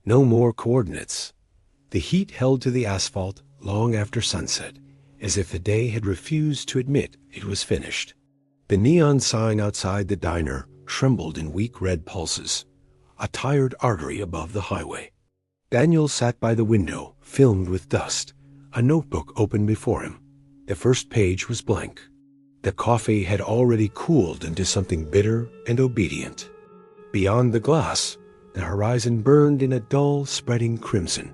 No more coordinates. The heat held to the asphalt long after sunset, as if the day had refused to admit it was finished. The neon sign outside the diner trembled in weak red pulses, a tired artery above the highway. Daniel sat by the window, filmed with dust, a notebook open before him. The first page was blank. The coffee had already cooled into something bitter and obedient. Beyond the glass, the horizon burned in a dull, spreading crimson,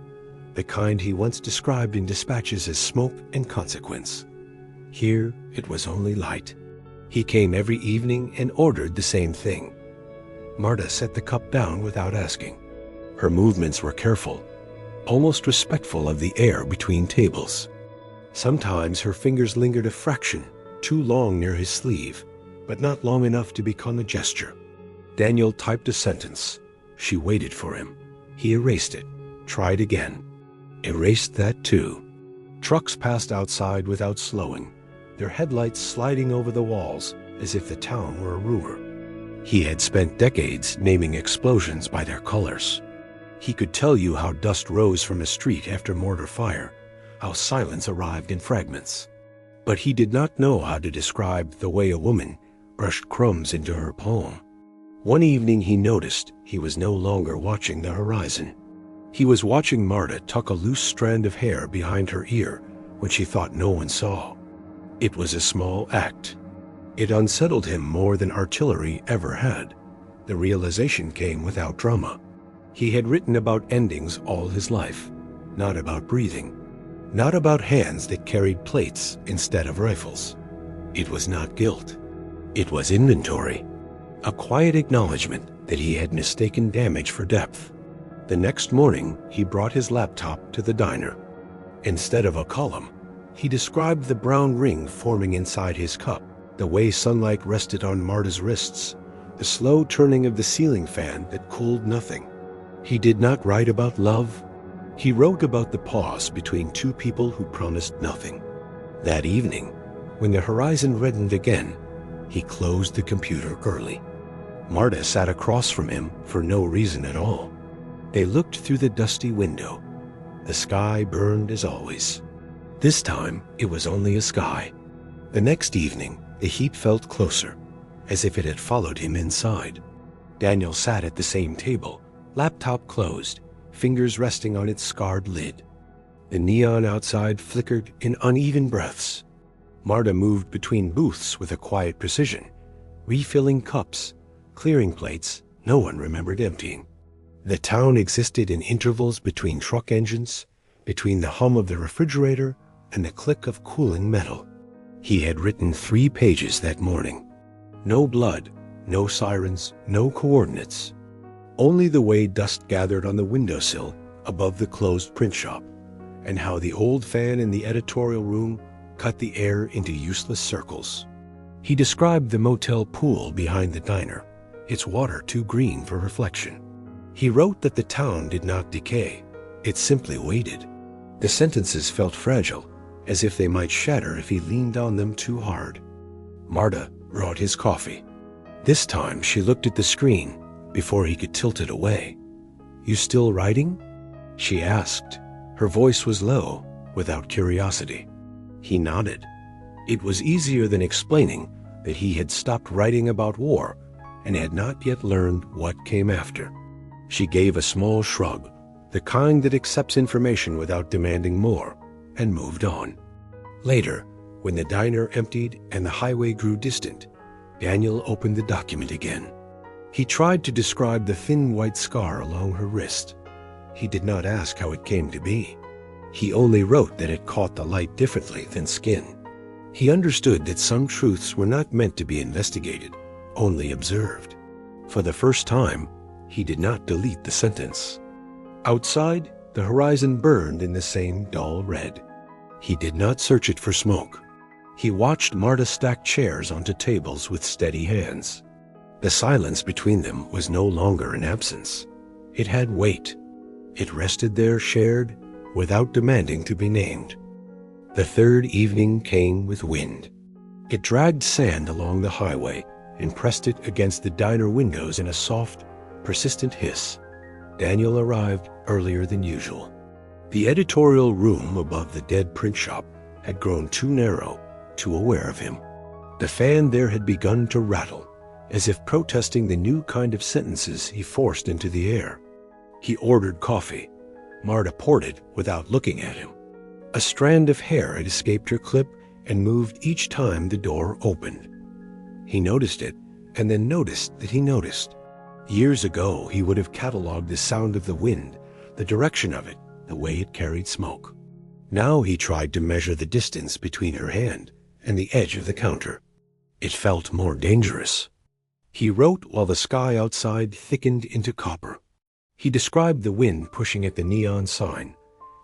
the kind he once described in dispatches as smoke and consequence. Here it was only light. He came every evening and ordered the same thing. Marta set the cup down without asking. Her movements were careful, almost respectful of the air between tables. Sometimes her fingers lingered a fraction too long near his sleeve, but not long enough to become a gesture. Daniel typed a sentence. She waited for him. He erased it, tried again. Erased that too. Trucks passed outside without slowing, their headlights sliding over the walls as if the town were a rumor. He had spent decades naming explosions by their colors. He could tell you how dust rose from a street after mortar fire, how silence arrived in fragments. But he did not know how to describe the way a woman brushed crumbs into her palm. One evening he noticed he was no longer watching the horizon. He was watching Marta tuck a loose strand of hair behind her ear when she thought no one saw. It was a small act. It unsettled him more than artillery ever had. The realization came without drama. He had written about endings all his life, not about breathing, not about hands that carried plates instead of rifles. It was not guilt. It was inventory, a quiet acknowledgement that he had mistaken damage for depth. The next morning, he brought his laptop to the diner. Instead of a column, he described the brown ring forming inside his cup, the way sunlight rested on Marta's wrists, the slow turning of the ceiling fan that cooled nothing. He did not write about love. He wrote about the pause between two people who promised nothing. That evening, when the horizon reddened again, he closed the computer early. Marta sat across from him for no reason at all. They looked through the dusty window. The sky burned as always. This time, it was only a sky. The next evening, the heat felt closer, as if it had followed him inside. Daniel sat at the same table, laptop closed, fingers resting on its scarred lid. The neon outside flickered in uneven breaths. Marta moved between booths with a quiet precision, refilling cups, clearing plates no one remembered emptying. The town existed in intervals between truck engines, between the hum of the refrigerator and the click of cooling metal. He had written 3 pages that morning. No blood, no sirens, no coordinates. Only the way dust gathered on the windowsill above the closed print shop, and how the old fan in the editorial room cut the air into useless circles. He described the motel pool behind the diner, its water too green for reflection. He wrote that the town did not decay, it simply waited. The sentences felt fragile, as if they might shatter if he leaned on them too hard. Marta brought his coffee. This time she looked at the screen before he could tilt it away. "You still writing?" she asked. Her voice was low, without curiosity. He nodded. It was easier than explaining that he had stopped writing about war and had not yet learned what came after. She gave a small shrug, the kind that accepts information without demanding more, and moved on. Later, when the diner emptied and the highway grew distant, Daniel opened the document again. He tried to describe the thin white scar along her wrist. He did not ask how it came to be. He only wrote that it caught the light differently than skin. He understood that some truths were not meant to be investigated, only observed. For the first time, he did not delete the sentence. Outside, the horizon burned in the same dull red. He did not search it for smoke. He watched Marta stack chairs onto tables with steady hands. The silence between them was no longer an absence. It had weight. It rested there shared, without demanding to be named. The third evening came with wind. It dragged sand along the highway and pressed it against the diner windows in a soft, persistent hiss. Daniel arrived earlier than usual. The editorial room above the dead print shop had grown too narrow, too aware of him. The fan there had begun to rattle, as if protesting the new kind of sentences he forced into the air. He ordered coffee. Marta poured it without looking at him. A strand of hair had escaped her clip and moved each time the door opened. He noticed it, and then noticed that he noticed. Years ago, he would have cataloged the sound of the wind, the direction of it, the way it carried smoke. Now he tried to measure the distance between her hand and the edge of the counter. It felt more dangerous. He wrote while the sky outside thickened into copper. He described the wind pushing at the neon sign,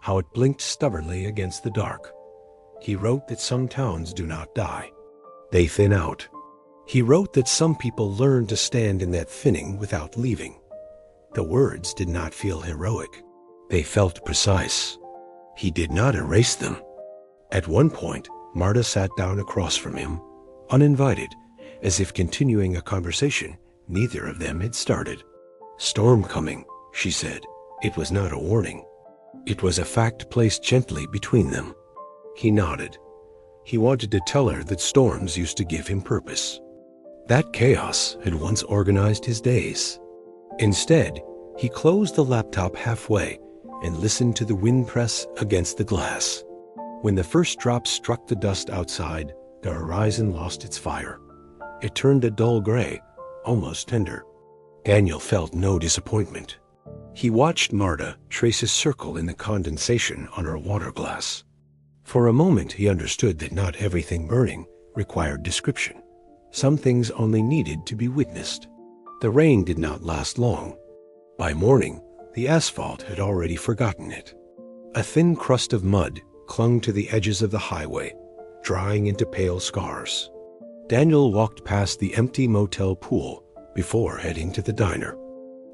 how it blinked stubbornly against the dark. He wrote that some towns do not die. They thin out. He wrote that some people learn to stand in that thinning without leaving. The words did not feel heroic. They felt precise. He did not erase them. At one point, Marta sat down across from him, uninvited, as if continuing a conversation neither of them had started. "Storm coming," she said. It was not a warning. It was a fact placed gently between them. He nodded. He wanted to tell her that storms used to give him purpose. That chaos had once organized his days. Instead, he closed the laptop halfway and listened to the wind press against the glass. When the first drops struck the dust outside, the horizon lost its fire. It turned a dull gray, almost tender. Daniel felt no disappointment. He watched Marta trace a circle in the condensation on her water glass. For a moment he understood that not everything burning required description. Some things only needed to be witnessed. The rain did not last long. By morning, the asphalt had already forgotten it. A thin crust of mud clung to the edges of the highway, drying into pale scars. Daniel walked past the empty motel pool before heading to the diner.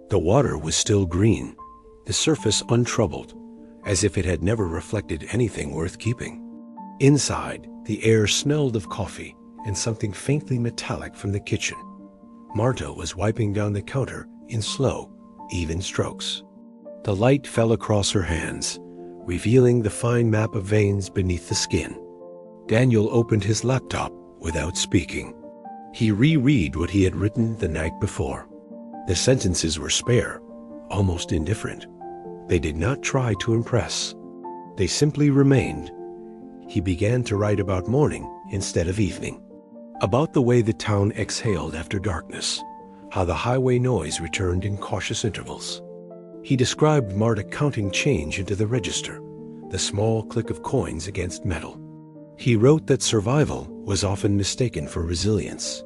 The water was still green, the surface untroubled, as if it had never reflected anything worth keeping. Inside, the air smelled of coffee and something faintly metallic from the kitchen. Marta was wiping down the counter in slow, even strokes. The light fell across her hands, revealing the fine map of veins beneath the skin. Daniel opened his laptop without speaking. He reread what he had written the night before. The sentences were spare, almost indifferent. They did not try to impress. They simply remained. He began to write about morning instead of evening, about the way the town exhaled after darkness, how the highway noise returned in cautious intervals. He described Marta counting change into the register, the small click of coins against metal. He wrote that survival was often mistaken for resilience,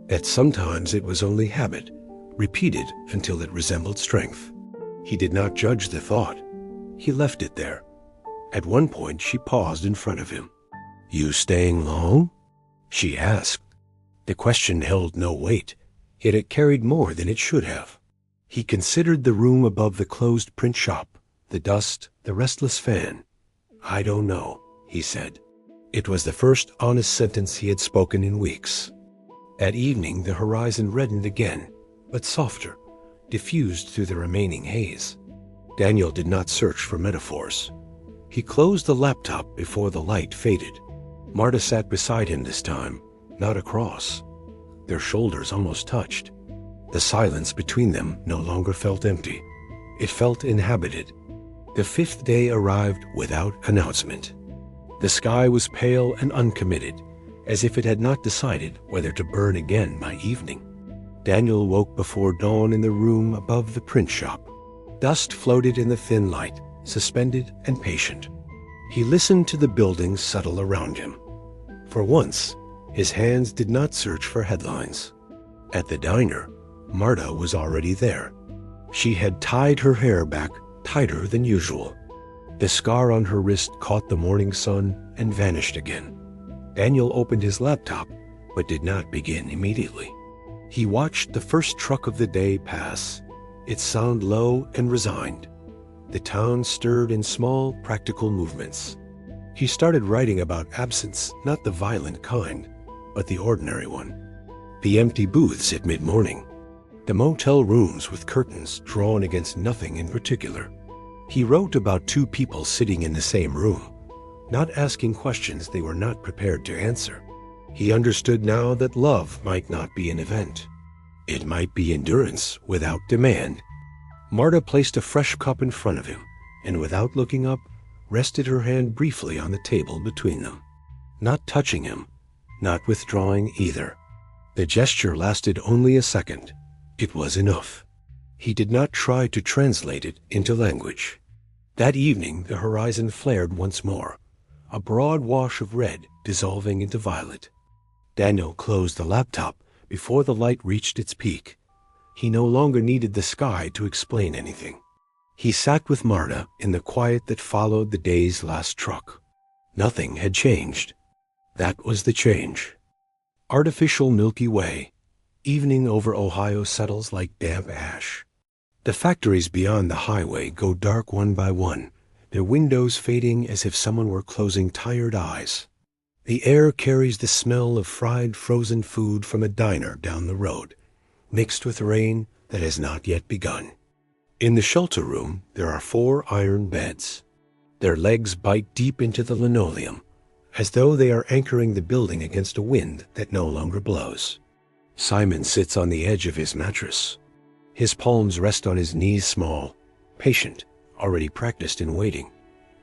that sometimes it was only habit, repeated until it resembled strength. He did not judge the thought. He left it there. At one point, she paused in front of him. "You staying long?" she asked. The question held no weight, yet it carried more than it should have. He considered the room above the closed print shop, the dust, the restless fan. "I don't know," he said. It was the first honest sentence he had spoken in weeks. At evening, the horizon reddened again, but softer, diffused through the remaining haze. Daniel did not search for metaphors. He closed the laptop before the light faded. Marta sat beside him this time, not across. Their shoulders almost touched. The silence between them no longer felt empty. It felt inhabited. The fifth day arrived without announcement. The sky was pale and uncommitted, as if it had not decided whether to burn again by evening. Daniel woke before dawn in the room above the print shop. Dust floated in the thin light, suspended and patient. He listened to the buildings settle around him. For once, his hands did not search for headlines. At the diner, Marta was already there. She had tied her hair back tighter than usual. The scar on her wrist caught the morning sun and vanished again. Daniel opened his laptop, but did not begin immediately. He watched the first truck of the day pass, its sound low and resigned. The town stirred in small, practical movements. He started writing about absence, not the violent kind, but the ordinary one. The empty booths at mid-morning, The motel rooms with curtains drawn against nothing in particular. He wrote about two people sitting in the same room, not asking questions they were not prepared to answer. He understood now that love might not be an event. It might be endurance without demand. Marta placed a fresh cup in front of him, and without looking up, rested her hand briefly on the table between them. Not touching him, not withdrawing either. The gesture lasted only a second. It was enough. He did not try to translate it into language. That evening the horizon flared once more, a broad wash of red dissolving into violet. Daniel closed the laptop before the light reached its peak. He no longer needed the sky to explain anything. He sat with Marta in the quiet that followed the day's last truck. Nothing had changed. That was the change. Artificial Milky Way. Evening over Ohio settles like damp ash. The factories beyond the highway go dark one by one, their windows fading as if someone were closing tired eyes. The air carries the smell of fried frozen food from a diner down the road, mixed with rain that has not yet begun. In the shelter room, there are 4 iron beds. Their legs bite deep into the linoleum, as though they are anchoring the building against a wind that no longer blows. Simon sits on the edge of his mattress. His palms rest on his knees small, patient, already practiced in waiting.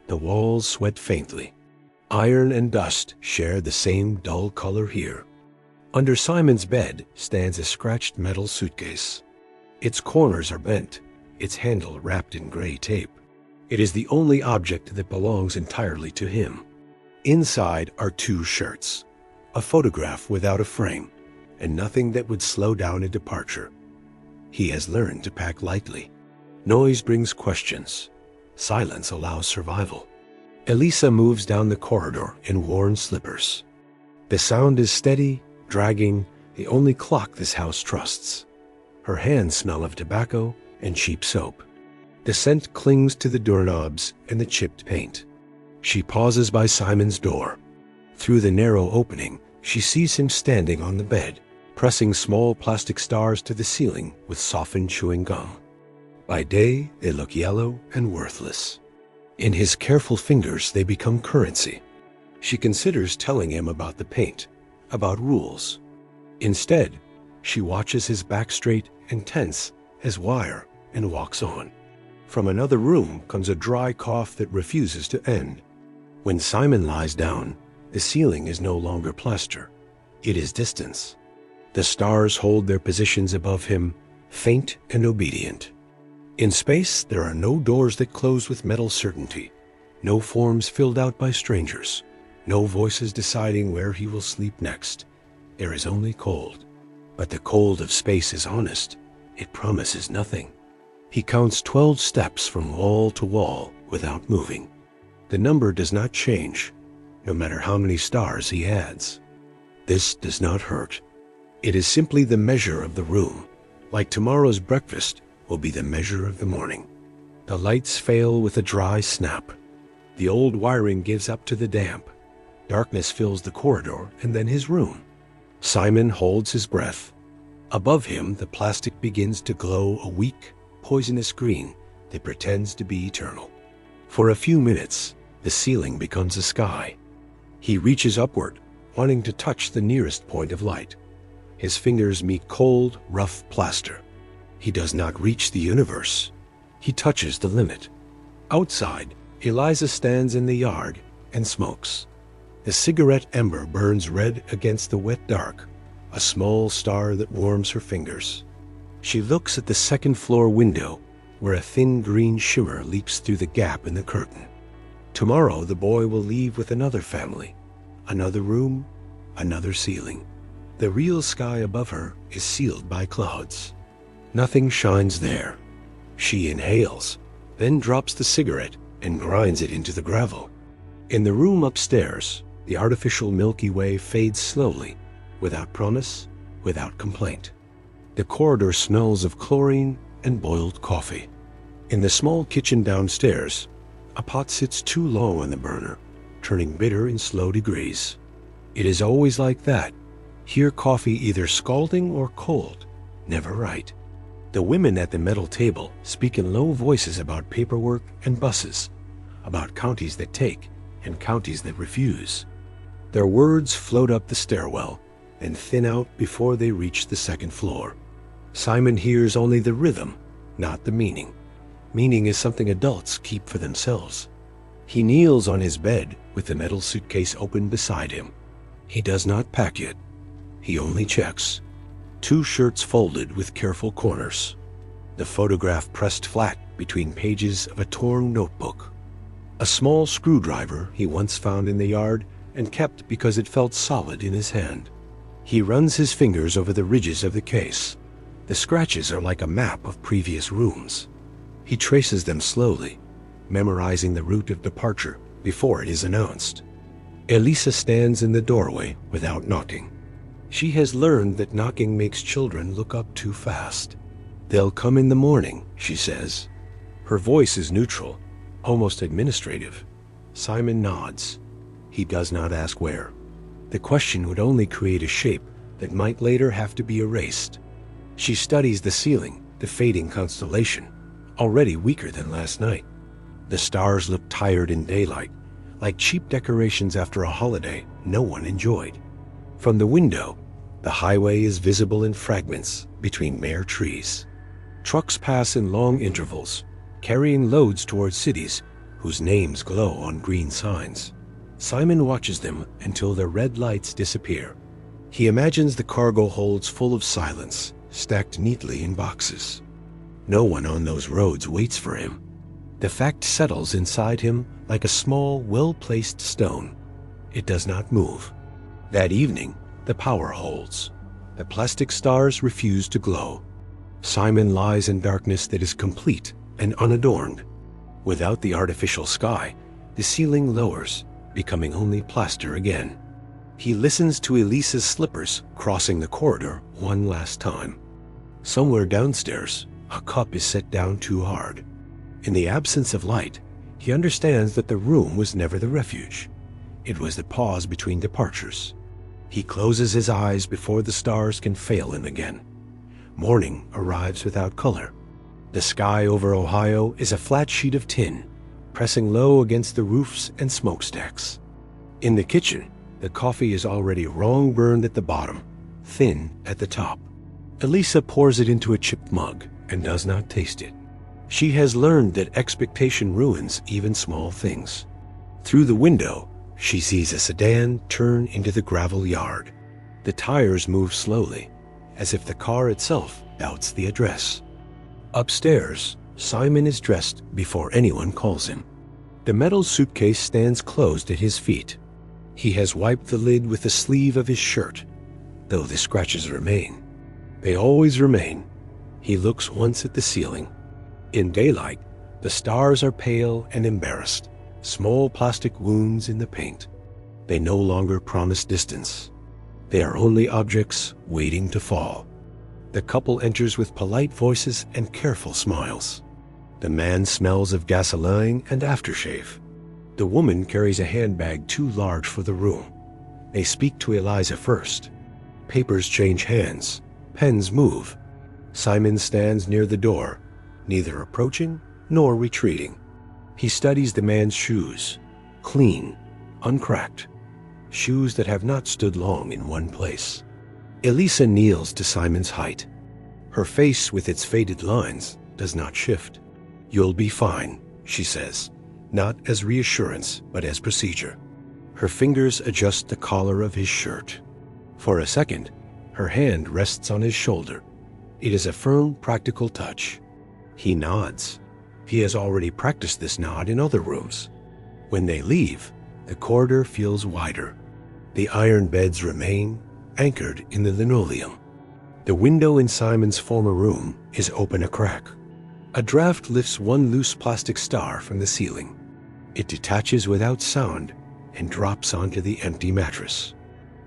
The walls sweat faintly. Iron and dust share the same dull color here. Under Simon's bed stands a scratched metal suitcase. Its corners are bent, its handle wrapped in gray tape. It is the only object that belongs entirely to him. Inside are 2 shirts, a photograph without a frame, and nothing that would slow down a departure. He has learned to pack lightly. Noise brings questions. Silence allows survival. Elisa moves down the corridor in worn slippers. The sound is steady, dragging, the only clock this house trusts. Her hands smell of tobacco and cheap soap. The scent clings to the doorknobs and the chipped paint. She pauses by Simon's door. Through the narrow opening, she sees him standing on the bed, pressing small plastic stars to the ceiling with softened chewing gum. By day, they look yellow and worthless. In his careful fingers, they become currency. She considers telling him about the paint, about rules. Instead, she watches his back straight and tense as wire and walks on. From another room comes a dry cough that refuses to end. When Simon lies down, the ceiling is no longer plaster. It is distance. The stars hold their positions above him, faint and obedient. In space, there are no doors that close with metal certainty, no forms filled out by strangers, no voices deciding where he will sleep next. There is only cold. But the cold of space is honest. It promises nothing. He counts 12 steps from wall to wall without moving. The number does not change, no matter how many stars he adds. This does not hurt. It is simply the measure of the room, like tomorrow's breakfast will be the measure of the morning. The lights fail with a dry snap. The old wiring gives up to the damp. Darkness fills the corridor and then his room. Simon holds his breath. Above him, the plastic begins to glow a weak, poisonous green that pretends to be eternal. For a few minutes, the ceiling becomes a sky. He reaches upward, wanting to touch the nearest point of light. His fingers meet cold, rough plaster. He does not reach the universe. He touches the limit. Outside, Eliza stands in the yard and smokes. The cigarette ember burns red against the wet dark, a small star that warms her fingers. She looks at the second-floor window, where a thin green shimmer leaps through the gap in the curtain. Tomorrow the boy will leave with another family, another room, another ceiling. The real sky above her is sealed by clouds. Nothing shines there. She inhales, then drops the cigarette and grinds it into the gravel. In the room upstairs, the artificial Milky Way fades slowly, without promise, without complaint. The corridor smells of chlorine and boiled coffee. In the small kitchen downstairs, a pot sits too low on the burner, turning bitter in slow degrees. It is always like that. Here coffee either scalding or cold, never right. The women at the metal table speak in low voices about paperwork and buses, about counties that take and counties that refuse. Their words float up the stairwell and thin out before they reach the second floor. Simon hears only the rhythm, not the meaning. Meaning is something adults keep for themselves. He kneels on his bed with the metal suitcase open beside him. He does not pack yet. He only checks. 2 shirts folded with careful corners. The photograph pressed flat between pages of a torn notebook. A small screwdriver he once found in the yard and kept because it felt solid in his hand. He runs his fingers over the ridges of the case. The scratches are like a map of previous rooms. He traces them slowly, memorizing the route of departure before it is announced. Elisa stands in the doorway without knocking. She has learned that knocking makes children look up too fast. "They'll come in the morning," she says. Her voice is neutral, almost administrative. Simon nods. He does not ask where. The question would only create a shape that might later have to be erased. She studies the ceiling, the fading constellation, already weaker than last night. The stars look tired in daylight, like cheap decorations after a holiday no one enjoyed. From the window, the highway is visible in fragments between bare trees. Trucks pass in long intervals, carrying loads towards cities whose names glow on green signs. Simon watches them until their red lights disappear. He imagines the cargo holds full of silence, stacked neatly in boxes. No one on those roads waits for him. The fact settles inside him like a small, well-placed stone. It does not move. That evening, the power holds. The plastic stars refuse to glow. Simon lies in darkness that is complete and unadorned. Without the artificial sky, the ceiling lowers, becoming only plaster again. He listens to Elisa's slippers crossing the corridor one last time. Somewhere downstairs, a cup is set down too hard. In the absence of light, he understands that the room was never the refuge. It was the pause between departures. He closes his eyes before the stars can fail him again. Morning arrives without color. The sky over Ohio is a flat sheet of tin, pressing low against the roofs and smokestacks. In the kitchen, the coffee is already wrong burned at the bottom, thin at the top. Elisa pours it into a chipped mug and does not taste it. She has learned that expectation ruins even small things. Through the window, she sees a sedan turn into the gravel yard. The tires move slowly, as if the car itself doubts the address. Upstairs, Simon is dressed before anyone calls him. The metal suitcase stands closed at his feet. He has wiped the lid with the sleeve of his shirt, though the scratches remain. They always remain. He looks once at the ceiling. In daylight, the stars are pale and embarrassed, small plastic wounds in the paint. They no longer promise distance. They are only objects waiting to fall. The couple enters with polite voices and careful smiles. The man smells of gasoline and aftershave. The woman carries a handbag too large for the room. They speak to Eliza first. Papers change hands. Pens move. Simon stands near the door, neither approaching nor retreating. He studies the man's shoes, clean, uncracked, shoes that have not stood long in one place. Elisa kneels to Simon's height. Her face, with its faded lines, does not shift. "You'll be fine," she says, not as reassurance, but as procedure. Her fingers adjust the collar of his shirt. For a second, her hand rests on his shoulder. It is a firm, practical touch. He nods. He has already practiced this nod in other rooms. When they leave, the corridor feels wider. The iron beds remain, anchored in the linoleum. The window in Simon's former room is open a crack. A draft lifts one loose plastic star from the ceiling. It detaches without sound and drops onto the empty mattress.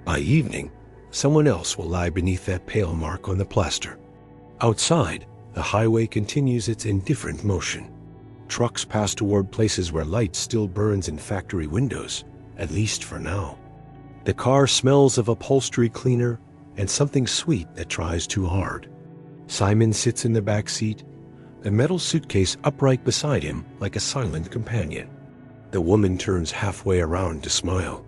By evening, someone else will lie beneath that pale mark on the plaster. Outside, the highway continues its indifferent motion. Trucks pass toward places where light still burns in factory windows, at least for now. The car smells of upholstery cleaner and something sweet that tries too hard. Simon sits in the back seat, the metal suitcase upright beside him like a silent companion. The woman turns halfway around to smile.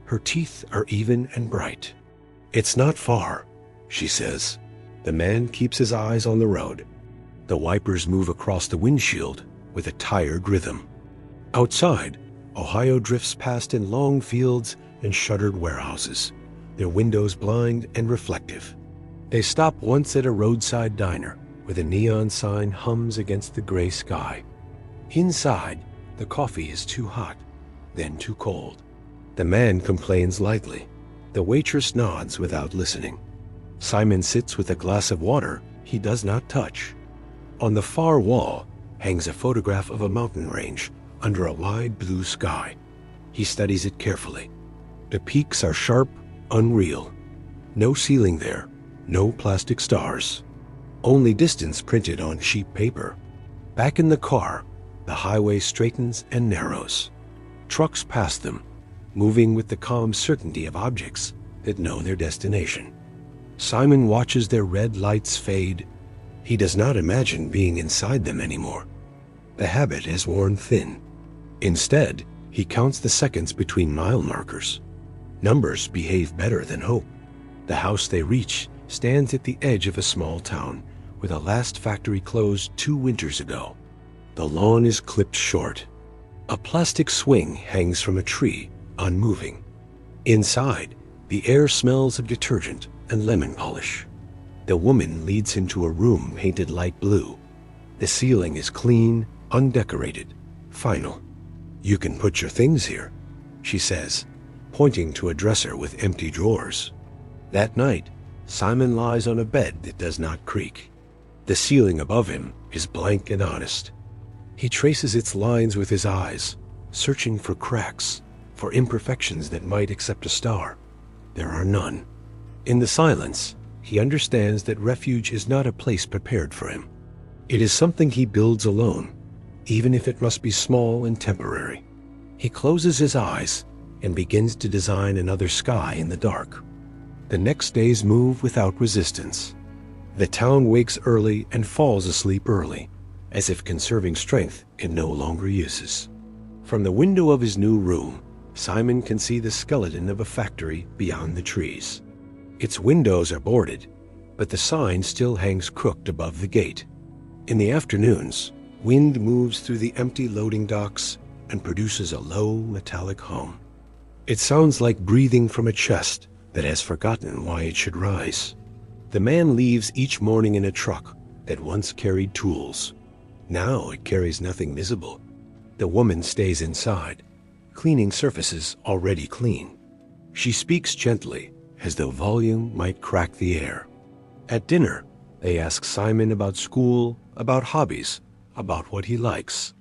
Her teeth are even and bright. "It's not far," she says. The man keeps his eyes on the road. The wipers move across the windshield with a tired rhythm. Outside, Ohio drifts past in long fields and shuttered warehouses, their windows blind and reflective. They stop once at a roadside diner where the neon sign hums against the gray sky. Inside, the coffee is too hot, then too cold. The man complains lightly. The waitress nods without listening. Simon sits with a glass of water he does not touch. On the far wall hangs a photograph of a mountain range under a wide blue sky. He studies it carefully. The peaks are sharp, unreal. No ceiling there, no plastic stars. Only distance printed on cheap paper. Back in the car, the highway straightens and narrows. Trucks pass them, moving with the calm certainty of objects that know their destination. Simon watches their red lights fade. He does not imagine being inside them anymore. The habit has worn thin. Instead, he counts the seconds between mile markers. Numbers behave better than hope. The house they reach stands at the edge of a small town where the last factory closed 2 winters ago. The lawn is clipped short. A plastic swing hangs from a tree, unmoving. Inside, the air smells of detergent and lemon polish. The woman leads him to a room painted light blue. The ceiling is clean, undecorated, final. "You can put your things here," she says, pointing to a dresser with empty drawers. That night, Simon lies on a bed that does not creak. The ceiling above him is blank and honest. He traces its lines with his eyes, searching for cracks, for imperfections that might accept a star. There are none. In the silence, he understands that refuge is not a place prepared for him. It is something he builds alone, even if it must be small and temporary. He closes his eyes and begins to design another sky in the dark. The next days move without resistance. The town wakes early and falls asleep early, as if conserving strength it no longer uses. From the window of his new room, Simon can see the skeleton of a factory beyond the trees. Its windows are boarded, but the sign still hangs crooked above the gate. In the afternoons, wind moves through the empty loading docks and produces a low metallic hum. It sounds like breathing from a chest that has forgotten why it should rise. The man leaves each morning in a truck that once carried tools. Now it carries nothing visible. The woman stays inside, cleaning surfaces already clean. She speaks gently, as though volume might crack the air. At dinner, they ask Simon about school, about hobbies, about what he likes.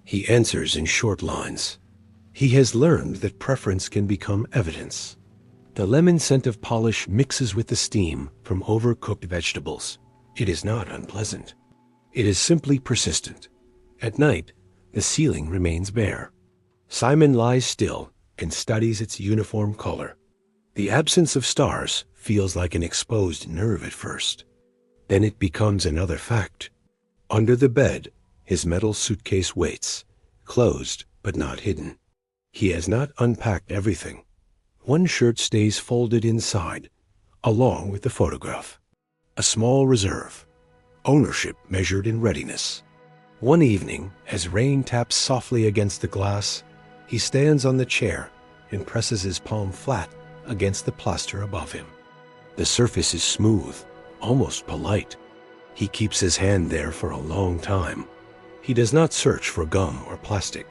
He answers in short lines. He has learned that preference can become evidence. The lemon scent of polish mixes with the steam from overcooked vegetables. It is not unpleasant. It is simply persistent. At night, the ceiling remains bare. Simon lies still and studies its uniform color. The absence of stars feels like an exposed nerve at first. Then it becomes another fact. Under the bed, his metal suitcase waits, closed but not hidden. He has not unpacked everything. One shirt stays folded inside, along with the photograph. A small reserve. Ownership measured in readiness. One evening, as rain taps softly against the glass, he stands on the chair and presses his palm flat against the plaster above him. The surface is smooth, almost polite. He keeps his hand there for a long time. He does not search for gum or plastic.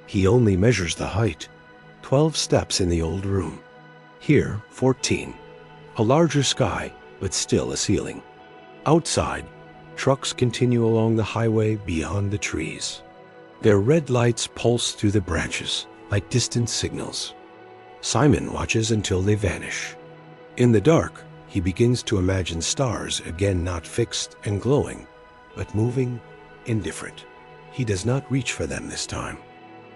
He only measures the height. 12 steps in the old room. Here, 14. A larger sky, but still a ceiling. Outside, trucks continue along the highway beyond the trees. Their red lights pulse through the branches like distant signals. Simon watches until they vanish. In the dark, he begins to imagine stars again, not fixed and glowing, but moving, indifferent. He does not reach for them this time.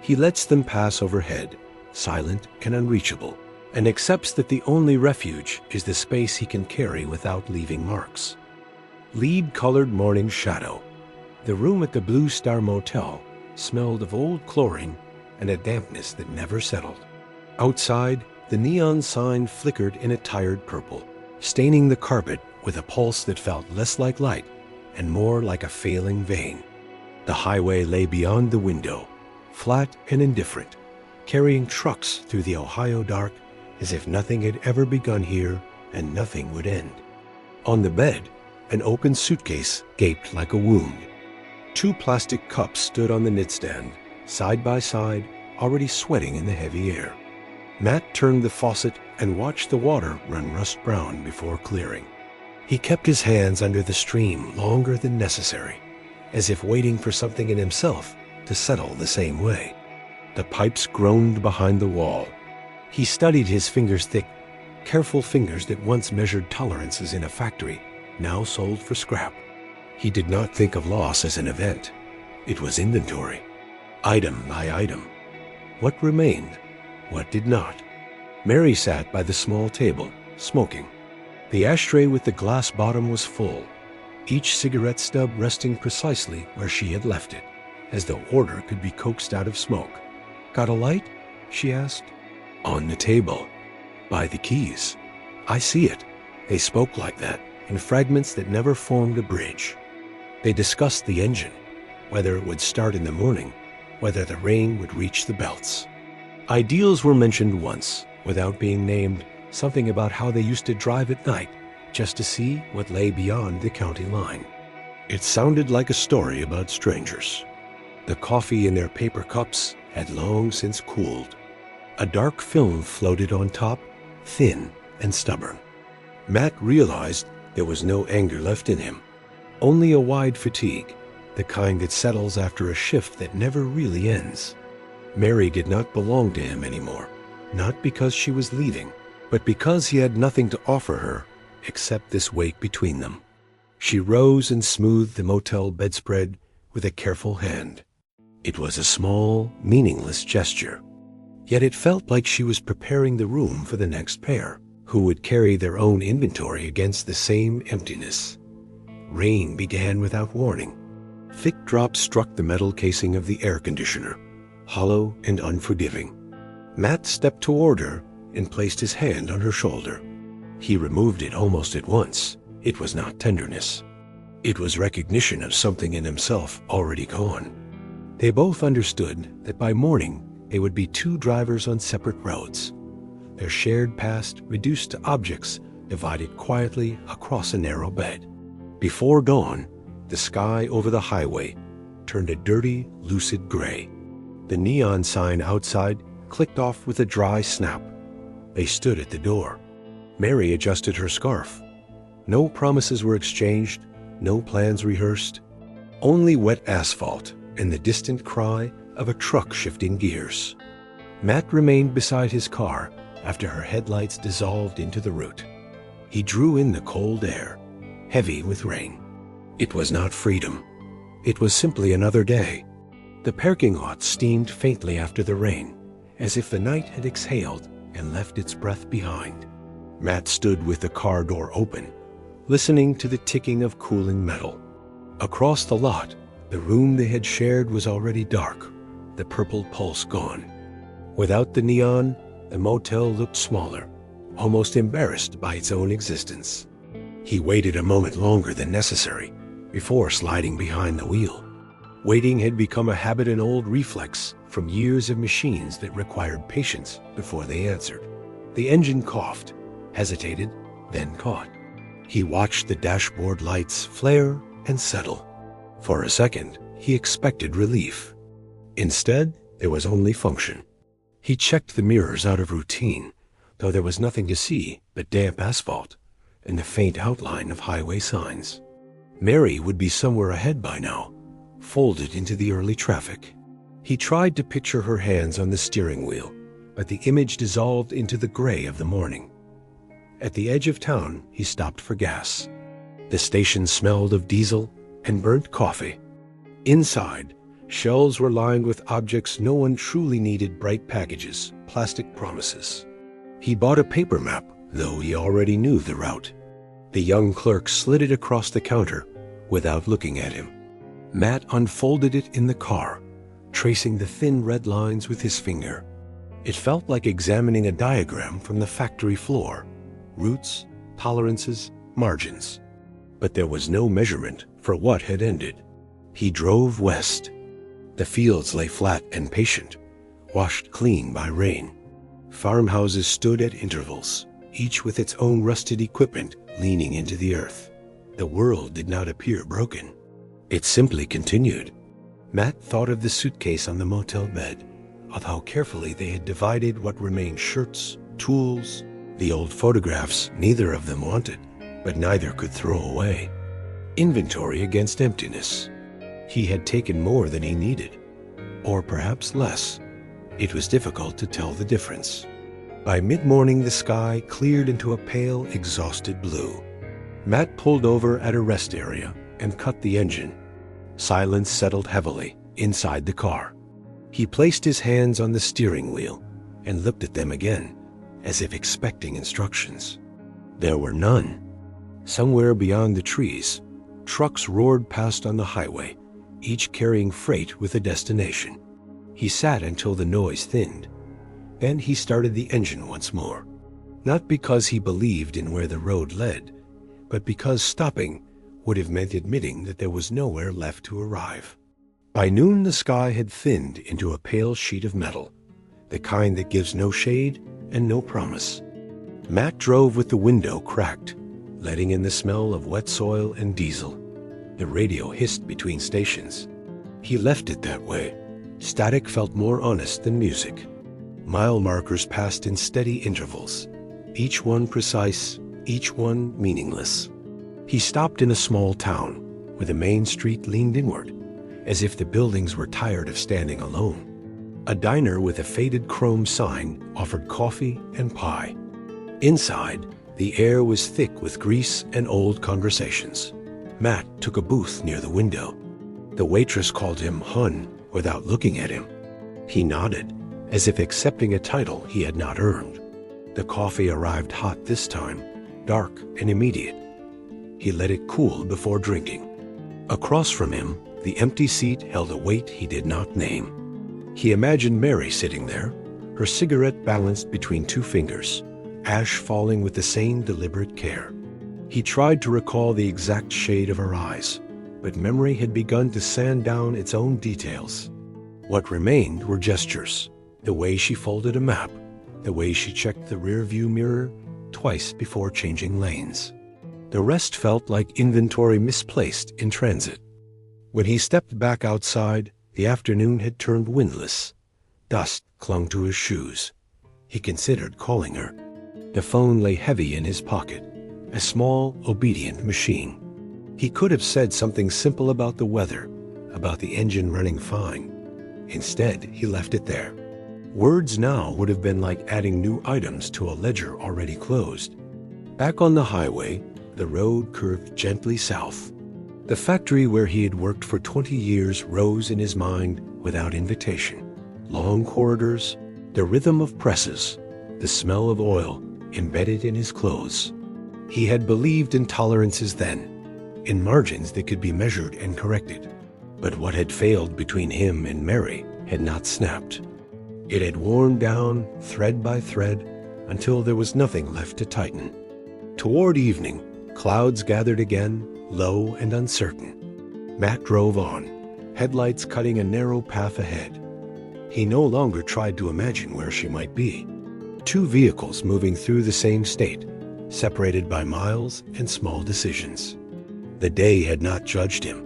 He lets them pass overhead, silent and unreachable, and accepts that the only refuge is the space he can carry without leaving marks. lead-colored morning shadow. The room at the Blue Star Motel smelled of old chlorine and a dampness that never settled. Outside, the neon sign flickered in a tired purple, staining the carpet with a pulse that felt less like light and more like a failing vein. The highway lay beyond the window, flat and indifferent, carrying trucks through the Ohio dark as if nothing had ever begun here and nothing would end. On the bed, an open suitcase gaped like a wound. 2 plastic cups stood on the nightstand, side by side, already sweating in the heavy air. Matt turned the faucet and watched the water run rust brown before clearing. He kept his hands under the stream longer than necessary, as if waiting for something in himself to settle the same way. The pipes groaned behind the wall. He studied his fingers' thick, careful fingers that once measured tolerances in a factory, now sold for scrap. He did not think of loss as an event. It was inventory, item by item. What remained? What did not? Mary sat by the small table, smoking. The ashtray with the glass bottom was full, each cigarette stub resting precisely where she had left it, as though order could be coaxed out of smoke. "Got a light?" she asked. "On the table. By the keys. I see it." They spoke like that, in fragments that never formed a bridge. They discussed the engine, whether it would start in the morning, whether the rain would reach the belts. Ideals were mentioned once, without being named, something about how they used to drive at night, just to see what lay beyond the county line. It sounded like a story about strangers. The coffee in their paper cups had long since cooled. A dark film floated on top, thin and stubborn. Matt realized there was no anger left in him, only a wide fatigue, the kind that settles after a shift that never really ends. Mary did not belong to him anymore, not because she was leaving, but because he had nothing to offer her except this weight between them. She rose and smoothed the motel bedspread with a careful hand. It was a small, meaningless gesture, yet it felt like she was preparing the room for the next pair, who would carry their own inventory against the same emptiness. Rain began without warning. Thick drops struck the metal casing of the air conditioner, hollow and unforgiving. Matt stepped toward her and placed his hand on her shoulder. He removed it almost at once. It was not tenderness. It was recognition of something in himself already gone. They both understood that by morning they would be 2 drivers on separate roads, their shared past reduced to objects divided quietly across a narrow bed. Before dawn, the sky over the highway turned a dirty, lucid gray. The neon sign outside clicked off with a dry snap. They stood at the door. Mary adjusted her scarf. No promises were exchanged, no plans rehearsed. Only wet asphalt and the distant cry of a truck shifting gears. Matt remained beside his car after her headlights dissolved into the route. He drew in the cold air, heavy with rain. It was not freedom. It was simply another day. The parking lot steamed faintly after the rain, as if the night had exhaled and left its breath behind. Matt stood with the car door open, listening to the ticking of cooling metal. Across the lot, the room they had shared was already dark, the purple pulse gone. Without the neon, the motel looked smaller, almost embarrassed by its own existence. He waited a moment longer than necessary before sliding behind the wheel. Waiting had become a habit and old reflex from years of machines that required patience before they answered. The engine coughed, hesitated, then caught. He watched the dashboard lights flare and settle. For a second, he expected relief. Instead, there was only function. He checked the mirrors out of routine, though there was nothing to see but damp asphalt and the faint outline of highway signs. Mary would be somewhere ahead by now, folded into the early traffic. He tried to picture her hands on the steering wheel, but the image dissolved into the gray of the morning. At the edge of town, he stopped for gas. The station smelled of diesel and burnt coffee. Inside, shelves were lined with objects no one truly needed: bright packages, plastic promises. He bought a paper map, though he already knew the route. The young clerk slid it across the counter without looking at him. Matt unfolded it in the car, tracing the thin red lines with his finger. It felt like examining a diagram from the factory floor. Roots, tolerances, margins. But there was no measurement for what had ended. He drove west. The fields lay flat and patient, washed clean by rain. Farmhouses stood at intervals, each with its own rusted equipment leaning into the earth. The world did not appear broken. It simply continued. Matt thought of the suitcase on the motel bed, of how carefully they had divided what remained: shirts, tools, the old photographs neither of them wanted, but neither could throw away. Inventory against emptiness. He had taken more than he needed, or perhaps less. It was difficult to tell the difference. By mid-morning, the sky cleared into a pale, exhausted blue. Matt pulled over at a rest area and cut the engine. Silence settled heavily inside the car. He placed his hands on the steering wheel and looked at them again, as if expecting instructions. There were none. Somewhere beyond the trees, trucks roared past on the highway, each carrying freight with a destination. He sat until the noise thinned. Then he started the engine once more, not because he believed in where the road led, but because stopping would have meant admitting that there was nowhere left to arrive. By noon, the sky had thinned into a pale sheet of metal, the kind that gives no shade and no promise. Matt drove with the window cracked, letting in the smell of wet soil and diesel. The radio hissed between stations. He left it that way. Static felt more honest than music. Mile markers passed in steady intervals, each one precise, each one meaningless. He stopped in a small town where the main street leaned inward, as if the buildings were tired of standing alone. A diner with a faded chrome sign offered coffee and pie. Inside, the air was thick with grease and old conversations. Matt took a booth near the window. The waitress called him Hun without looking at him. He nodded, as if accepting a title he had not earned. The coffee arrived hot this time, dark and immediate. He let it cool before drinking. Across from him, the empty seat held a weight he did not name. He imagined Mary sitting there, her cigarette balanced between two fingers, ash falling with the same deliberate care. He tried to recall the exact shade of her eyes, but memory had begun to sand down its own details. What remained were gestures, the way she folded a map, the way she checked the rear-view mirror twice before changing lanes. The rest felt like inventory misplaced in transit. When he stepped back outside, the afternoon had turned windless. Dust clung to his shoes. He considered calling her. The phone lay heavy in his pocket, a small, obedient machine. He could have said something simple about the weather, about the engine running fine. Instead, he left it there. Words now would have been like adding new items to a ledger already closed. Back on the highway, the road curved gently south. The factory where he had worked for 20 years rose in his mind without invitation. Long corridors, the rhythm of presses, the smell of oil embedded in his clothes. He had believed in tolerances then, in margins that could be measured and corrected. But what had failed between him and Mary had not snapped. It had worn down thread by thread until there was nothing left to tighten. Toward evening, clouds gathered again, low and uncertain. Matt drove on, headlights cutting a narrow path ahead. He no longer tried to imagine where she might be. Two vehicles moving through the same state, separated by miles and small decisions. The day had not judged him.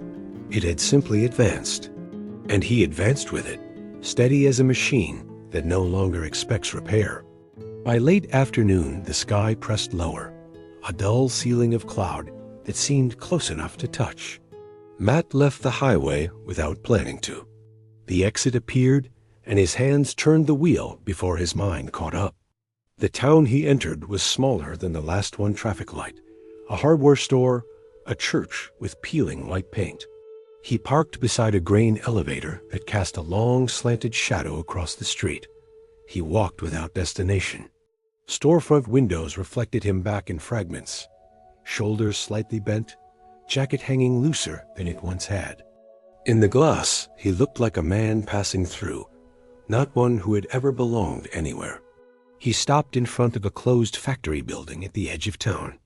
It had simply advanced. And he advanced with it, steady as a machine that no longer expects repair. By late afternoon, the sky pressed lower, a dull ceiling of cloud that seemed close enough to touch. Matt left the highway without planning to. The exit appeared, and his hands turned the wheel before his mind caught up. The town he entered was smaller than the last one traffic light, a hardware store, a church with peeling white paint. He parked beside a grain elevator that cast a long, slanted shadow across the street. He walked without destination. Storefront windows reflected him back in fragments. shoulders slightly bent, jacket hanging looser than it once had. In the glass, he looked like a man passing through, not one who had ever belonged anywhere. He stopped in front of a closed factory building at the edge of town.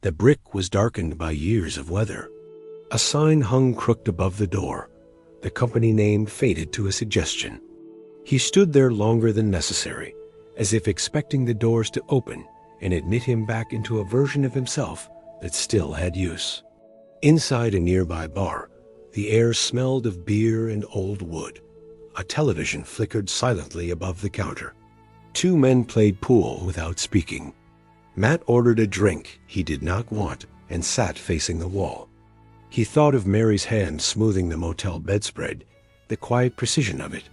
The brick was darkened by years of weather. A sign hung crooked above the door, the company name faded to a suggestion. He stood there longer than necessary, as if expecting the doors to open and admit him back into a version of himself that still had use. Inside a nearby bar, the air smelled of beer and old wood. A television flickered silently above the counter. Two men played pool without speaking. Matt ordered a drink he did not want and sat facing the wall. He thought of Mary's hand smoothing the motel bedspread, the quiet precision of it.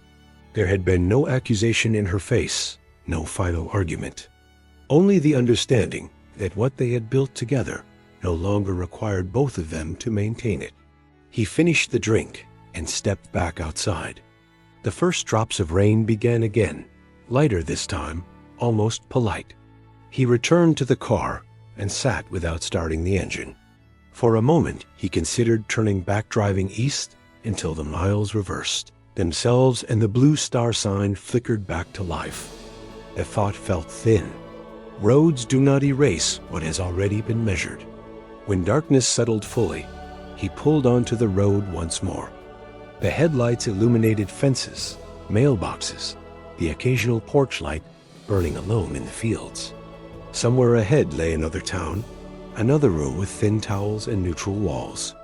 There had been no accusation in her face, no final argument. Only the understanding that what they had built together no longer required both of them to maintain it. He finished the drink and stepped back outside. The first drops of rain began again, lighter this time, almost polite. He returned to the car and sat without starting the engine. For a moment, he considered turning back driving east until the miles reversed themselves and the blue star sign flickered back to life. The thought felt thin. Roads do not erase what has already been measured. When darkness settled fully, he pulled onto the road once more. The headlights illuminated fences, mailboxes, the occasional porch light burning alone in the fields. Somewhere ahead lay another town, another room with thin towels and neutral walls.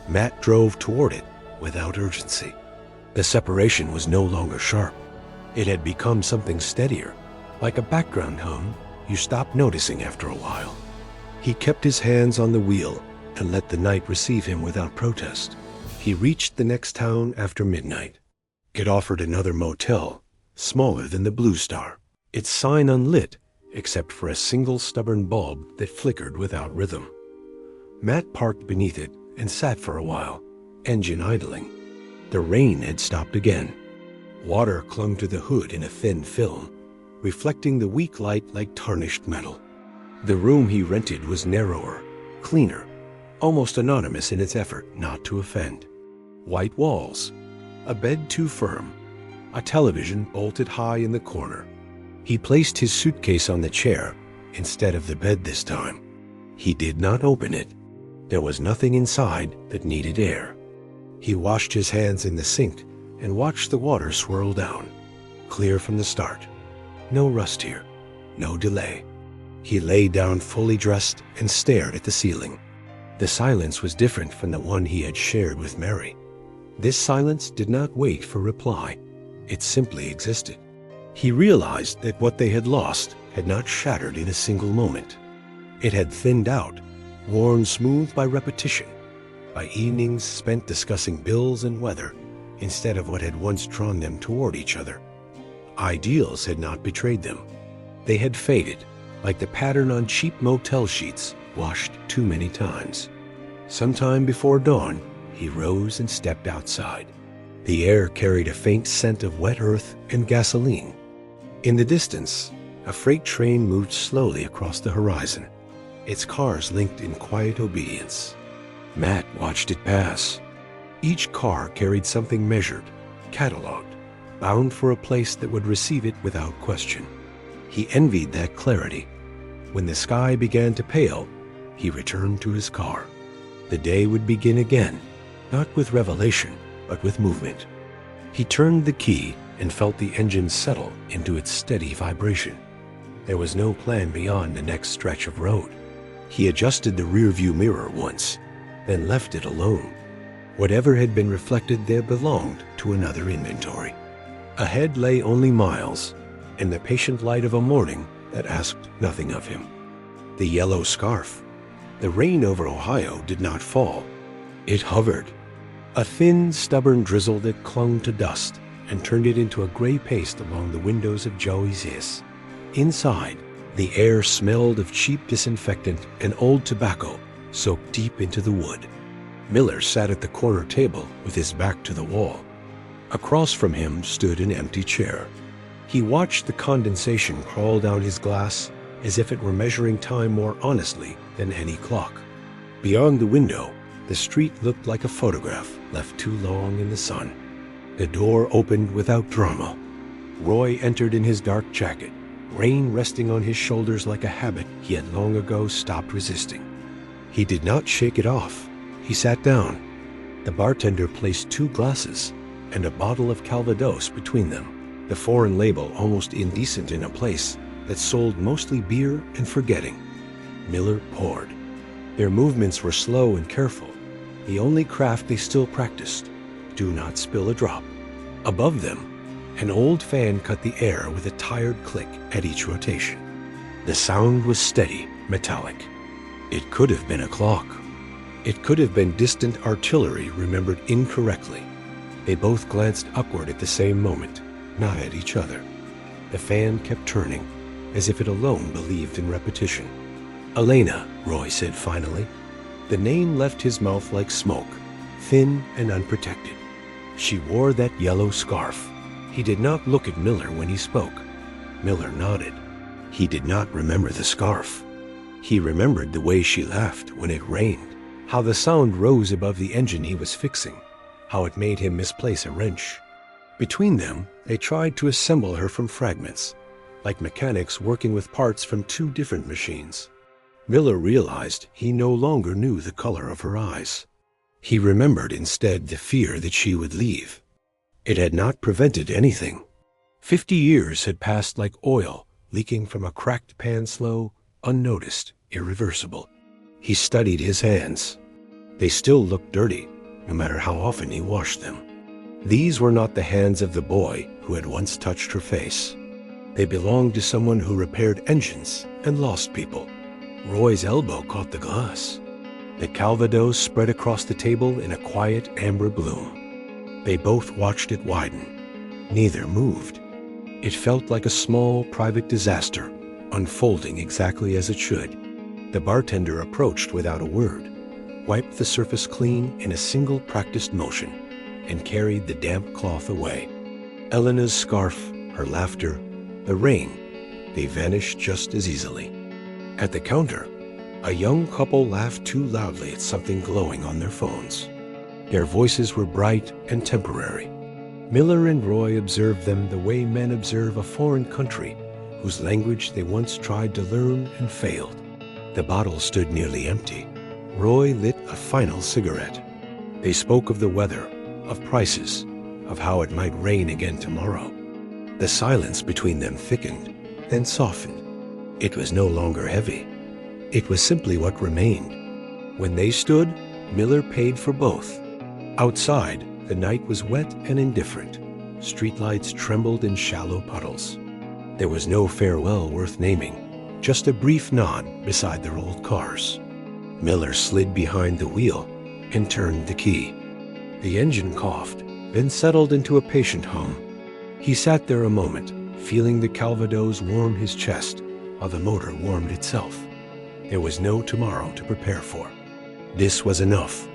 Matt drove toward it without urgency. The separation was no longer sharp. It had become something steadier, like a background hum you stop noticing after a while. He kept his hands on the wheel and let the night receive him without protest. He reached the next town after midnight. It offered another motel, smaller than the Blue Star, its sign unlit except for a single stubborn bulb that flickered without rhythm. Matt parked beneath it and sat for a while, engine idling. The rain had stopped again. Water clung to the hood in a thin film, reflecting the weak light like tarnished metal. The room he rented was narrower, cleaner, almost anonymous in its effort not to offend. White walls, a bed too firm, a television bolted high in the corner. He placed his suitcase on the chair instead of the bed this time. He did not open it. There was nothing inside that needed air. He washed his hands in the sink and watched the water swirl down, clear from the start. No rust here, no delay. He lay down fully dressed and stared at the ceiling. The silence was different from the one he had shared with Mary. This silence did not wait for reply. It simply existed. He realized that what they had lost had not shattered in a single moment. It had thinned out, worn smooth by repetition, by evenings spent discussing bills and weather, instead of what had once drawn them toward each other. Ideals had not betrayed them. They had faded, like the pattern on cheap motel sheets, washed too many times. Sometime before dawn, he rose and stepped outside. The air carried a faint scent of wet earth and gasoline. In the distance, a freight train moved slowly across the horizon, its cars linked in quiet obedience. Matt watched it pass. Each car carried something measured, cataloged, bound for a place that would receive it without question. He envied that clarity. When the sky began to pale, he returned to his car. The day would begin again, not with revelation, but with movement. He turned the key and felt the engine settle into its steady vibration. There was no plan beyond the next stretch of road. He adjusted the rearview mirror once, then left it alone. Whatever had been reflected there belonged to another inventory. Ahead lay only miles, and the patient light of a morning that asked nothing of him. The yellow scarf. The rain over Ohio did not fall. It hovered. A thin, stubborn drizzle that clung to dust and turned it into a gray paste along the windows of Joey's hiss. Inside, the air smelled of cheap disinfectant and old tobacco soaked deep into the wood. Miller sat at the corner table with his back to the wall. Across from him stood an empty chair. He watched the condensation crawl down his glass as if it were measuring time more honestly than any clock. Beyond the window, the street looked like a photograph left too long in the sun. The door opened without drama. Roy entered in his dark jacket, rain resting on his shoulders like a habit he had long ago stopped resisting. He did not shake it off. He sat down. The bartender placed 2 glasses and a bottle of Calvados between them, the foreign label almost indecent in a place that sold mostly beer and forgetting. Miller poured. Their movements were slow and careful, the only craft they still practiced. Do not spill a drop. Above them, an old fan cut the air with a tired click at each rotation. The sound was steady, metallic. It could have been a clock. It could have been distant artillery remembered incorrectly. They both glanced upward at the same moment, not at each other. The fan kept turning, as if it alone believed in repetition. "Elena," Roy said finally. The name left his mouth like smoke, thin and unprotected. She wore that yellow scarf. He did not look at Miller when he spoke. Miller nodded. He did not remember the scarf. He remembered the way she laughed when it rained, how the sound rose above the engine he was fixing, how it made him misplace a wrench. Between them, they tried to assemble her from fragments, like mechanics working with parts from 2 different machines. Miller realized he no longer knew the color of her eyes. He remembered instead the fear that she would leave. It had not prevented anything. 50 years had passed like oil leaking from a cracked pan, slow, unnoticed, irreversible. He studied his hands. They still looked dirty, no matter how often he washed them. These were not the hands of the boy who had once touched her face. They belonged to someone who repaired engines and lost people. Roy's elbow caught the glass. The Calvados spread across the table in a quiet amber bloom. They both watched it widen. Neither moved. It felt like a small private disaster, unfolding exactly as it should. The bartender approached without a word, wiped the surface clean in a single practiced motion, and carried the damp cloth away. Elena's scarf, her laughter, the rain, they vanished just as easily. At the counter, a young couple laughed too loudly at something glowing on their phones. Their voices were bright and temporary. Miller and Roy observed them the way men observe a foreign country whose language they once tried to learn and failed. The bottle stood nearly empty. Roy lit a final cigarette. They spoke of the weather, of prices, of how it might rain again tomorrow. The silence between them thickened, then softened. It was no longer heavy. It was simply what remained. When they stood, Miller paid for both. Outside, the night was wet and indifferent. Streetlights trembled in shallow puddles. There was no farewell worth naming, just a brief nod beside their old cars. Miller slid behind the wheel and turned the key. The engine coughed, then settled into a patient hum. He sat there a moment, feeling the Calvados warm his chest while the motor warmed itself. There was no tomorrow to prepare for. This was enough.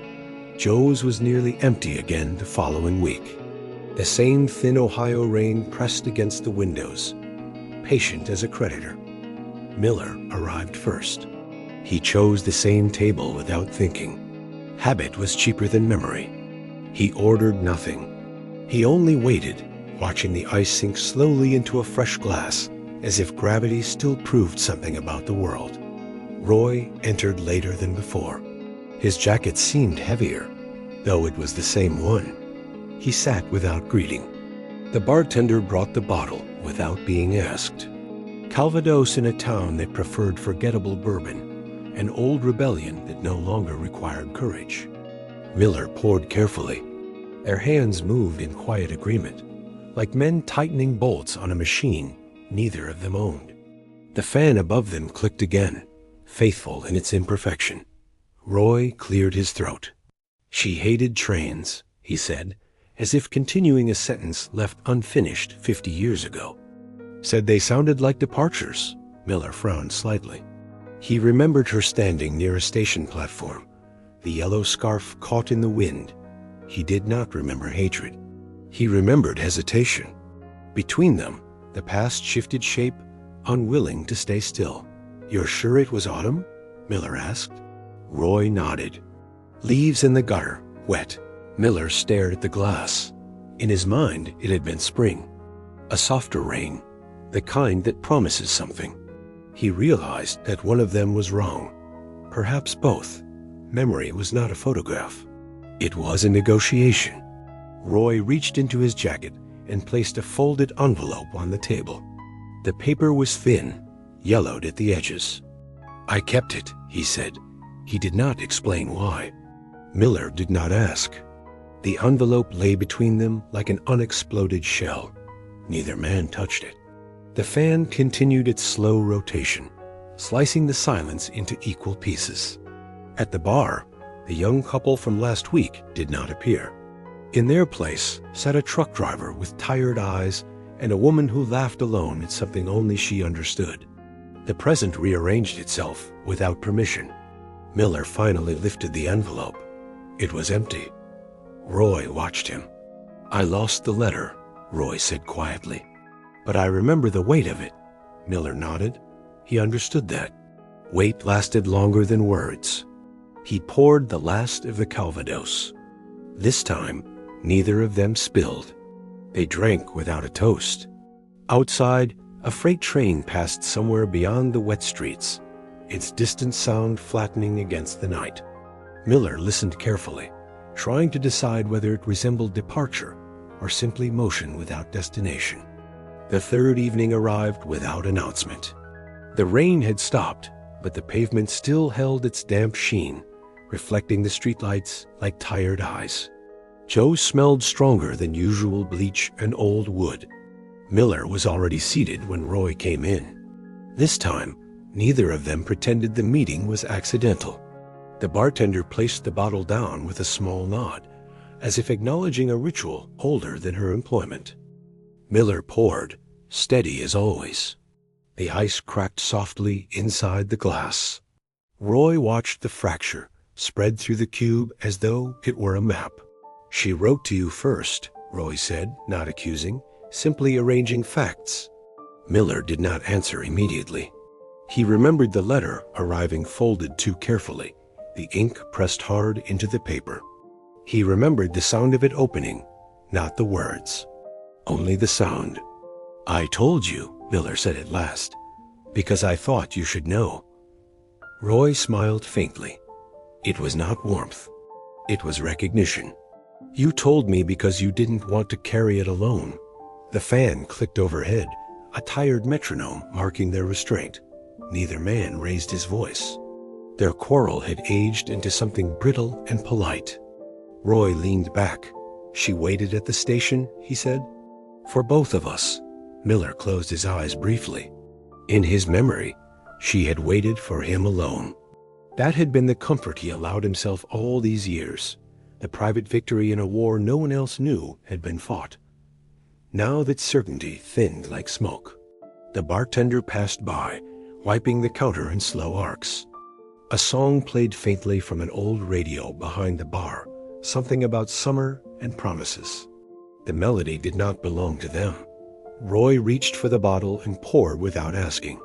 Joe's was nearly empty again the following week. The same thin Ohio rain pressed against the windows, patient as a creditor. Miller arrived first. He chose the same table without thinking. Habit was cheaper than memory. He ordered nothing. He only waited, watching the ice sink slowly into a fresh glass, as if gravity still proved something about the world. Roy entered later than before. His jacket seemed heavier, though it was the same one. He sat without greeting. The bartender brought the bottle without being asked. Calvados in a town that preferred forgettable bourbon, an old rebellion that no longer required courage. Miller poured carefully. Their hands moved in quiet agreement, like men tightening bolts on a machine neither of them owned. The fan above them clicked again, faithful in its imperfection. Roy cleared his throat. "She hated trains," he said, as if continuing a sentence left unfinished 50 years ago. "Said they sounded like departures." Miller frowned slightly. He remembered her standing near a station platform, the yellow scarf caught in the wind. He did not remember hatred. He remembered hesitation. Between them, the past shifted shape, unwilling to stay still. "You're sure it was autumn?" Miller asked. Roy nodded. Leaves in the gutter, wet. Miller stared at the glass. In his mind, it had been spring. A softer rain, the kind that promises something. He realized that one of them was wrong. Perhaps both. Memory was not a photograph. It was a negotiation. Roy reached into his jacket and placed a folded envelope on the table. The paper was thin, yellowed at the edges. "I kept it," he said. He did not explain why. Miller did not ask. The envelope lay between them like an unexploded shell. Neither man touched it. The fan continued its slow rotation, slicing the silence into equal pieces. At the bar, the young couple from last week did not appear. In their place sat a truck driver with tired eyes and a woman who laughed alone at something only she understood. The present rearranged itself without permission. Miller finally lifted the envelope. It was empty. Roy watched him. "I lost the letter," Roy said quietly. "But I remember the weight of it." Miller nodded. He understood that. Weight lasted longer than words. He poured the last of the Calvados. This time, neither of them spilled. They drank without a toast. Outside, a freight train passed somewhere beyond the wet streets, its distant sound flattening against the night. Miller listened carefully, trying to decide whether it resembled departure or simply motion without destination. The third evening arrived without announcement. The rain had stopped, but the pavement still held its damp sheen, reflecting the streetlights like tired eyes. Joe smelled stronger than usual bleach and old wood. Miller was already seated when Roy came in. This time, neither of them pretended the meeting was accidental. The bartender placed the bottle down with a small nod, as if acknowledging a ritual older than her employment. Miller poured, steady as always. The ice cracked softly inside the glass. Roy watched the fracture spread through the cube as though it were a map. "She wrote to you first," Roy said, not accusing, simply arranging facts. Miller did not answer immediately. He remembered the letter arriving folded too carefully, the ink pressed hard into the paper. He remembered the sound of it opening, not the words, only the sound. "I told you," Miller said at last, "because I thought you should know." Roy smiled faintly. It was not warmth. It was recognition. "You told me because you didn't want to carry it alone." The fan clicked overhead, a tired metronome marking their restraint. Neither man raised his voice. Their quarrel had aged into something brittle and polite. Roy leaned back. "She waited at the station," he said. "For both of us." Miller closed his eyes briefly. In his memory, she had waited for him alone. That had been the comfort he allowed himself all these years. The private victory in a war no one else knew had been fought. Now that certainty thinned like smoke. The bartender passed by, wiping the counter in slow arcs. A song played faintly from an old radio behind the bar, something about summer and promises. The melody did not belong to them. Roy reached for the bottle and poured without asking.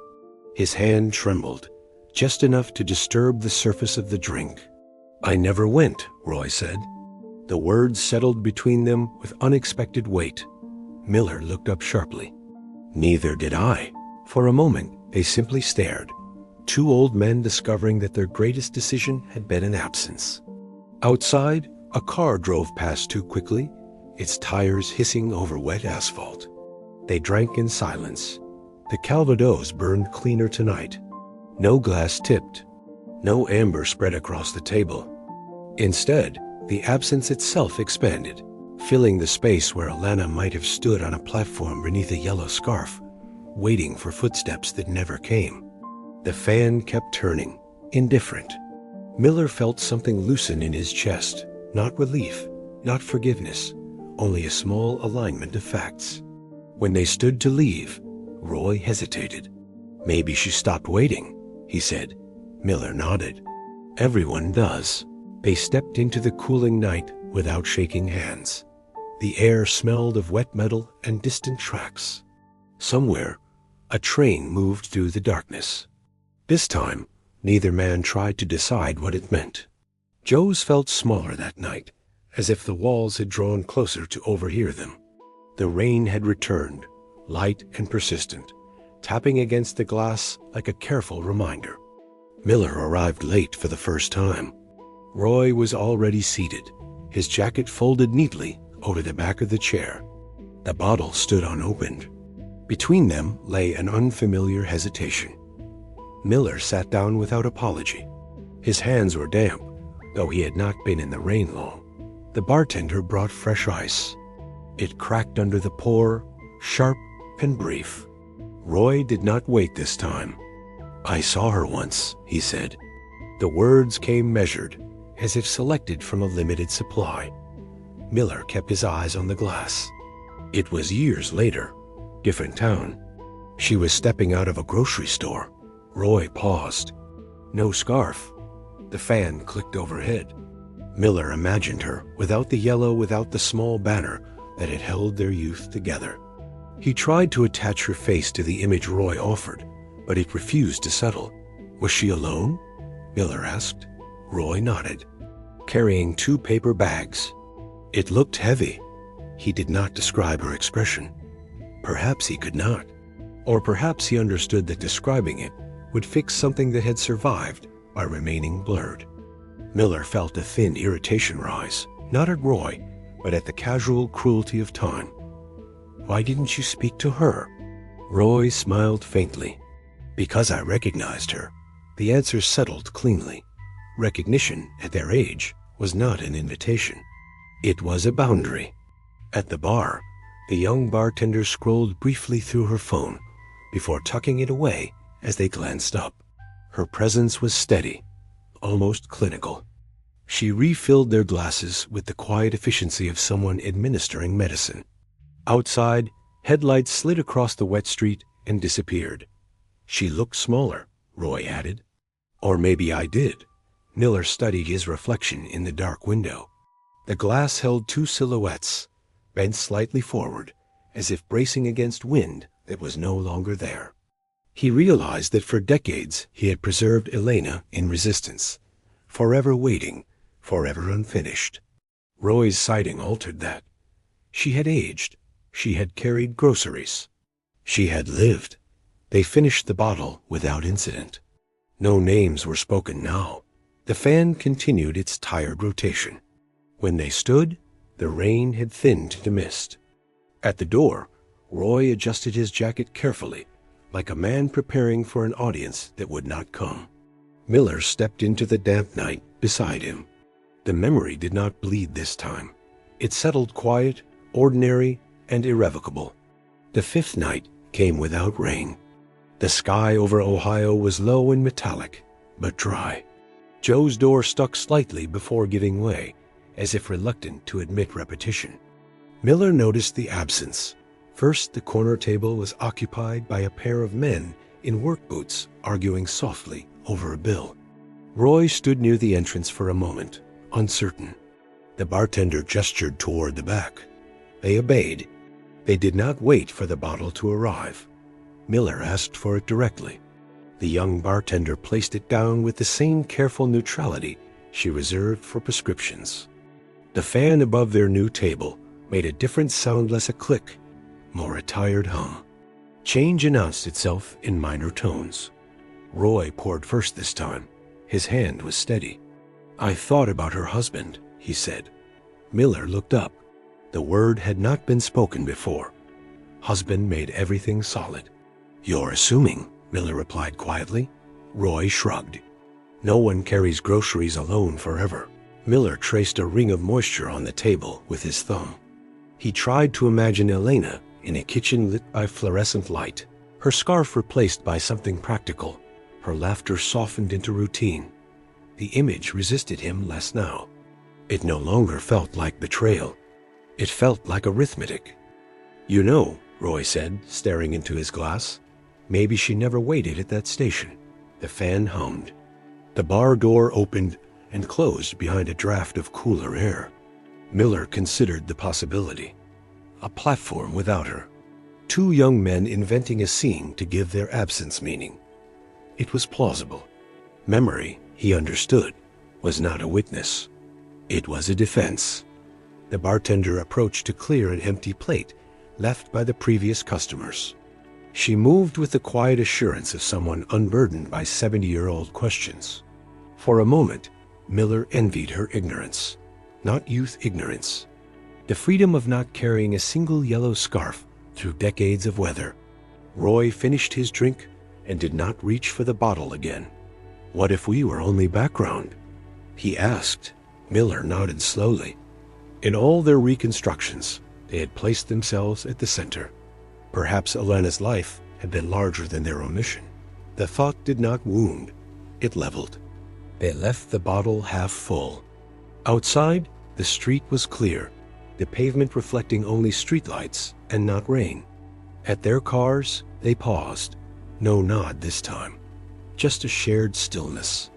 His hand trembled, just enough to disturb the surface of the drink. "I never went," Roy said. The words settled between them with unexpected weight. Miller looked up sharply. "Neither did I." For a moment, they simply stared, two old men discovering that their greatest decision had been an absence. Outside, a car drove past too quickly, its tires hissing over wet asphalt. They drank in silence. The Calvados burned cleaner tonight. No glass tipped. No amber spread across the table. Instead, the absence itself expanded, filling the space where Alana might have stood on a platform beneath a yellow scarf, waiting for footsteps that never came. The fan kept turning, indifferent. Miller felt something loosen in his chest, not relief, not forgiveness, only a small alignment of facts. When they stood to leave, Roy hesitated. "Maybe she stopped waiting," he said. Miller nodded. "Everyone does." They stepped into the cooling night without shaking hands. The air smelled of wet metal and distant tracks. Somewhere, a train moved through the darkness. This time, Neither man tried to decide what it meant. Joe's felt smaller that night, as if the walls had drawn closer to overhear them. The rain had returned, light and persistent, tapping against the glass like a careful reminder. Miller arrived late for the first time. Roy was already seated, his jacket folded neatly over the back of the chair. The bottle stood unopened. Between them lay an unfamiliar hesitation. Miller sat down without apology. His hands were damp, though he had not been in the rain long. The bartender brought fresh ice. It cracked under the pour, sharp and brief. Roy did not wait this time. "I saw her once," he said. The words came measured, as if selected from a limited supply. Miller kept his eyes on the glass. It was years later, different town. She was stepping out of a grocery store. Roy paused. No scarf. The fan clicked overhead. Miller imagined her without the yellow, without the small banner that had held their youth together. He tried to attach her face to the image Roy offered, but it refused to settle. Was she alone? Miller asked. Roy nodded. Carrying 2 paper bags. It looked heavy. He did not describe her expression. Perhaps he could not. Or perhaps he understood that describing it would fix something that had survived by remaining blurred. Miller felt a thin irritation rise, not at Roy, but at the casual cruelty of time. "Why didn't you speak to her?" Roy smiled faintly. "Because I recognized her." The answer settled cleanly. Recognition, at their age, was not an invitation. It was a boundary. At the bar, the young bartender scrolled briefly through her phone before tucking it away as they glanced up. Her presence was steady, almost clinical. She refilled their glasses with the quiet efficiency of someone administering medicine. Outside, headlights slid across the wet street and disappeared. "She looked smaller," Roy added. "Or maybe I did." Miller studied his reflection in the dark window. The glass held 2 silhouettes, bent slightly forward, as if bracing against wind that was no longer there. He realized that for decades he had preserved Elena in resistance, forever waiting, forever unfinished. Roy's sighting altered that. She had aged. She had carried groceries. She had lived. They finished the bottle without incident. No names were spoken now. The fan continued its tired rotation. When they stood, the rain had thinned to mist. At the door, Roy adjusted his jacket carefully, like a man preparing for an audience that would not come. Miller stepped into the damp night beside him. The memory did not bleed this time. It settled quiet, ordinary, and irrevocable. The 5th night came without rain. The sky over Ohio was low and metallic, but dry. Joe's door stuck slightly before giving way, as if reluctant to admit repetition. Miller noticed the absence. First, the corner table was occupied by a pair of men in work boots arguing softly over a bill. Roy stood near the entrance for a moment, uncertain. The bartender gestured toward the back. They obeyed. They did not wait for the bottle to arrive. Miller asked for it directly. The young bartender placed it down with the same careful neutrality she reserved for prescriptions. The fan above their new table made a different sound, less a click, more a tired hum. Change announced itself in minor tones. Roy poured first this time. His hand was steady. "I thought about her husband," he said. Miller looked up. The word had not been spoken before. Husband made everything solid. "You're assuming," Miller replied quietly. Roy shrugged. "No one carries groceries alone forever." Miller traced a ring of moisture on the table with his thumb. He tried to imagine Elena in a kitchen lit by fluorescent light, her scarf replaced by something practical, her laughter softened into routine. The image resisted him less now. It no longer felt like betrayal. It felt like arithmetic. "You know," Roy said, staring into his glass, "maybe she never waited at that station." The fan hummed. The bar door opened and closed behind a draft of cooler air. Miller considered the possibility. A platform without her. 2 young men inventing a scene to give their absence meaning. It was plausible. Memory, he understood, was not a witness. It was a defense. The bartender approached to clear an empty plate left by the previous customers. She moved with the quiet assurance of someone unburdened by 70-year-old questions. For a moment, Miller envied her ignorance, not youth ignorance. The freedom of not carrying a single yellow scarf through decades of weather. Roy finished his drink and did not reach for the bottle again. "What if we were only background?" he asked. Miller nodded slowly. In all their reconstructions, they had placed themselves at the center. Perhaps Elena's life had been larger than their omission. The thought did not wound, it leveled. They left the bottle half full. Outside, the street was clear, the pavement reflecting only streetlights and not rain. At their cars, they paused. No nod this time, just a shared stillness.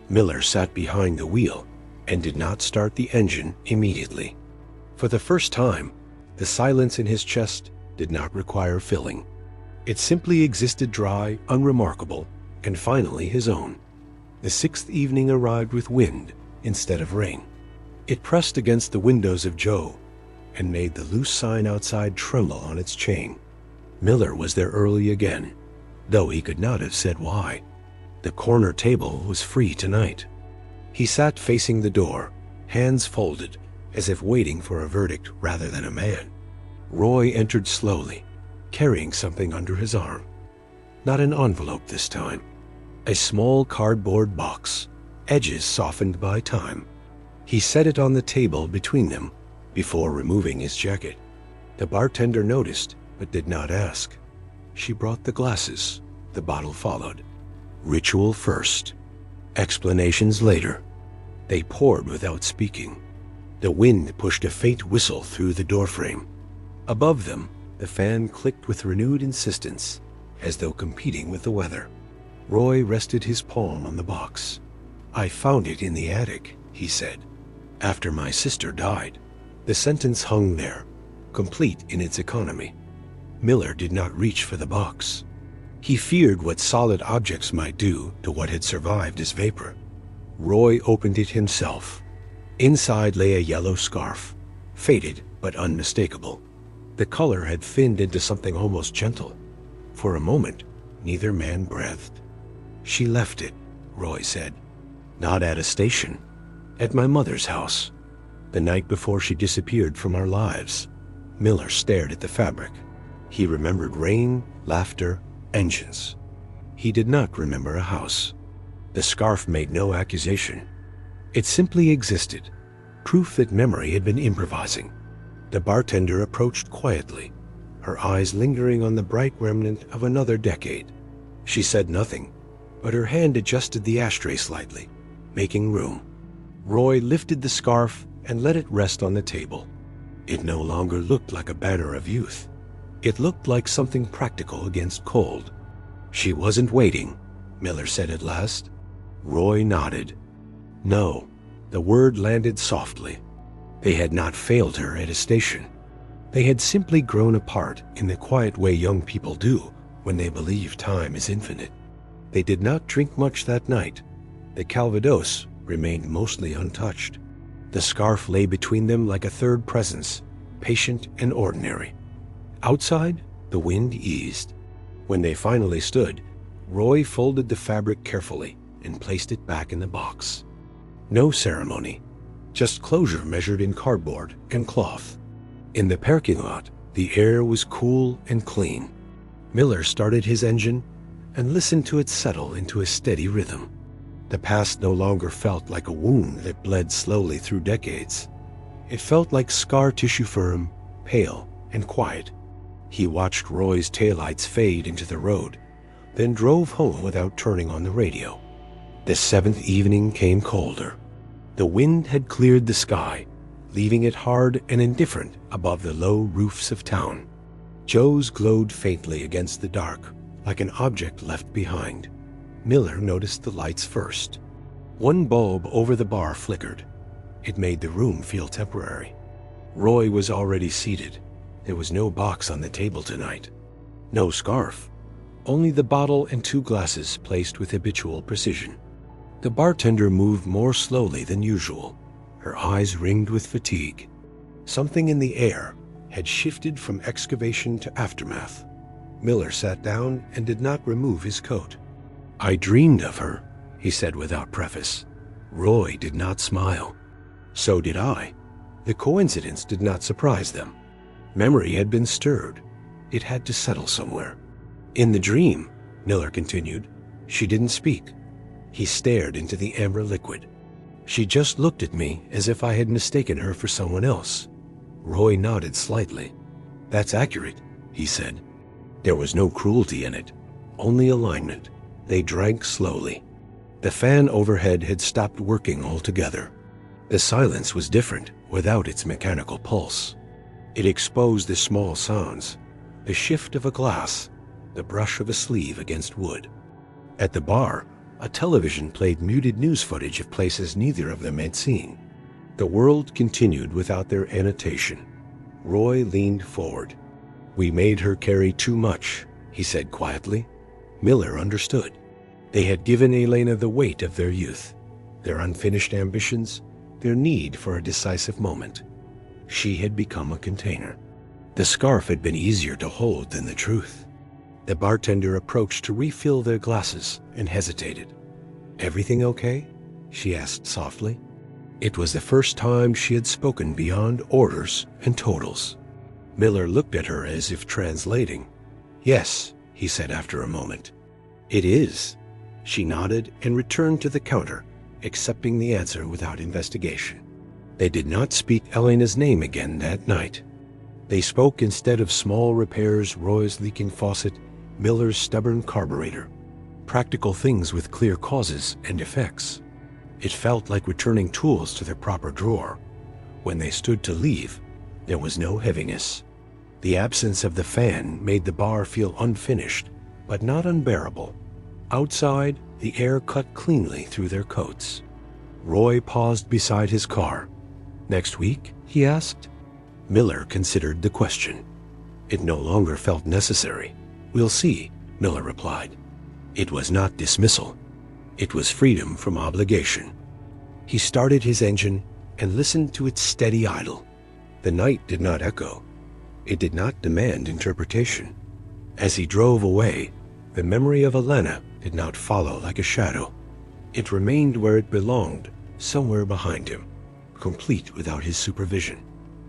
Miller sat behind the wheel and did not start the engine immediately. For the first time, the silence in his chest did not require filling. It simply existed dry, unremarkable, and finally his own. The sixth evening arrived with wind instead of rain. It pressed against the windows of Joe and made the loose sign outside tremble on its chain. Miller was there early again, though he could not have said why. The corner table was free tonight. He sat facing the door, hands folded, as if waiting for a verdict rather than a man. Roy entered slowly, carrying something under his arm. Not an envelope this time. A small cardboard box, edges softened by time. He set it on the table between them before removing his jacket. The bartender noticed, but did not ask. She brought the glasses. The bottle followed. Ritual first. Explanations later. They poured without speaking. The wind pushed a faint whistle through the doorframe. Above them, the fan clicked with renewed insistence, as though competing with the weather. Roy rested his palm on the box. "I found it in the attic," he said, "after my sister died." The sentence hung there, complete in its economy. Miller did not reach for the box. He feared what solid objects might do to what had survived as vapor. Roy opened it himself. Inside lay a yellow scarf, faded but unmistakable. The color had thinned into something almost gentle. For a moment, neither man breathed. "She left it," Roy said. "Not at a station. At my mother's house. The night before she disappeared from our lives." Miller stared at the fabric. He remembered rain, laughter, engines. He did not remember a house. The scarf made no accusation. It simply existed, proof that memory had been improvising. The bartender approached quietly, her eyes lingering on the bright remnant of another decade. She said nothing, but her hand adjusted the ashtray slightly, making room. Roy lifted the scarf and let it rest on the table. It no longer looked like a banner of youth. It looked like something practical against cold. "She wasn't waiting," Miller said at last. Roy nodded. No, the word landed softly. They had not failed her at a station. They had simply grown apart in the quiet way young people do when they believe time is infinite. They did not drink much that night. The Calvados remained mostly untouched. The scarf lay between them like a third presence, patient and ordinary. Outside, the wind eased. When they finally stood, Roy folded the fabric carefully and placed it back in the box. No ceremony, just closure measured in cardboard and cloth. In the parking lot, the air was cool and clean. Miller started his engine and listened to it settle into a steady rhythm. The past no longer felt like a wound that bled slowly through decades. It felt like scar tissue firm, pale, and quiet. He watched Roy's taillights fade into the road, then drove home without turning on the radio. The seventh evening came colder. The wind had cleared the sky, leaving it hard and indifferent above the low roofs of town. Joe's glowed faintly against the dark, like an object left behind. Miller noticed the lights first. One bulb over the bar flickered. It made the room feel temporary. Roy was already seated. There was no box on the table tonight. No scarf. Only the bottle and two glasses placed with habitual precision. The bartender moved more slowly than usual, her eyes ringed with fatigue. Something in the air had shifted from excavation to aftermath. Miller sat down and did not remove his coat. "I dreamed of her," he said without preface. Roy did not smile. So did I. The coincidence did not surprise them. Memory had been stirred. It had to settle somewhere. "In the dream," Miller continued, "she didn't speak." He stared into the amber liquid. "She just looked at me as if I had mistaken her for someone else." Roy nodded slightly. "That's accurate," he said. There was no cruelty in it, only alignment. They drank slowly. The fan overhead had stopped working altogether. The silence was different without its mechanical pulse. It exposed the small sounds, the shift of a glass, the brush of a sleeve against wood. At the bar, a television played muted news footage of places neither of them had seen. The world continued without their annotation. Roy leaned forward. "We made her carry too much," he said quietly. Miller understood. They had given Elena the weight of their youth, their unfinished ambitions, their need for a decisive moment. She had become a container. The scarf had been easier to hold than the truth. The bartender approached to refill their glasses and hesitated. "Everything okay?" she asked softly. It was the first time she had spoken beyond orders and totals. Miller looked at her as if translating. "Yes," he said after a moment. "It is." She nodded and returned to the counter, accepting the answer without investigation. They did not speak Elena's name again that night. They spoke instead of small repairs, Roy's leaking faucet, Miller's stubborn carburetor. Practical things with clear causes and effects. It felt like returning tools to their proper drawer. When they stood to leave, there was no heaviness. The absence of the fan made the bar feel unfinished, but not unbearable. Outside, the air cut cleanly through their coats. Roy paused beside his car. "Next week?" he asked. Miller considered the question. It no longer felt necessary. "We'll see," Miller replied. It was not dismissal. It was freedom from obligation. He started his engine and listened to its steady idle. The night did not echo. It did not demand interpretation. As he drove away, the memory of Elena did not follow like a shadow. It remained where it belonged, somewhere behind him, complete without his supervision.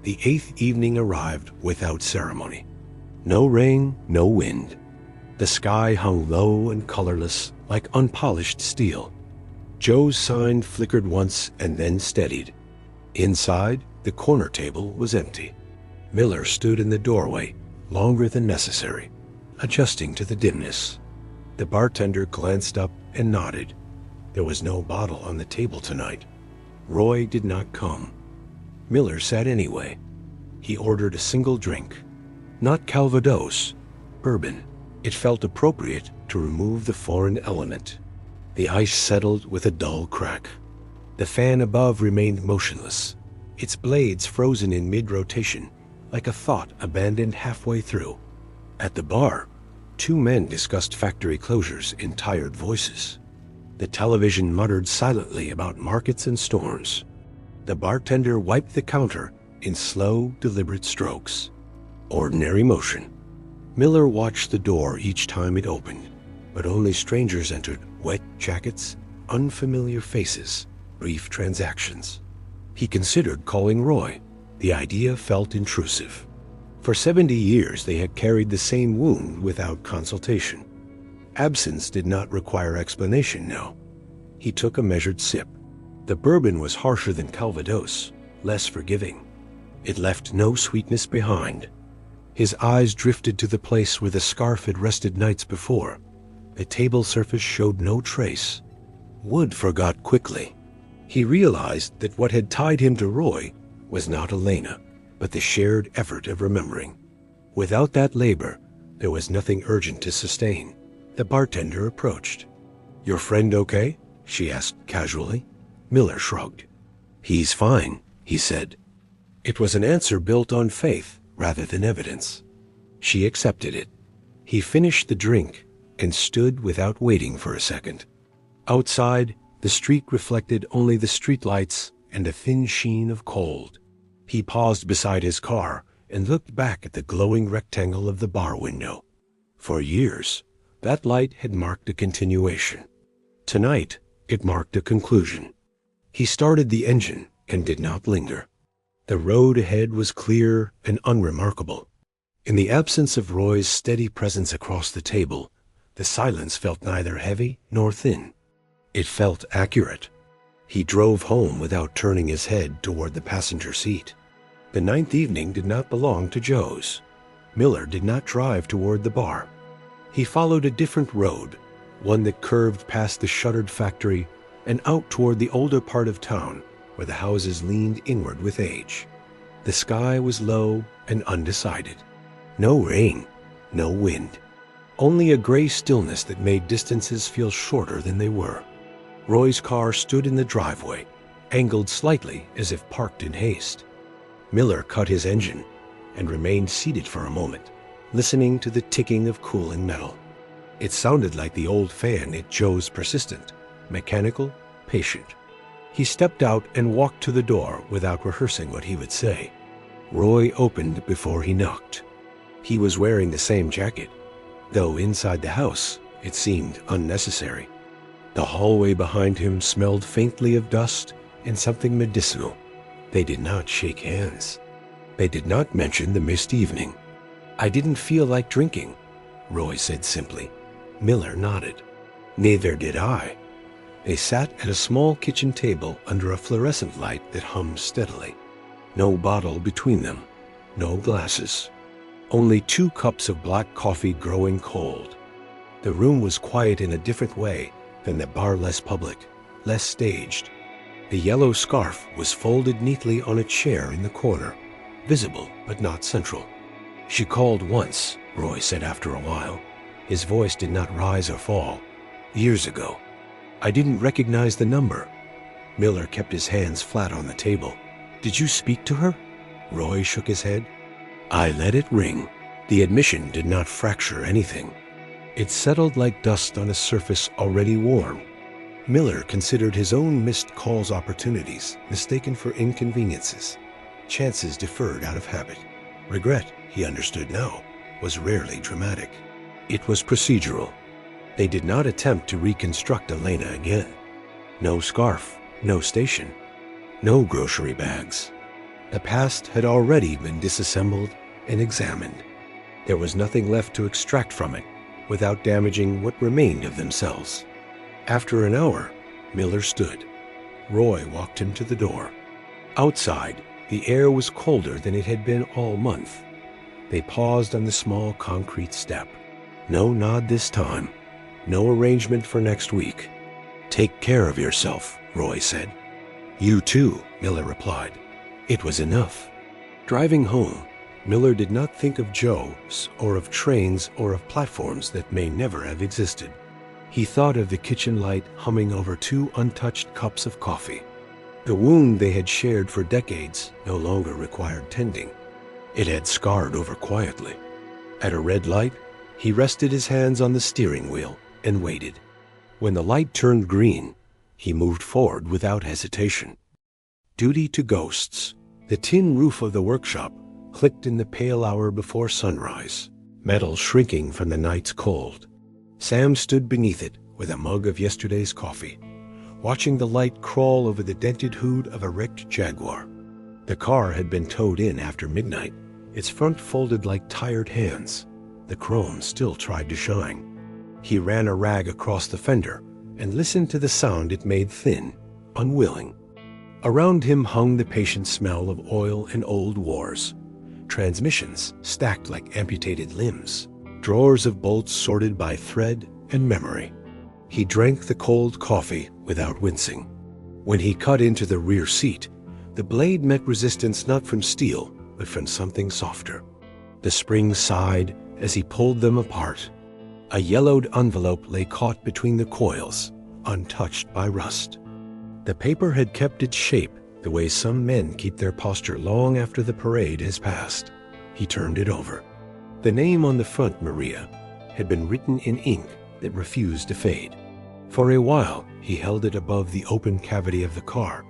The 8th evening arrived without ceremony. No rain, no wind. The sky hung low and colorless, like unpolished steel. Joe's sign flickered once and then steadied. Inside, the corner table was empty. Miller stood in the doorway, longer than necessary, adjusting to the dimness. The bartender glanced up and nodded. There was no bottle on the table tonight. Roy did not come. Miller sat anyway. He ordered a single drink. Not Calvados, bourbon. It felt appropriate to remove the foreign element. The ice settled with a dull crack. The fan above remained motionless, its blades frozen in mid-rotation, like a thought abandoned halfway through. At the bar, 2 men discussed factory closures in tired voices. The television muttered silently about markets and storms. The bartender wiped the counter in slow, deliberate strokes. Ordinary motion. Miller watched the door each time it opened, but only strangers entered, wet jackets, unfamiliar faces, brief transactions. He considered calling Roy. The idea felt intrusive. For 70 years they had carried the same wound without consultation. Absence did not require explanation now. He took a measured sip. The bourbon was harsher than Calvados, less forgiving. It left no sweetness behind. His eyes drifted to the place where the scarf had rested nights before. The table surface showed no trace. Wood forgot quickly. He realized that what had tied him to Roy was not Elena, but the shared effort of remembering. Without that labor, there was nothing urgent to sustain. The bartender approached. "Your friend okay?" she asked casually. Miller shrugged. "He's fine," he said. It was an answer built on faith rather than evidence. She accepted it. He finished the drink and stood without waiting for a second. Outside, The street reflected only the streetlights and a thin sheen of cold. He paused beside his car and looked back at the glowing rectangle of the bar window. For years, that light had marked a continuation. Tonight, it marked a conclusion. He started the engine and did not linger. The road ahead was clear and unremarkable. In the absence of Roy's steady presence across the table, the silence felt neither heavy nor thin. It felt accurate. He drove home without turning his head toward the passenger seat. The ninth evening did not belong to Joe's. Miller did not drive toward the bar. He followed a different road, one that curved past the shuttered factory and out toward the older part of town where the houses leaned inward with age. The sky was low and undecided. No rain, no wind. Only a gray stillness that made distances feel shorter than they were. Roy's car stood in the driveway, angled slightly as if parked in haste. Miller cut his engine and remained seated for a moment, listening to the ticking of cooling metal. It sounded like the old fan at Joe's persistent, mechanical, patient. He stepped out and walked to the door without rehearsing what he would say. Roy opened before he knocked. He was wearing the same jacket, though inside the house it seemed unnecessary. The hallway behind him smelled faintly of dust and something medicinal. They did not shake hands. They did not mention the missed evening. "I didn't feel like drinking," Roy said simply. Miller nodded. "Neither did I." They sat at a small kitchen table under a fluorescent light that hummed steadily. No bottle between them, no glasses. Only 2 cups of black coffee growing cold. The room was quiet in a different way than the bar, less public, less staged. The yellow scarf was folded neatly on a chair in the corner, visible but not central. "She called once," Roy said after a while. His voice did not rise or fall. "Years ago. I didn't recognize the number." Miller kept his hands flat on the table. "Did you speak to her?" Roy shook his head. "I let it ring." The admission did not fracture anything. It settled like dust on a surface already warm. Miller considered his own missed calls opportunities, mistaken for inconveniences, chances deferred out of habit. Regret, he understood now, was rarely dramatic. It was procedural. They did not attempt to reconstruct Elena again. No scarf, no station, no grocery bags. The past had already been disassembled and examined. There was nothing left to extract from it without damaging what remained of themselves. After an hour, Miller stood. Roy walked him to the door. Outside, the air was colder than it had been all month. They paused on the small concrete step. No nod this time. No arrangement for next week. "Take care of yourself," Roy said. "You too," Miller replied. It was enough. Driving home, Miller did not think of Joe's or of trains or of platforms that may never have existed. He thought of the kitchen light humming over 2 untouched cups of coffee. The wound they had shared for decades no longer required tending. It had scarred over quietly. At a red light, he rested his hands on the steering wheel and waited. When the light turned green, he moved forward without hesitation. Duty to ghosts. The tin roof of the workshop clicked in the pale hour before sunrise, metal shrinking from the night's cold. Sam stood beneath it with a mug of yesterday's coffee, watching the light crawl over the dented hood of a wrecked Jaguar. The car had been towed in after midnight, its front folded like tired hands. The chrome still tried to shine. He ran a rag across the fender and listened to the sound it made thin, unwilling. Around him hung the patient smell of oil and old wars. Transmissions stacked like amputated limbs. Drawers of bolts sorted by thread and memory. He drank the cold coffee without wincing. When he cut into the rear seat, the blade met resistance not from steel, but from something softer. The springs sighed as he pulled them apart. A yellowed envelope lay caught between the coils, untouched by rust. The paper had kept its shape the way some men keep their posture long after the parade has passed. He turned it over. The name on the front, Maria, had been written in ink that refused to fade. For a while, he held it above the open cavity of the car,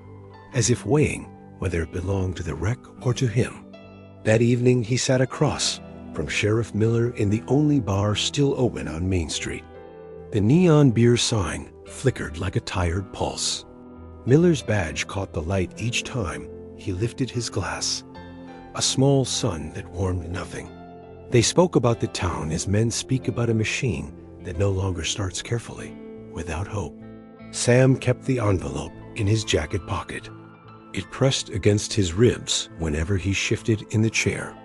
as if weighing whether it belonged to the wreck or to him. That evening, he sat across from Sheriff Miller in the only bar still open on Main Street. The neon beer sign flickered like a tired pulse. Miller's badge caught the light each time he lifted his glass, a small sun that warmed nothing. They spoke about the town as men speak about a machine that no longer starts carefully, without hope. Sam kept the envelope in his jacket pocket. It pressed against his ribs whenever he shifted in the chair.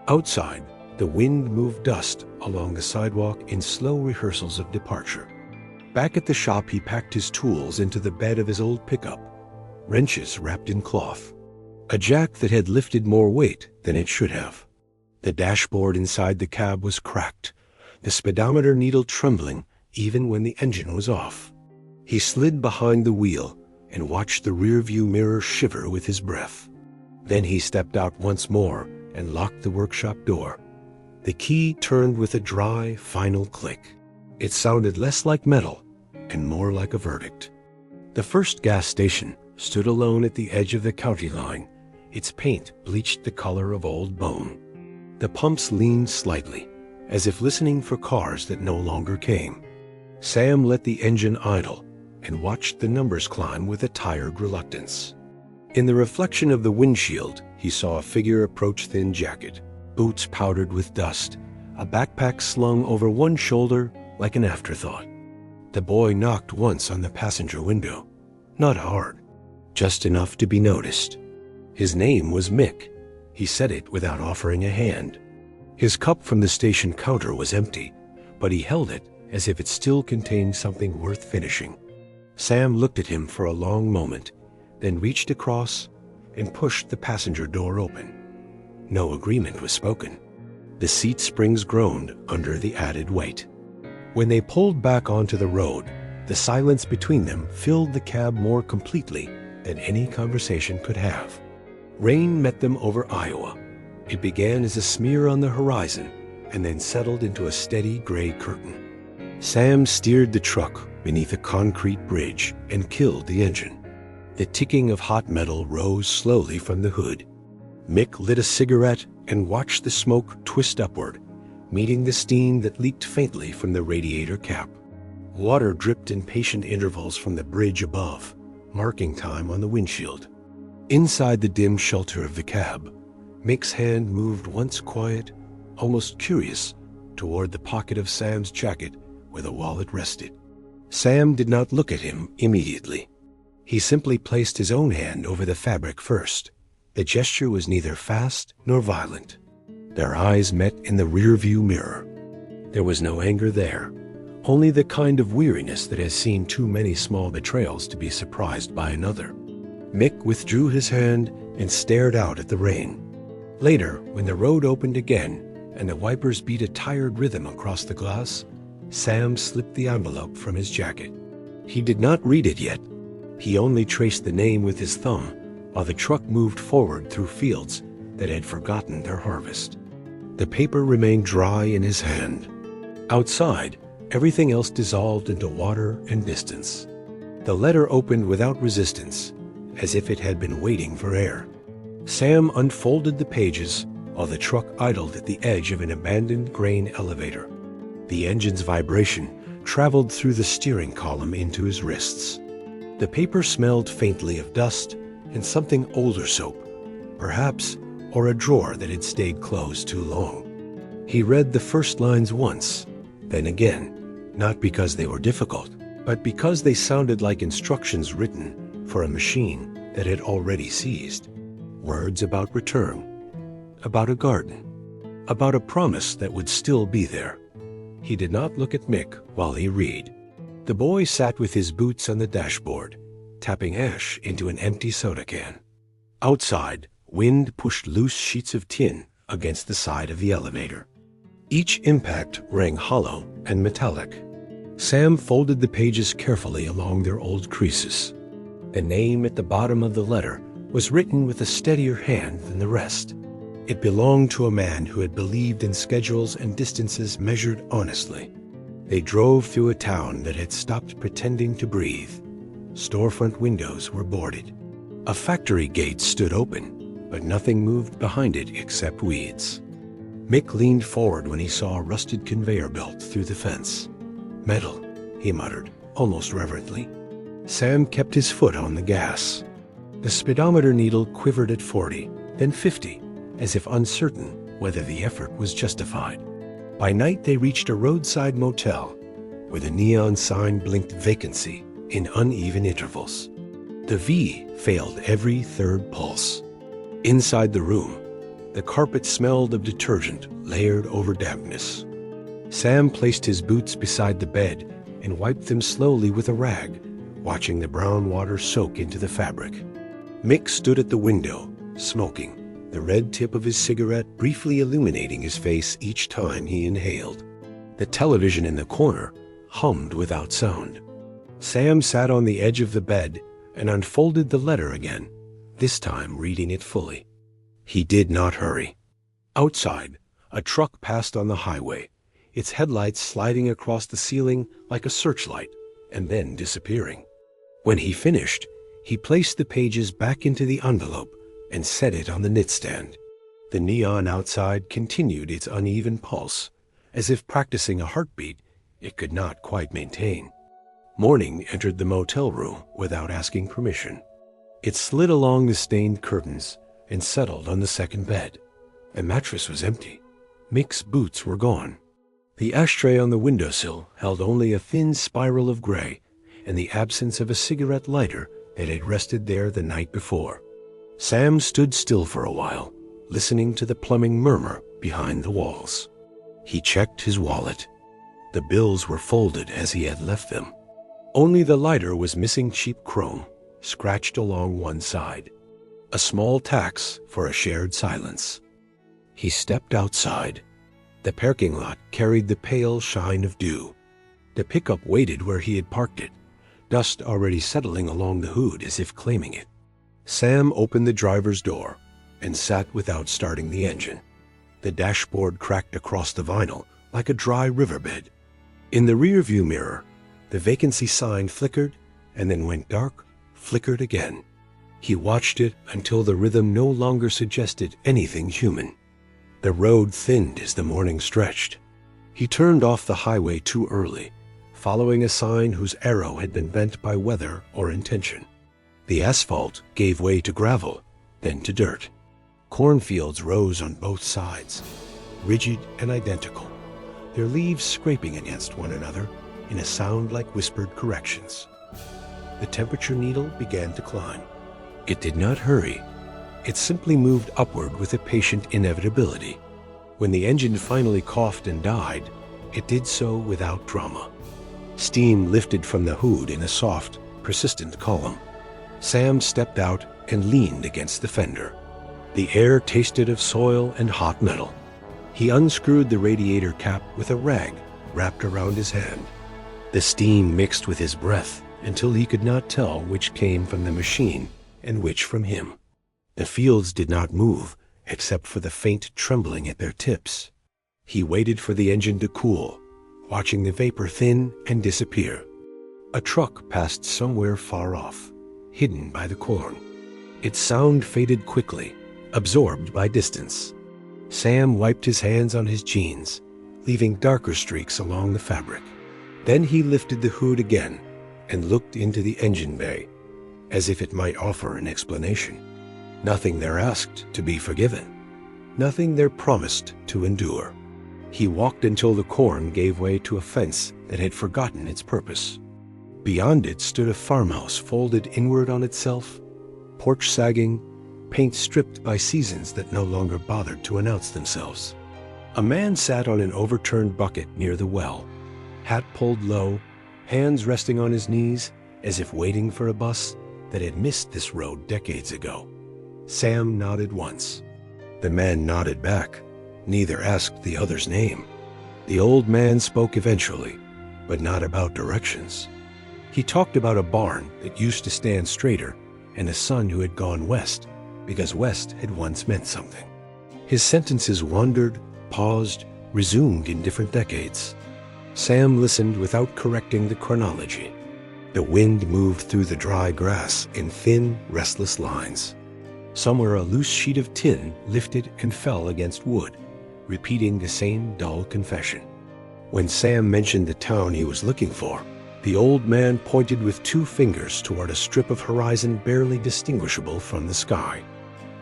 Outside, the wind moved dust along the sidewalk in slow rehearsals of departure. Back at the shop, he packed his tools into the bed of his old pickup, wrenches wrapped in cloth, a jack that had lifted more weight than it should have. The dashboard inside the cab was cracked, the speedometer needle trembling even when the engine was off. He slid behind the wheel and watched the rearview mirror shiver with his breath. Then he stepped out once more and locked the workshop door. The key turned with a dry, final click. It sounded less like metal and more like a verdict. The first gas station stood alone at the edge of the county line, its paint bleached the color of old bone. The pumps leaned slightly, as if listening for cars that no longer came. Sam let the engine idle and watched the numbers climb with a tired reluctance. In the reflection of the windshield, he saw a figure approach Thin Jacket, boots powdered with dust, a backpack slung over one shoulder like an afterthought. The boy knocked once on the passenger window, not hard, just enough to be noticed. His name was Mick. He said it without offering a hand. His cup from the station counter was empty, but he held it as if it still contained something worth finishing. Sam looked at him for a long moment, then reached across and pushed the passenger door open. No agreement was spoken. The seat springs groaned under the added weight. When they pulled back onto the road, the silence between them filled the cab more completely than any conversation could have. Rain met them over Iowa. It began as a smear on the horizon and then settled into a steady gray curtain. Sam steered the truck beneath a concrete bridge and killed the engine. The ticking of hot metal rose slowly from the hood. Mick lit a cigarette and watched the smoke twist upward, meeting the steam that leaked faintly from the radiator cap. Water dripped in patient intervals from the bridge above, marking time on the windshield. Inside the dim shelter of the cab, Mick's hand moved once quiet, almost curious, toward the pocket of Sam's jacket where the wallet rested. Sam did not look at him immediately. He simply placed his own hand over the fabric first. The gesture was neither fast nor violent. Their eyes met in the rearview mirror. There was no anger there, only the kind of weariness that has seen too many small betrayals to be surprised by another. Mick withdrew his hand and stared out at the rain. Later, when the road opened again and the wipers beat a tired rhythm across the glass, Sam slipped the envelope from his jacket. He did not read it yet. He only traced the name with his thumb while the truck moved forward through fields that had forgotten their harvest. The paper remained dry in his hand. Outside, everything else dissolved into water and distance. The letter opened without resistance, as if it had been waiting for air. Sam unfolded the pages while the truck idled at the edge of an abandoned grain elevator. The engine's vibration traveled through the steering column into his wrists. The paper smelled faintly of dust and something older soap, perhaps, or a drawer that had stayed closed too long. He read the first lines once, then again, not because they were difficult, but because they sounded like instructions written for a machine that had already ceased. Words about return, about a garden, about a promise that would still be there. He did not look at Mick while he read. The boy sat with his boots on the dashboard, tapping ash into an empty soda can. Outside, wind pushed loose sheets of tin against the side of the elevator. Each impact rang hollow and metallic. Sam folded the pages carefully along their old creases. The name at the bottom of the letter was written with a steadier hand than the rest. It belonged to a man who had believed in schedules and distances measured honestly. They drove through a town that had stopped pretending to breathe. Storefront windows were boarded. A factory gate stood open, but nothing moved behind it except weeds. Mick leaned forward when he saw a rusted conveyor belt through the fence. "Metal," he muttered, almost reverently. Sam kept his foot on the gas. The speedometer needle quivered at 40, then 50, as if uncertain whether the effort was justified. By night they reached a roadside motel, where the neon sign blinked vacancy in uneven intervals. The V failed every third pulse. Inside the room, the carpet smelled of detergent layered over dampness. Sam placed his boots beside the bed and wiped them slowly with a rag, watching the brown water soak into the fabric. Mick stood at the window, smoking, the red tip of his cigarette briefly illuminating his face each time he inhaled. The television in the corner hummed without sound. Sam sat on the edge of the bed and unfolded the letter again, this time reading it fully. He did not hurry. Outside, a truck passed on the highway, its headlights sliding across the ceiling like a searchlight, and then disappearing. When he finished, he placed the pages back into the envelope and set it on the nightstand. The neon outside continued its uneven pulse, as if practicing a heartbeat it could not quite maintain. Morning entered the motel room without asking permission. It slid along the stained curtains and settled on the second bed. The mattress was empty. Mick's boots were gone. The ashtray on the windowsill held only a thin spiral of gray and the absence of a cigarette lighter that had rested there the night before. Sam stood still for a while, listening to the plumbing murmur behind the walls. He checked his wallet. The bills were folded as he had left them. Only the lighter was missing cheap chrome, scratched along one side. A small tax for a shared silence. He stepped outside. The parking lot carried the pale shine of dew. The pickup waited where he had parked it, dust already settling along the hood as if claiming it. Sam opened the driver's door and sat without starting the engine. The dashboard cracked across the vinyl like a dry riverbed. In the rearview mirror, the vacancy sign flickered and then went dark, flickered again. He watched it until the rhythm no longer suggested anything human. The road thinned as the morning stretched. He turned off the highway too early, following a sign whose arrow had been bent by weather or intention. The asphalt gave way to gravel, then to dirt. Cornfields rose on both sides, rigid and identical, their leaves scraping against one another in a sound like whispered corrections. The temperature needle began to climb. It did not hurry. It simply moved upward with a patient inevitability. When the engine finally coughed and died, it did so without drama. Steam lifted from the hood in a soft, persistent column. Sam stepped out and leaned against the fender. The air tasted of soil and hot metal. He unscrewed the radiator cap with a rag wrapped around his hand. The steam mixed with his breath until he could not tell which came from the machine and which from him. The fields did not move except for the faint trembling at their tips. He waited for the engine to cool, watching the vapor thin and disappear. A truck passed somewhere far off, hidden by the corn. Its sound faded quickly, absorbed by distance. Sam wiped his hands on his jeans, leaving darker streaks along the fabric. Then he lifted the hood again and looked into the engine bay, as if it might offer an explanation. Nothing there asked to be forgiven. Nothing there promised to endure. He walked until the corn gave way to a fence that had forgotten its purpose. Beyond it stood a farmhouse folded inward on itself, porch sagging, paint stripped by seasons that no longer bothered to announce themselves. A man sat on an overturned bucket near the well, hat pulled low, hands resting on his knees as if waiting for a bus that had missed this road decades ago. Sam nodded once. The man nodded back. Neither asked the other's name. The old man spoke eventually, but not about directions. He talked about a barn that used to stand straighter and a son who had gone west because west had once meant something. His sentences wandered, paused, resumed in different decades. Sam listened without correcting the chronology. The wind moved through the dry grass in thin, restless lines. Somewhere a loose sheet of tin lifted and fell against wood, repeating the same dull confession. When Sam mentioned the town he was looking for, the old man pointed with 2 fingers toward a strip of horizon barely distinguishable from the sky.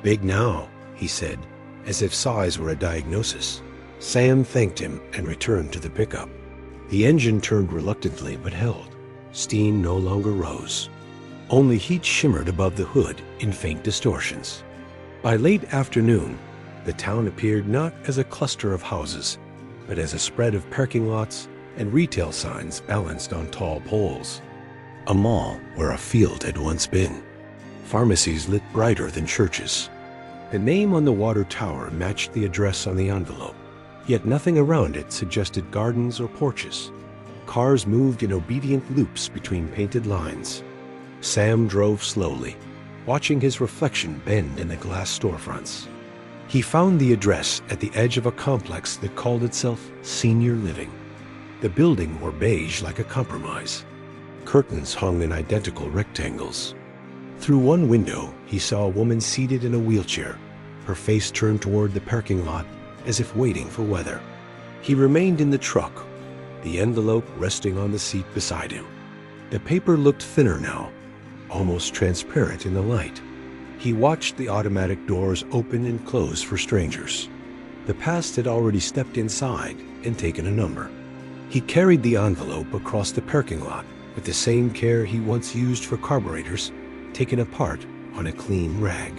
"Big now," he said, as if size were a diagnosis. Sam thanked him and returned to the pickup. The engine turned reluctantly but held. Steam no longer rose. Only heat shimmered above the hood in faint distortions. By late afternoon, the town appeared not as a cluster of houses, but as a spread of parking lots and retail signs balanced on tall poles. A mall where a field had once been. Pharmacies lit brighter than churches. The name on the water tower matched the address on the envelope, yet nothing around it suggested gardens or porches. Cars moved in obedient loops between painted lines. Sam drove slowly, watching his reflection bend in the glass storefronts. He found the address at the edge of a complex that called itself Senior Living. The building wore beige like a compromise. Curtains hung in identical rectangles. Through one window, he saw a woman seated in a wheelchair, her face turned toward the parking lot as if waiting for weather. He remained in the truck, the envelope resting on the seat beside him. The paper looked thinner now, almost transparent in the light. He watched the automatic doors open and close for strangers. The past had already stepped inside and taken a number. He carried the envelope across the parking lot with the same care he once used for carburetors, taken apart on a clean rag.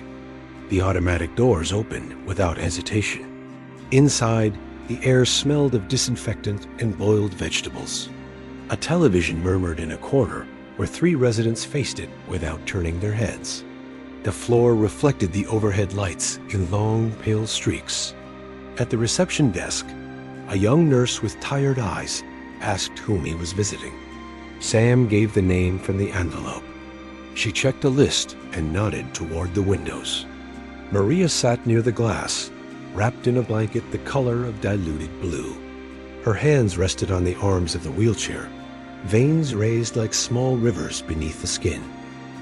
The automatic doors opened without hesitation. Inside, the air smelled of disinfectant and boiled vegetables. A television murmured in a corner where 3 residents faced it without turning their heads. The floor reflected the overhead lights in long, pale streaks. At the reception desk, a young nurse with tired eyes asked whom he was visiting. Sam gave the name from the envelope. She checked a list and nodded toward the windows. Maria sat near the glass, wrapped in a blanket the color of diluted blue. Her hands rested on the arms of the wheelchair, veins raised like small rivers beneath the skin.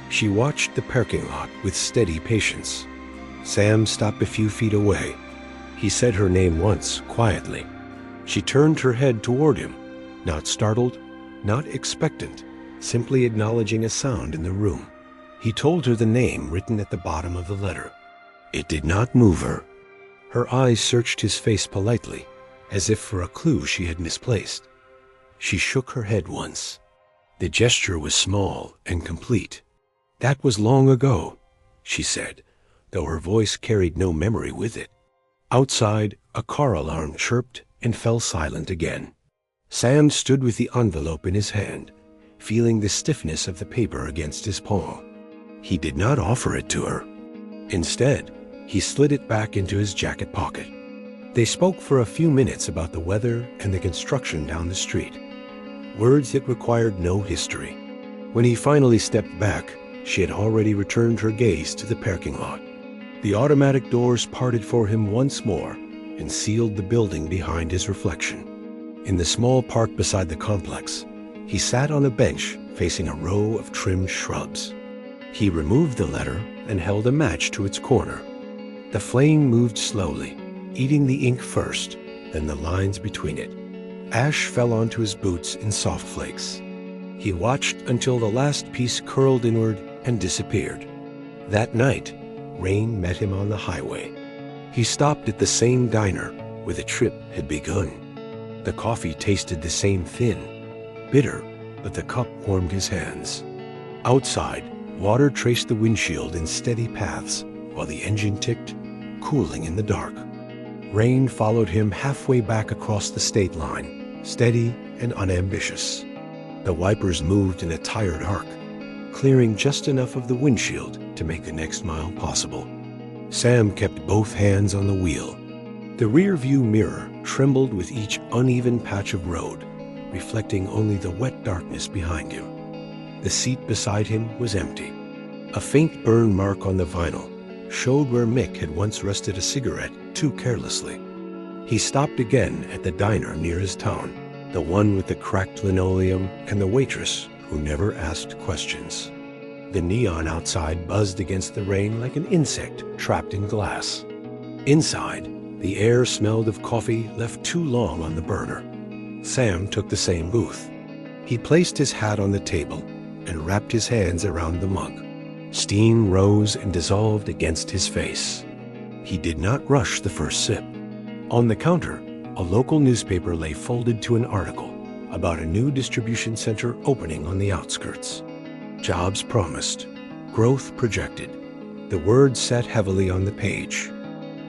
She watched the parking lot with steady patience. Sam stopped a few feet away. He said her name once, quietly. She turned her head toward him, not startled, not expectant, simply acknowledging a sound in the room. He told her the name written at the bottom of the letter. It did not move her. Her eyes searched his face politely, as if for a clue she had misplaced. She shook her head once. The gesture was small and complete. "That was long ago," she said, though her voice carried no memory with it. Outside, a car alarm chirped and fell silent again. Sam stood with the envelope in his hand, feeling the stiffness of the paper against his palm. He did not offer it to her. Instead, he slid it back into his jacket pocket. They spoke for a few minutes about the weather and the construction down the street, words that required no history. When he finally stepped back, she had already returned her gaze to the parking lot. The automatic doors parted for him once more and sealed the building behind his reflection. In the small park beside the complex, he sat on a bench facing a row of trimmed shrubs. He removed the letter and held a match to its corner. The flame moved slowly, eating the ink first, then the lines between it. Ash fell onto his boots in soft flakes. He watched until the last piece curled inward and disappeared. That night, rain met him on the highway. He stopped at the same diner where the trip had begun. The coffee tasted the same thin, bitter, but the cup warmed his hands. Outside, water traced the windshield in steady paths while the engine ticked, cooling in the dark. Rain followed him halfway back across the state line, steady and unambitious. The wipers moved in a tired arc, clearing just enough of the windshield to make the next mile possible. Sam kept both hands on the wheel. The rear-view mirror trembled with each uneven patch of road, reflecting only the wet darkness behind him. The seat beside him was empty. A faint burn mark on the vinyl showed where Mick had once rested a cigarette too carelessly. He stopped again at the diner near his town. the one with the cracked linoleum and the waitress who never asked questions. The neon outside buzzed against the rain like an insect trapped in glass. Inside, the air smelled of coffee left too long on the burner. Sam took the same booth. He placed his hat on the table and wrapped his hands around the mug. Steam rose and dissolved against his face. He did not rush the first sip. On the counter, a local newspaper lay folded to an article about a new distribution center opening on the outskirts. Jobs promised, growth projected. The words sat heavily on the page.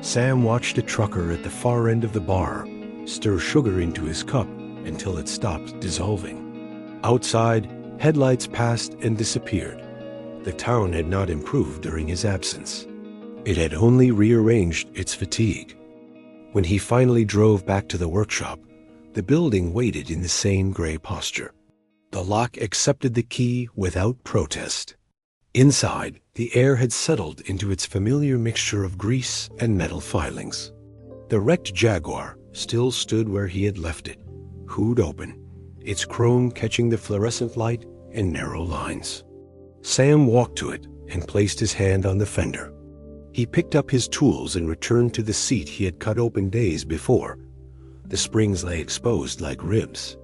Sam watched a trucker at the far end of the bar stir sugar into his cup until it stopped dissolving. Outside, headlights passed and disappeared. The town had not improved during his absence. It had only rearranged its fatigue. When he finally drove back to the workshop, the building waited in the same gray posture. The lock accepted the key without protest. Inside, the air had settled into its familiar mixture of grease and metal filings. The wrecked Jaguar still stood where he had left it, hood open, its chrome catching the fluorescent light in narrow lines. Sam walked to it and placed his hand on the fender. He picked up his tools and returned to the seat he had cut open days before. The springs lay exposed like ribs.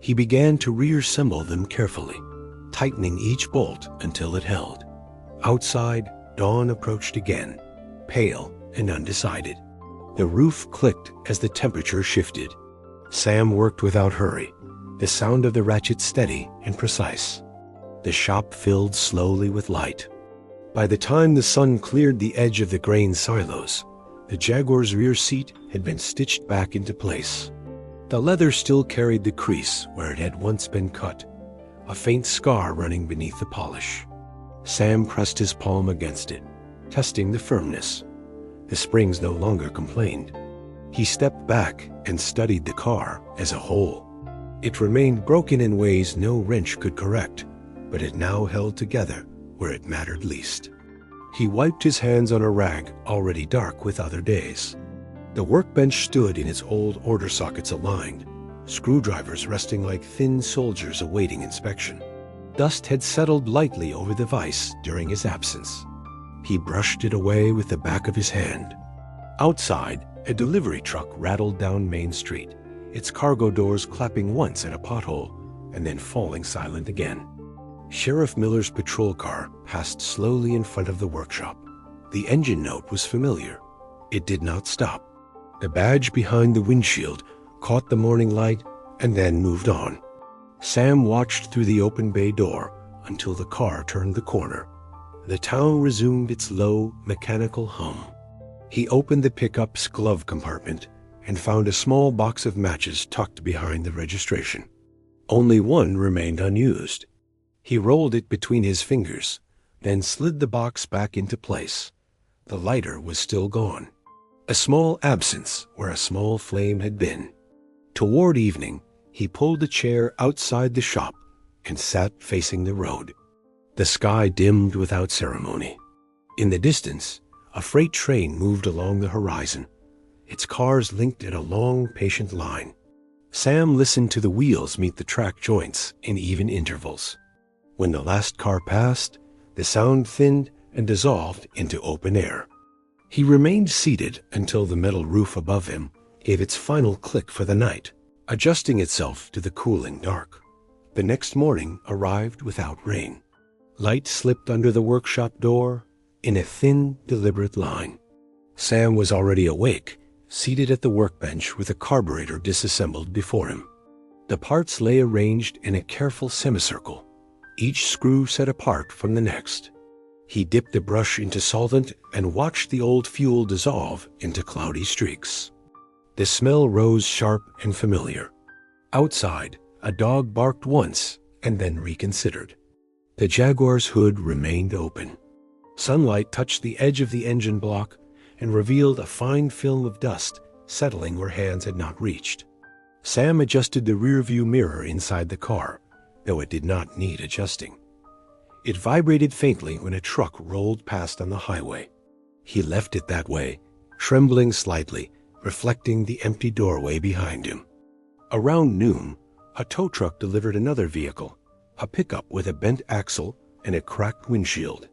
He began to reassemble them carefully, tightening each bolt until it held. Outside, dawn approached again, pale and undecided. The roof clicked as the temperature shifted. Sam worked without hurry, the sound of the ratchet steady and precise. The shop filled slowly with light. By the time the sun cleared the edge of the grain silos, the Jaguar's rear seat had been stitched back into place. The leather still carried the crease where it had once been cut, a faint scar running beneath the polish. Sam pressed his palm against it, testing the firmness. The springs no longer complained. He stepped back and studied the car as a whole. It remained broken in ways no wrench could correct, but it now held together where it mattered least. He wiped his hands on a rag already dark with other days. The workbench stood in its old order sockets aligned, screwdrivers resting like thin soldiers awaiting inspection. Dust had settled lightly over the vise during his absence. He brushed it away with the back of his hand. Outside, a delivery truck rattled down Main Street, its cargo doors clapping once at a pothole and then falling silent again. Sheriff Miller's patrol car passed slowly in front of the workshop. The engine note was familiar. It did not stop. The badge behind the windshield caught the morning light and then moved on. Sam watched through the open bay door until the car turned the corner. The town resumed its low, mechanical hum. He opened the pickup's glove compartment and found a small box of matches tucked behind the registration. Only one remained unused. He rolled it between his fingers, then slid the box back into place. The lighter was still gone. A small absence where a small flame had been. Toward evening, he pulled a chair outside the shop and sat facing the road. The sky dimmed without ceremony. In the distance, a freight train moved along the horizon, its cars linked in a long, patient line. Sam listened to the wheels meet the track joints in even intervals. When the last car passed, the sound thinned and dissolved into open air. He remained seated until the metal roof above him gave its final click for the night, adjusting itself to the cooling dark. The next morning arrived without rain. Light slipped under the workshop door in a thin, deliberate line. Sam was already awake, seated at the workbench with a carburetor disassembled before him. The parts lay arranged in a careful semicircle, each screw set apart from the next. He dipped a brush into solvent and watched the old fuel dissolve into cloudy streaks. The smell rose sharp and familiar. Outside, a dog barked once and then reconsidered. The Jaguar's hood remained open. Sunlight touched the edge of the engine block and revealed a fine film of dust settling where hands had not reached. Sam adjusted the rearview mirror inside the car, though it did not need adjusting. It vibrated faintly when a truck rolled past on the highway. He left it that way, trembling slightly, reflecting the empty doorway behind him. Around noon, A tow truck delivered another vehicle, a pickup with a bent axle and a cracked windshield.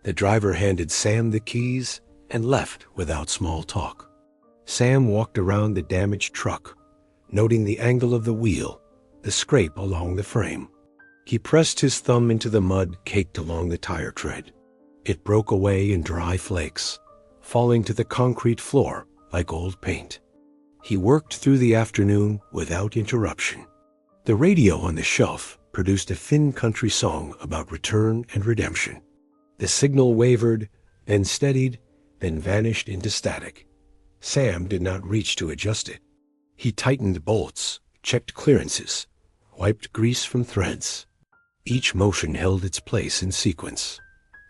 The driver handed Sam the keys and left without small talk. Sam walked around the damaged truck, noting the angle of the wheel, the scrape along the frame. He pressed his thumb into the mud caked along the tire tread. It broke away in dry flakes, falling to the concrete floor like old paint. He worked through the afternoon without interruption. The radio on the shelf produced a thin country song about return and redemption. The signal wavered, then steadied, then vanished into static. Sam did not reach to adjust it. He tightened bolts, checked clearances, wiped grease from threads. Each motion held its place in sequence.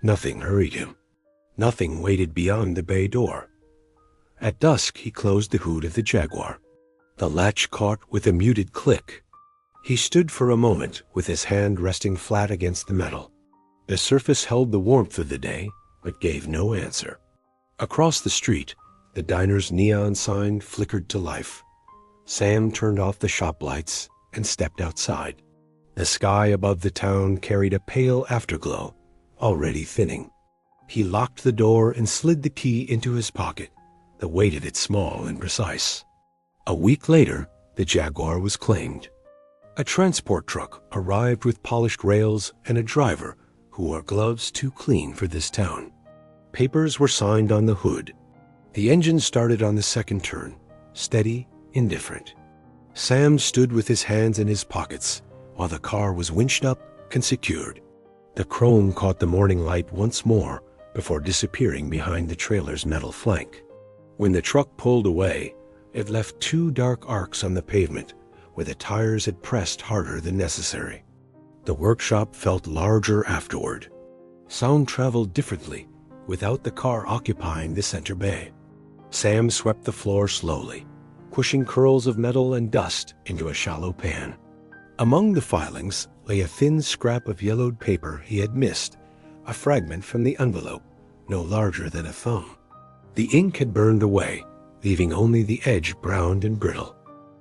Nothing hurried him. Nothing waited beyond the bay door. At dusk, he closed the hood of the Jaguar. The latch caught with a muted click. He stood for a moment with his hand resting flat against the metal. The surface held the warmth of the day, but gave no answer. Across the street, the diner's neon sign flickered to life. Sam turned off the shop lights and stepped outside. The sky above the town carried a pale afterglow, already thinning. He locked the door and slid the key into his pocket, the weight of it small and precise. A week later, the Jaguar was claimed. A transport truck arrived with polished rails and a driver who wore gloves too clean for this town. Papers were signed on the hood. The engine started on the second turn, steady, indifferent. Sam stood with his hands in his pockets while the car was winched up and secured. The chrome caught the morning light once more before disappearing behind the trailer's metal flank. When the truck pulled away, it left two dark arcs on the pavement where the tires had pressed harder than necessary. The workshop felt larger afterward. Sound traveled differently without the car occupying the center bay. Sam swept the floor slowly, pushing curls of metal and dust into a shallow pan. Among the filings lay a thin scrap of yellowed paper he had missed, a fragment from the envelope, no larger than a thumb. The ink had burned away, leaving only the edge browned and brittle.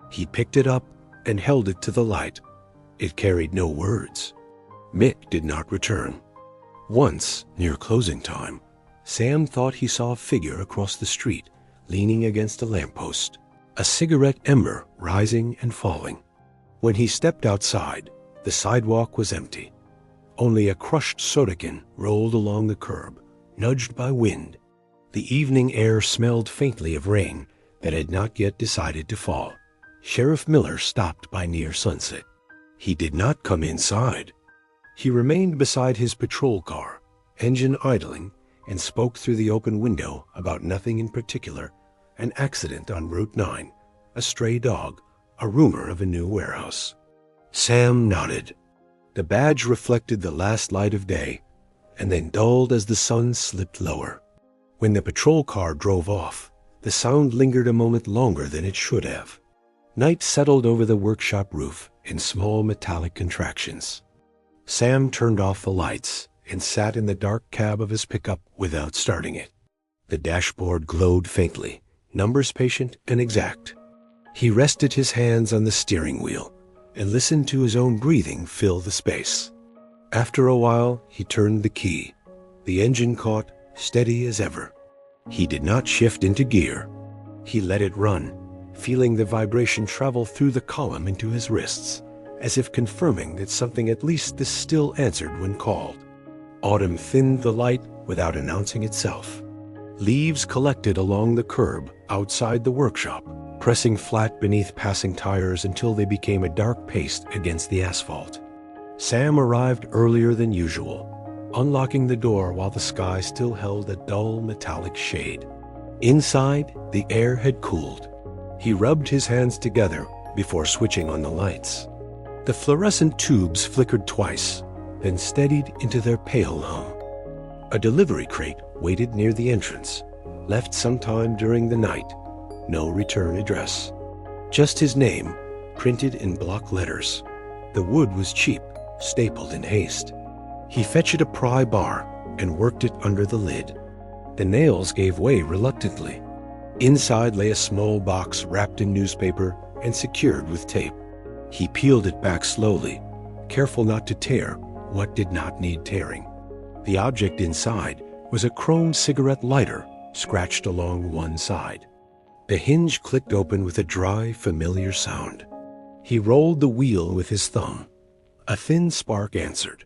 He picked it up and held it to the light. It carried no words. Mick did not return. Once, near closing time, Sam thought he saw a figure across the street, leaning against a lamppost, a cigarette ember rising and falling. When he stepped outside, the sidewalk was empty. Only a crushed soda can rolled along the curb, nudged by wind. The evening air smelled faintly of rain that had not yet decided to fall. Sheriff Miller stopped by near sunset. He did not come inside. He remained beside his patrol car, engine idling, and spoke through the open window about nothing in particular, an accident on Route 9, a stray dog, a rumor of a new warehouse. Sam nodded. The badge reflected the last light of day, and then dulled as the sun slipped lower. When the patrol car drove off, the sound lingered a moment longer than it should have. Night settled over the workshop roof in small metallic contractions. Sam turned off the lights and sat in the dark cab of his pickup without starting it. The dashboard glowed faintly, numbers patient and exact. He rested his hands on the steering wheel and listened to his own breathing fill the space. After a while, he turned the key. The engine caught, steady as ever. He did not shift into gear. He let it run, feeling the vibration travel through the column into his wrists, as if confirming that something at least this still answered when called. Autumn thinned the light without announcing itself. Leaves collected along the curb outside the workshop, pressing flat beneath passing tires until they became a dark paste against the asphalt. Sam arrived earlier than usual, unlocking the door while the sky still held a dull metallic shade. Inside, the air had cooled. He rubbed his hands together before switching on the lights. The fluorescent tubes flickered twice, then steadied into their pale hum. A delivery crate waited near the entrance, left sometime during the night. No return address. Just his name, printed in block letters. The wood was cheap, stapled in haste. He fetched a pry bar and worked it under the lid. The nails gave way reluctantly. Inside lay a small box wrapped in newspaper and secured with tape. He peeled it back slowly, careful not to tear what did not need tearing. The object inside was a chrome cigarette lighter scratched along one side. The hinge clicked open with a dry, familiar sound. He rolled the wheel with his thumb. A thin spark answered.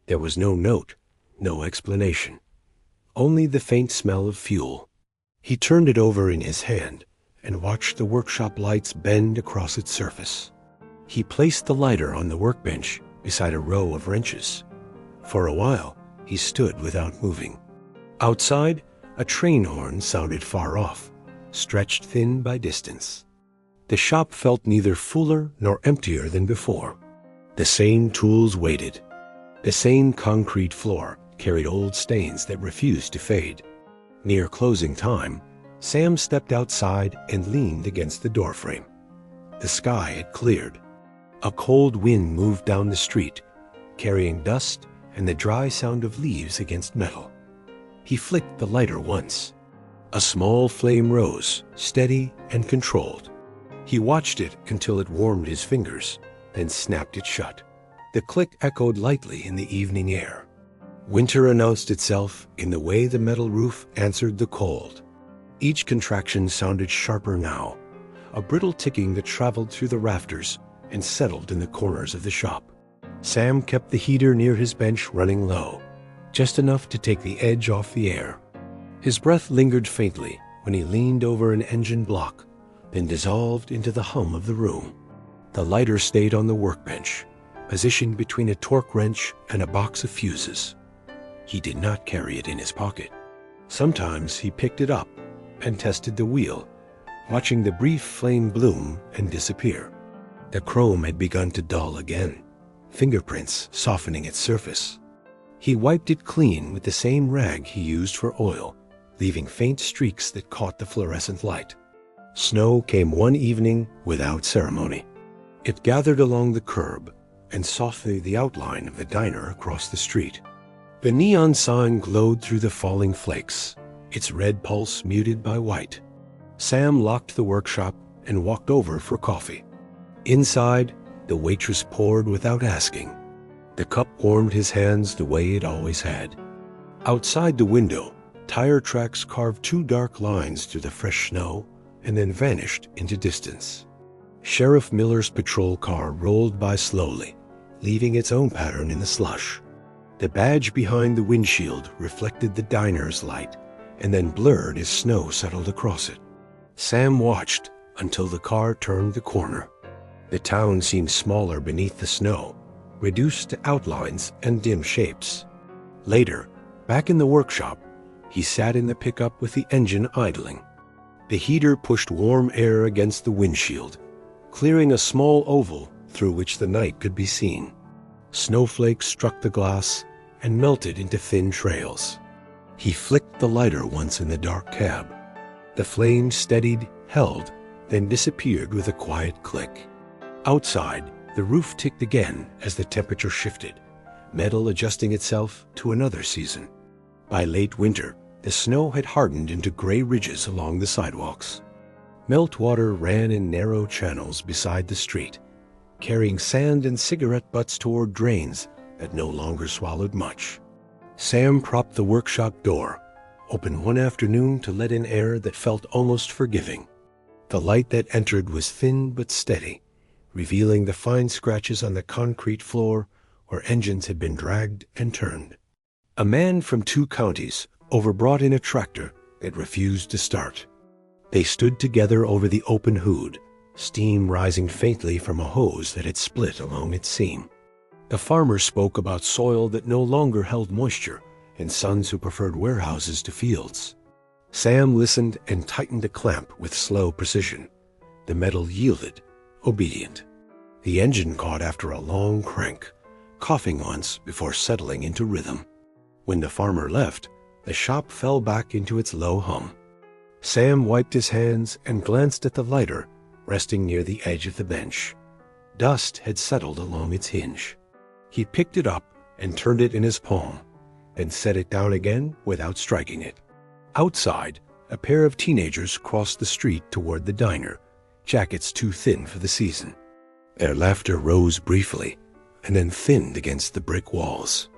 There was no note, no explanation. Only the faint smell of fuel. He turned it over in his hand and watched the workshop lights bend across its surface. He placed the lighter on the workbench beside a row of wrenches. For a while, he stood without moving. Outside, a train horn sounded far off, stretched thin by distance. The shop felt neither fuller nor emptier than before. The same tools waited. The same concrete floor carried old stains that refused to fade. Near closing time, Sam stepped outside and leaned against the doorframe. The sky had cleared. A cold wind moved down the street, carrying dust and the dry sound of leaves against metal. He flicked the lighter once. A small flame rose, steady and controlled. He watched it until it warmed his fingers, then snapped it shut. The click echoed lightly in the evening air. Winter announced itself in the way the metal roof answered the cold. Each contraction sounded sharper now, a brittle ticking that traveled through the rafters and settled in the corners of the shop. Sam kept the heater near his bench running low, just enough to take the edge off the air. His breath lingered faintly when he leaned over an engine block, then dissolved into the hum of the room. The lighter stayed on the workbench, positioned between a torque wrench and a box of fuses. He did not carry it in his pocket. Sometimes he picked it up and tested the wheel, watching the brief flame bloom and disappear. The chrome had begun to dull again, fingerprints softening its surface. He wiped it clean with the same rag he used for oil, leaving faint streaks that caught the fluorescent light. Snow came one evening without ceremony. It gathered along the curb and softened the outline of the diner across the street. The neon sign glowed through the falling flakes, its red pulse muted by white. Sam locked the workshop and walked over for coffee. Inside, the waitress poured without asking. The cup warmed his hands the way it always had. Outside the window, tire tracks carved two dark lines through the fresh snow and then vanished into distance. Sheriff Miller's patrol car rolled by slowly, leaving its own pattern in the slush. The badge behind the windshield reflected the diner's light and then blurred as snow settled across it. Sam watched until the car turned the corner. The town seemed smaller beneath the snow, reduced to outlines and dim shapes. Later, back in the workshop, he sat in the pickup with the engine idling. The heater pushed warm air against the windshield, clearing a small oval through which the night could be seen. Snowflakes struck the glass and melted into thin trails. He flicked the lighter once in the dark cab. The flame steadied, held, then disappeared with a quiet click. Outside, the roof ticked again as the temperature shifted, metal adjusting itself to another season. By late winter, the snow had hardened into gray ridges along the sidewalks. Meltwater ran in narrow channels beside the street, carrying sand and cigarette butts toward drains that no longer swallowed much. Sam propped the workshop door, open one afternoon to let in air that felt almost forgiving. The light that entered was thin but steady, revealing the fine scratches on the concrete floor where engines had been dragged and turned. A man from 2 counties overbrought in a tractor that refused to start. They stood together over the open hood, steam rising faintly from a hose that had split along its seam. The farmer spoke about soil that no longer held moisture and sons who preferred warehouses to fields. Sam listened and tightened a clamp with slow precision. The metal yielded, obedient. The engine caught after a long crank, coughing once before settling into rhythm. When the farmer left, the shop fell back into its low hum. Sam wiped his hands and glanced at the lighter resting near the edge of the bench. Dust had settled along its hinge. He picked it up and turned it in his palm, then set it down again without striking it. Outside, a pair of teenagers crossed the street toward the diner, jackets too thin for the season. Their laughter rose briefly and then thinned against the brick walls.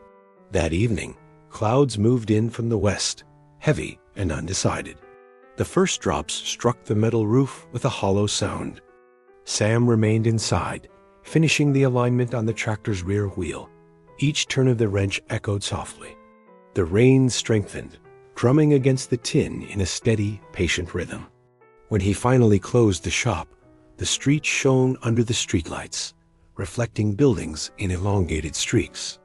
That evening, clouds moved in from the west, heavy and undecided. The first drops struck the metal roof with a hollow sound. Sam remained inside, finishing the alignment on the tractor's rear wheel. Each turn of the wrench echoed softly. The rain strengthened, drumming against the tin in a steady, patient rhythm. When he finally closed the shop, the street shone under the streetlights, reflecting buildings in elongated streaks.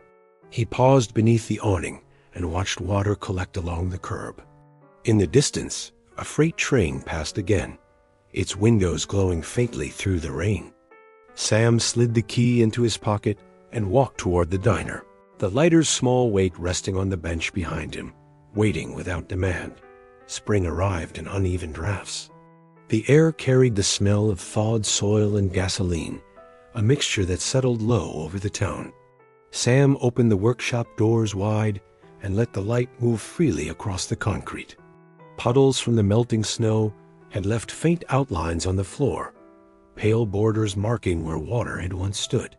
He paused beneath the awning and watched water collect along the curb. In the distance, a freight train passed again, its windows glowing faintly through the rain. Sam slid the key into his pocket and walked toward the diner, the lighter's small weight resting on the bench behind him, waiting without demand. Spring arrived in uneven drafts. The air carried the smell of thawed soil and gasoline, a mixture that settled low over the town. Sam opened the workshop doors wide and let the light move freely across the concrete. Puddles from the melting snow had left faint outlines on the floor, pale borders marking where water had once stood.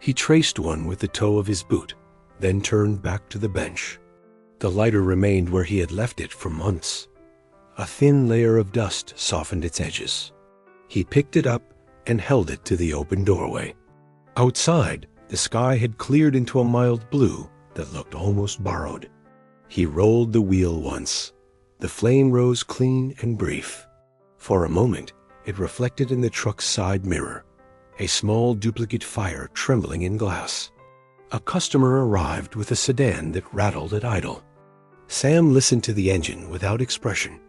He traced one with the toe of his boot, then turned back to the bench. The lighter remained where he had left it for months. A thin layer of dust softened its edges. He picked it up and held it to the open doorway. Outside, the sky had cleared into a mild blue that looked almost borrowed. He rolled the wheel once. The flame rose clean and brief. For a moment, it reflected in the truck's side mirror, a small duplicate fire trembling in glass. A customer arrived with a sedan that rattled at idle. Sam listened to the engine without expression,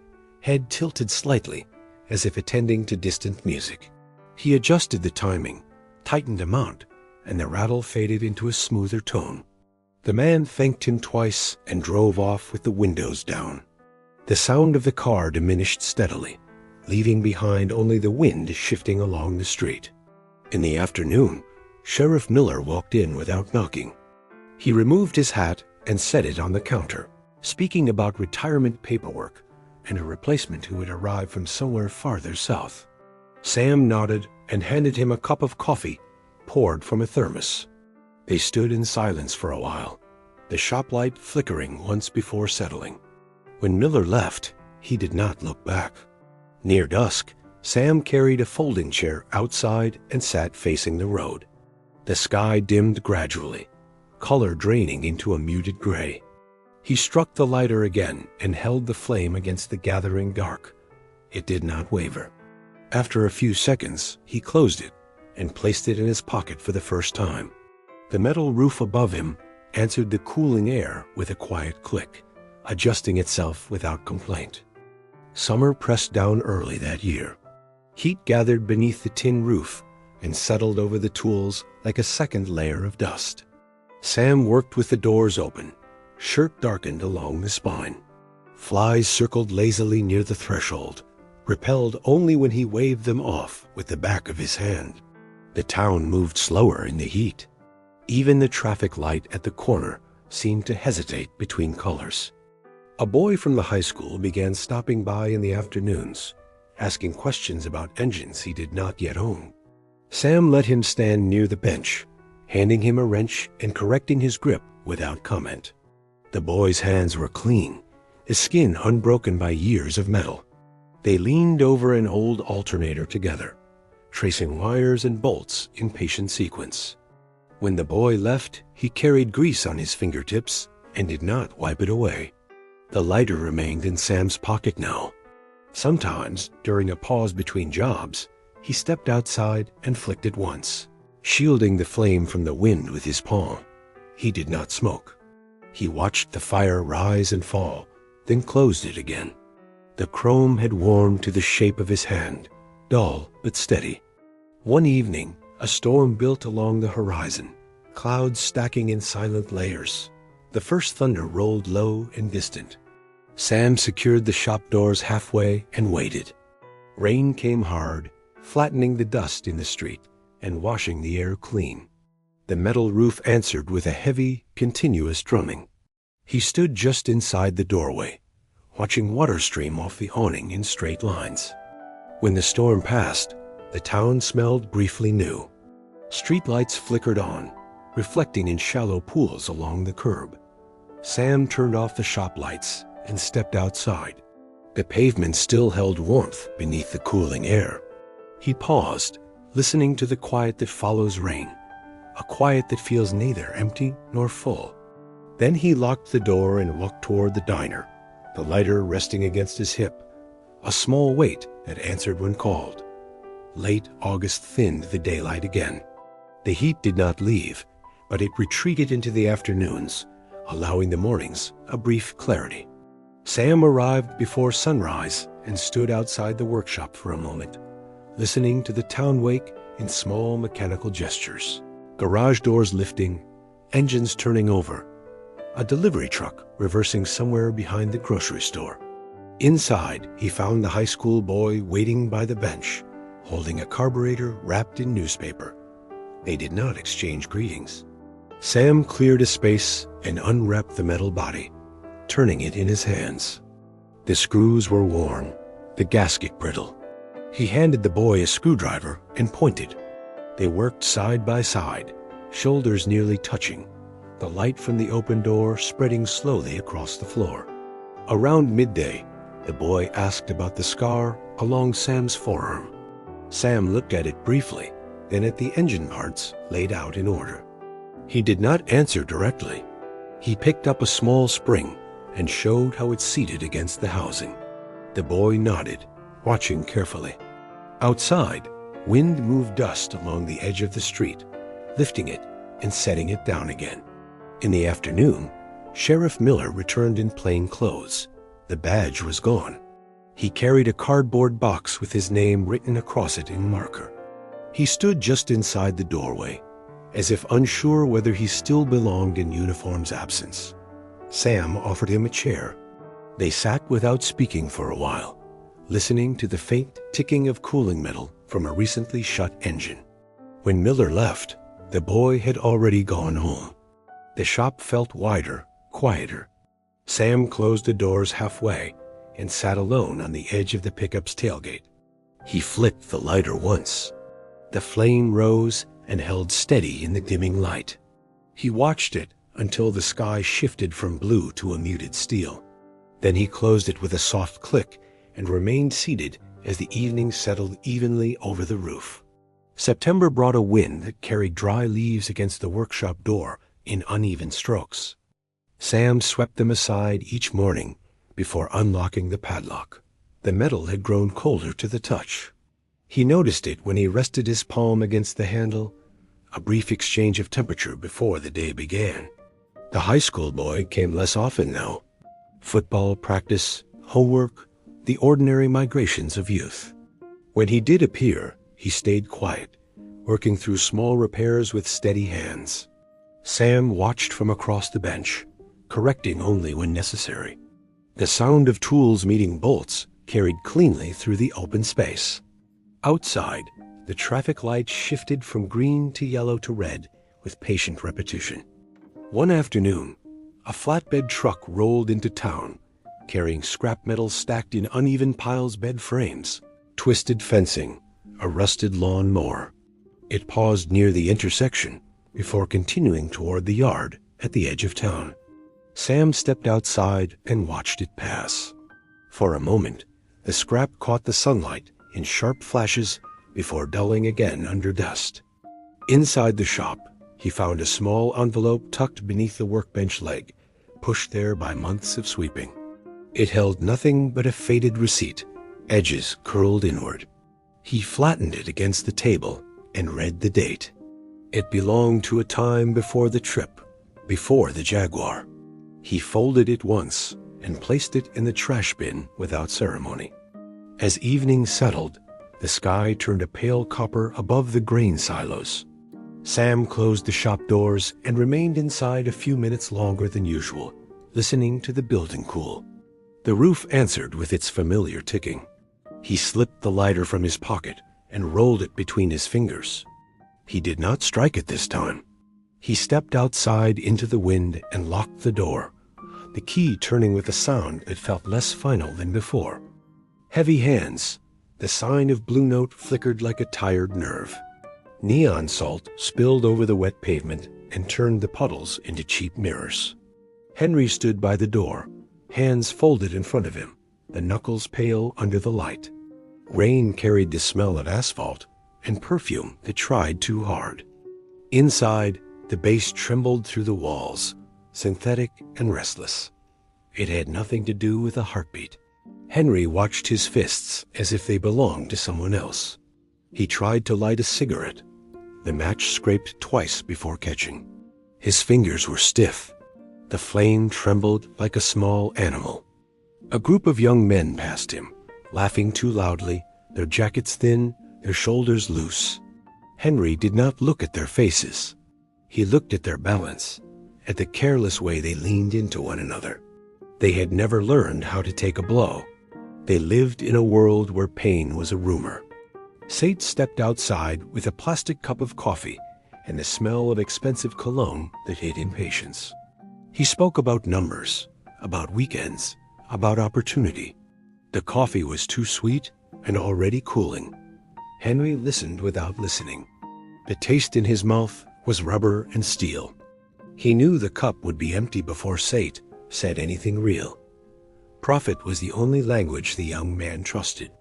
head tilted slightly, as if attending to distant music. He adjusted the timing, tightened a mount, and the rattle faded into a smoother tone. The man thanked him twice and drove off with the windows down. The sound of the car diminished steadily, leaving behind only the wind shifting along the street. In the afternoon, Sheriff Miller walked in without knocking. He removed his hat and set it on the counter, speaking about retirement paperwork and a replacement who had arrived from somewhere farther south. Sam nodded and handed him a cup of coffee, poured from a thermos. They stood in silence for a while, the shop light flickering once before settling. When Miller left, he did not look back. Near dusk, Sam carried a folding chair outside and sat facing the road. The sky dimmed gradually, color draining into a muted gray. He struck the lighter again and held the flame against the gathering dark. It did not waver. After a few seconds, he closed it and placed it in his pocket for the first time. The metal roof above him answered the cooling air with a quiet click, adjusting itself without complaint. Summer pressed down early that year. Heat gathered beneath the tin roof and settled over the tools like a second layer of dust. Sam worked with the doors open, shirt darkened along the spine. Flies circled lazily near the threshold, repelled only when he waved them off with the back of his hand. The town moved slower in the heat. Even the traffic light at the corner seemed to hesitate between colors. A boy from the high school began stopping by in the afternoons, asking questions about engines he did not yet own. Sam let him stand near the bench, handing him a wrench and correcting his grip without comment. The boy's hands were clean, his skin unbroken by years of metal. They leaned over an old alternator together, tracing wires and bolts in patient sequence. When the boy left, he carried grease on his fingertips and did not wipe it away. The lighter remained in Sam's pocket now. Sometimes, during a pause between jobs, he stepped outside and flicked it once, shielding the flame from the wind with his palm. He did not smoke. He watched the fire rise and fall, then closed it again. The chrome had warmed to the shape of his hand, dull but steady. One evening, a storm built along the horizon, clouds stacking in silent layers. The first thunder rolled low and distant. Sam secured the shop doors halfway and waited. Rain came hard, flattening the dust in the street and washing the air clean. The metal roof answered with a heavy, continuous drumming. He stood just inside the doorway, watching water stream off the awning in straight lines. When the storm passed, the town smelled briefly new. Streetlights flickered on, reflecting in shallow pools along the curb. Sam turned off the shop lights and stepped outside. The pavement still held warmth beneath the cooling air. He paused, listening to the quiet that follows rain, a quiet that feels neither empty nor full. Then he locked the door and walked toward the diner, the lighter resting against his hip, a small weight that answered when called. Late August thinned the daylight again. The heat did not leave, but it retreated into the afternoons, allowing the mornings a brief clarity. Sam arrived before sunrise and stood outside the workshop for a moment, listening to the town wake in small mechanical gestures. Garage doors lifting, engines turning over, a delivery truck reversing somewhere behind the grocery store. Inside, he found the high school boy waiting by the bench, holding a carburetor wrapped in newspaper. They did not exchange greetings. Sam cleared a space and unwrapped the metal body, turning it in his hands. The screws were worn, the gasket brittle. He handed the boy a screwdriver and pointed. They worked side by side, shoulders nearly touching, the light from the open door spreading slowly across the floor. Around midday, the boy asked about the scar along Sam's forearm. Sam looked at it briefly, then at the engine parts laid out in order. He did not answer directly. He picked up a small spring and showed how it seated against the housing. The boy nodded, watching carefully. Outside, wind moved dust along the edge of the street, lifting it and setting it down again. In the afternoon, Sheriff Miller returned in plain clothes. The badge was gone. He carried a cardboard box with his name written across it in marker. He stood just inside the doorway, as if unsure whether he still belonged in uniform's absence. Sam offered him a chair. They sat without speaking for a while, listening to the faint ticking of cooling metal from a recently shut engine. When Miller left, the boy had already gone home. The shop felt wider, quieter. Sam closed the doors halfway and sat alone on the edge of the pickup's tailgate. He flicked the lighter once. The flame rose and held steady in the dimming light. He watched it until the sky shifted from blue to a muted steel. Then he closed it with a soft click and remained seated as the evening settled evenly over the roof. September brought a wind that carried dry leaves against the workshop door in uneven strokes. Sam swept them aside each morning before unlocking the padlock. The metal had grown colder to the touch. He noticed it when he rested his palm against the handle, a brief exchange of temperature before the day began. The high school boy came less often now. Football practice, homework, the ordinary migrations of youth. When he did appear, he stayed quiet, working through small repairs with steady hands. Sam watched from across the bench, correcting only when necessary. The sound of tools meeting bolts carried cleanly through the open space. Outside, the traffic light shifted from green to yellow to red with patient repetition. One afternoon, a flatbed truck rolled into town, carrying scrap metal stacked in uneven piles bed frames, twisted fencing, a rusted lawn mower. It paused near the intersection before continuing toward the yard at the edge of town. Sam stepped outside and watched it pass. For a moment, the scrap caught the sunlight in sharp flashes before dulling again under dust. Inside the shop, he found a small envelope tucked beneath the workbench leg, pushed there by months of sweeping. It held nothing but a faded receipt, edges curled inward. He flattened it against the table and read the date. It belonged to a time before the trip, before the Jaguar. He folded it once and placed it in the trash bin without ceremony. As evening settled, the sky turned a pale copper above the grain silos. Sam closed the shop doors and remained inside a few minutes longer than usual, listening to the building cool. The roof answered with its familiar ticking. He slipped the lighter from his pocket and rolled it between his fingers. He did not strike it this time. He stepped outside into the wind and locked the door, the key turning with a sound that felt less final than before. Heavy hands, the sign of Blue Note flickered like a tired nerve. Neon salt spilled over the wet pavement and turned the puddles into cheap mirrors. Henry stood by the door, hands folded in front of him, the knuckles pale under the light. Rain carried the smell of asphalt and perfume that tried too hard. Inside, the bass trembled through the walls, synthetic and restless. It had nothing to do with a heartbeat. Henry watched his fists as if they belonged to someone else. He tried to light a cigarette. The match scraped twice before catching. His fingers were stiff. The flame trembled like a small animal. A group of young men passed him, laughing too loudly, their jackets thin, their shoulders loose. Henry did not look at their faces. He looked at their balance, at the careless way they leaned into one another. They had never learned how to take a blow. They lived in a world where pain was a rumor. Sate stepped outside with a plastic cup of coffee and the smell of expensive cologne that hid impatience. He spoke about numbers, about weekends, about opportunity. The coffee was too sweet and already cooling. Henry listened without listening. The taste in his mouth was rubber and steel. He knew the cup would be empty before Sate said anything real. Profit was the only language the young man trusted.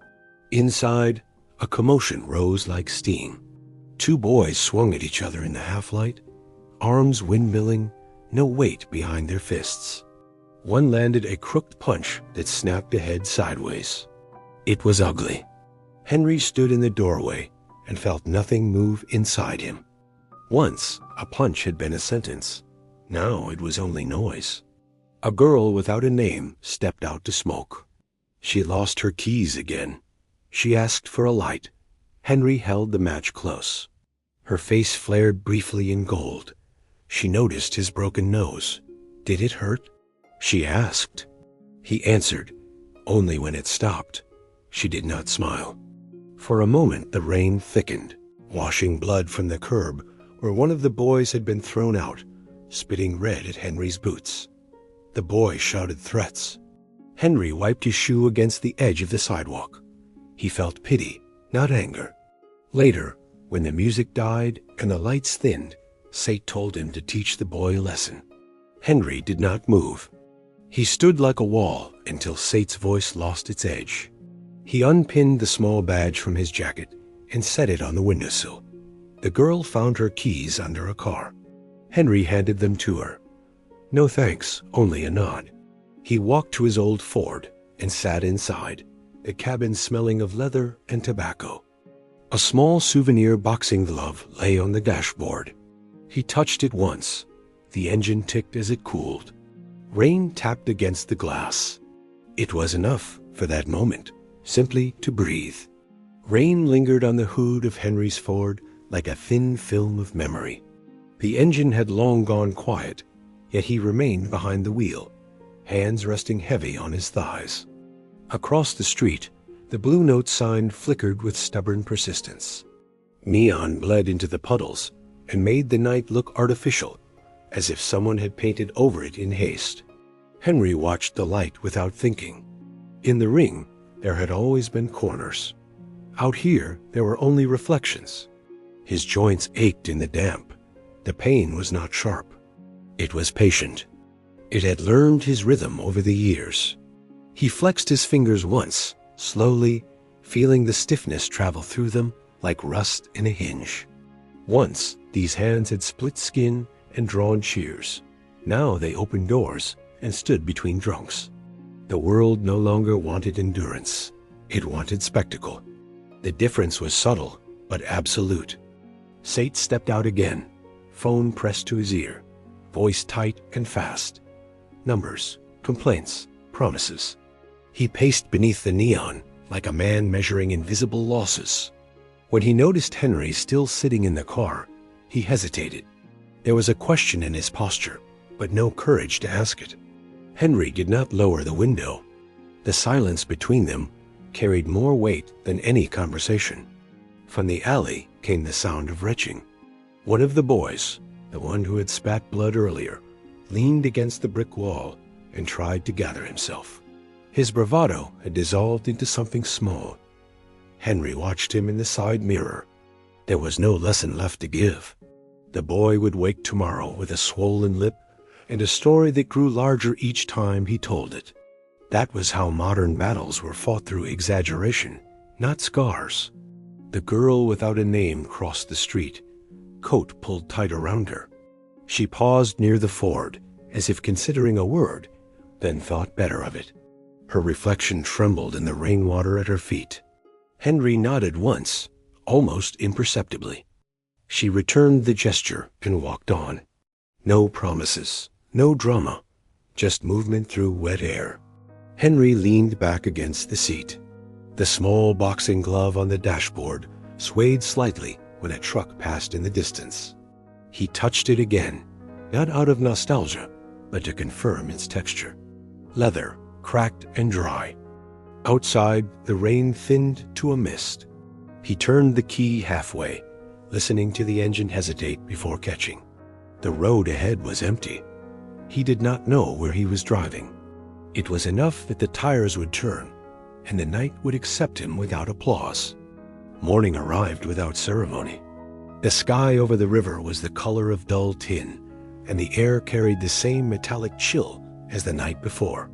Inside, a commotion rose like steam. Two boys swung at each other in the half-light, arms windmilling, no weight behind their fists. One landed a crooked punch that snapped a head sideways. It was ugly. Henry stood in the doorway and felt nothing move inside him. Once, a punch had been a sentence. Now it was only noise. A girl without a name stepped out to smoke. She lost her keys again. She asked for a light. Henry held the match close. Her face flared briefly in gold. She noticed his broken nose. Did it hurt? She asked. He answered, only when it stopped. She did not smile. For a moment the rain thickened, washing blood from the curb where one of the boys had been thrown out, spitting red at Henry's boots. The boy shouted threats. Henry wiped his shoe against the edge of the sidewalk. He felt pity, not anger. Later, when the music died and the lights thinned, Sate told him to teach the boy a lesson. Henry did not move. He stood like a wall until Sate's voice lost its edge. He unpinned the small badge from his jacket and set it on the windowsill. The girl found her keys under a car. Henry handed them to her. No thanks, only a nod. He walked to his old Ford and sat inside, the cabin smelling of leather and tobacco. A small souvenir boxing glove lay on the dashboard. He touched it once. The engine ticked as it cooled. Rain tapped against the glass. It was enough for that moment, simply to breathe. Rain lingered on the hood of Henry's Ford like a thin film of memory. The engine had long gone quiet, yet he remained behind the wheel, hands resting heavy on his thighs. Across the street, the Blue Note sign flickered with stubborn persistence. Neon bled into the puddles and made the night look artificial, as if someone had painted over it in haste. Henry watched the light without thinking. In the ring, there had always been corners. Out here, there were only reflections. His joints ached in the damp. The pain was not sharp. It was patient. It had learned his rhythm over the years. He flexed his fingers once, slowly, feeling the stiffness travel through them like rust in a hinge. Once, these hands had split skin and drawn shears. Now they opened doors and stood between drunks. The world no longer wanted endurance. It wanted spectacle. The difference was subtle, but absolute. Sate stepped out again, phone pressed to his ear, voice tight and fast. Numbers, complaints, promises. He paced beneath the neon like a man measuring invisible losses. When he noticed Henry still sitting in the car, he hesitated. There was a question in his posture, but no courage to ask it. Henry did not lower the window. The silence between them carried more weight than any conversation. From the alley came the sound of retching. One of the boys, the one who had spat blood earlier, leaned against the brick wall and tried to gather himself. His bravado had dissolved into something small. Henry watched him in the side mirror. There was no lesson left to give. The boy would wake tomorrow with a swollen lip and a story that grew larger each time he told it. That was how modern battles were fought, through exaggeration, not scars. The girl without a name crossed the street, coat pulled tight around her. She paused near the ford, as if considering a word, then thought better of it. Her reflection trembled in the rainwater at her feet. Henry nodded once, almost imperceptibly. She returned the gesture and walked on. No promises, no drama, just movement through wet air. Henry leaned back against the seat. The small boxing glove on the dashboard swayed slightly when a truck passed in the distance. He touched it again, not out of nostalgia, but to confirm its texture. Leather, cracked and dry. Outside, the rain thinned to a mist. He turned the key halfway, listening to the engine hesitate before catching. The road ahead was empty. He did not know where he was driving. It was enough that the tires would turn, and the night would accept him without applause. Morning arrived without ceremony. The sky over the river was the color of dull tin, and the air carried the same metallic chill as the night before.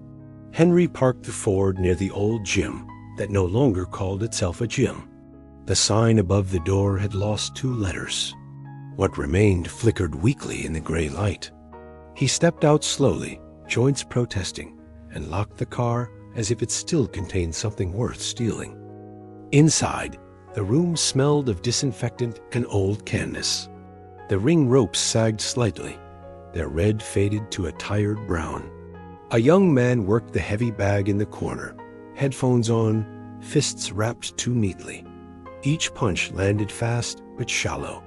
Henry parked the Ford near the old gym that no longer called itself a gym. The sign above the door had lost 2 letters. What remained flickered weakly in the gray light. He stepped out slowly, joints protesting, and locked the car as if it still contained something worth stealing. Inside, the room smelled of disinfectant and old canvas. The ring ropes sagged slightly, their red faded to a tired brown. A young man worked the heavy bag in the corner, headphones on, fists wrapped too neatly. Each punch landed fast but shallow.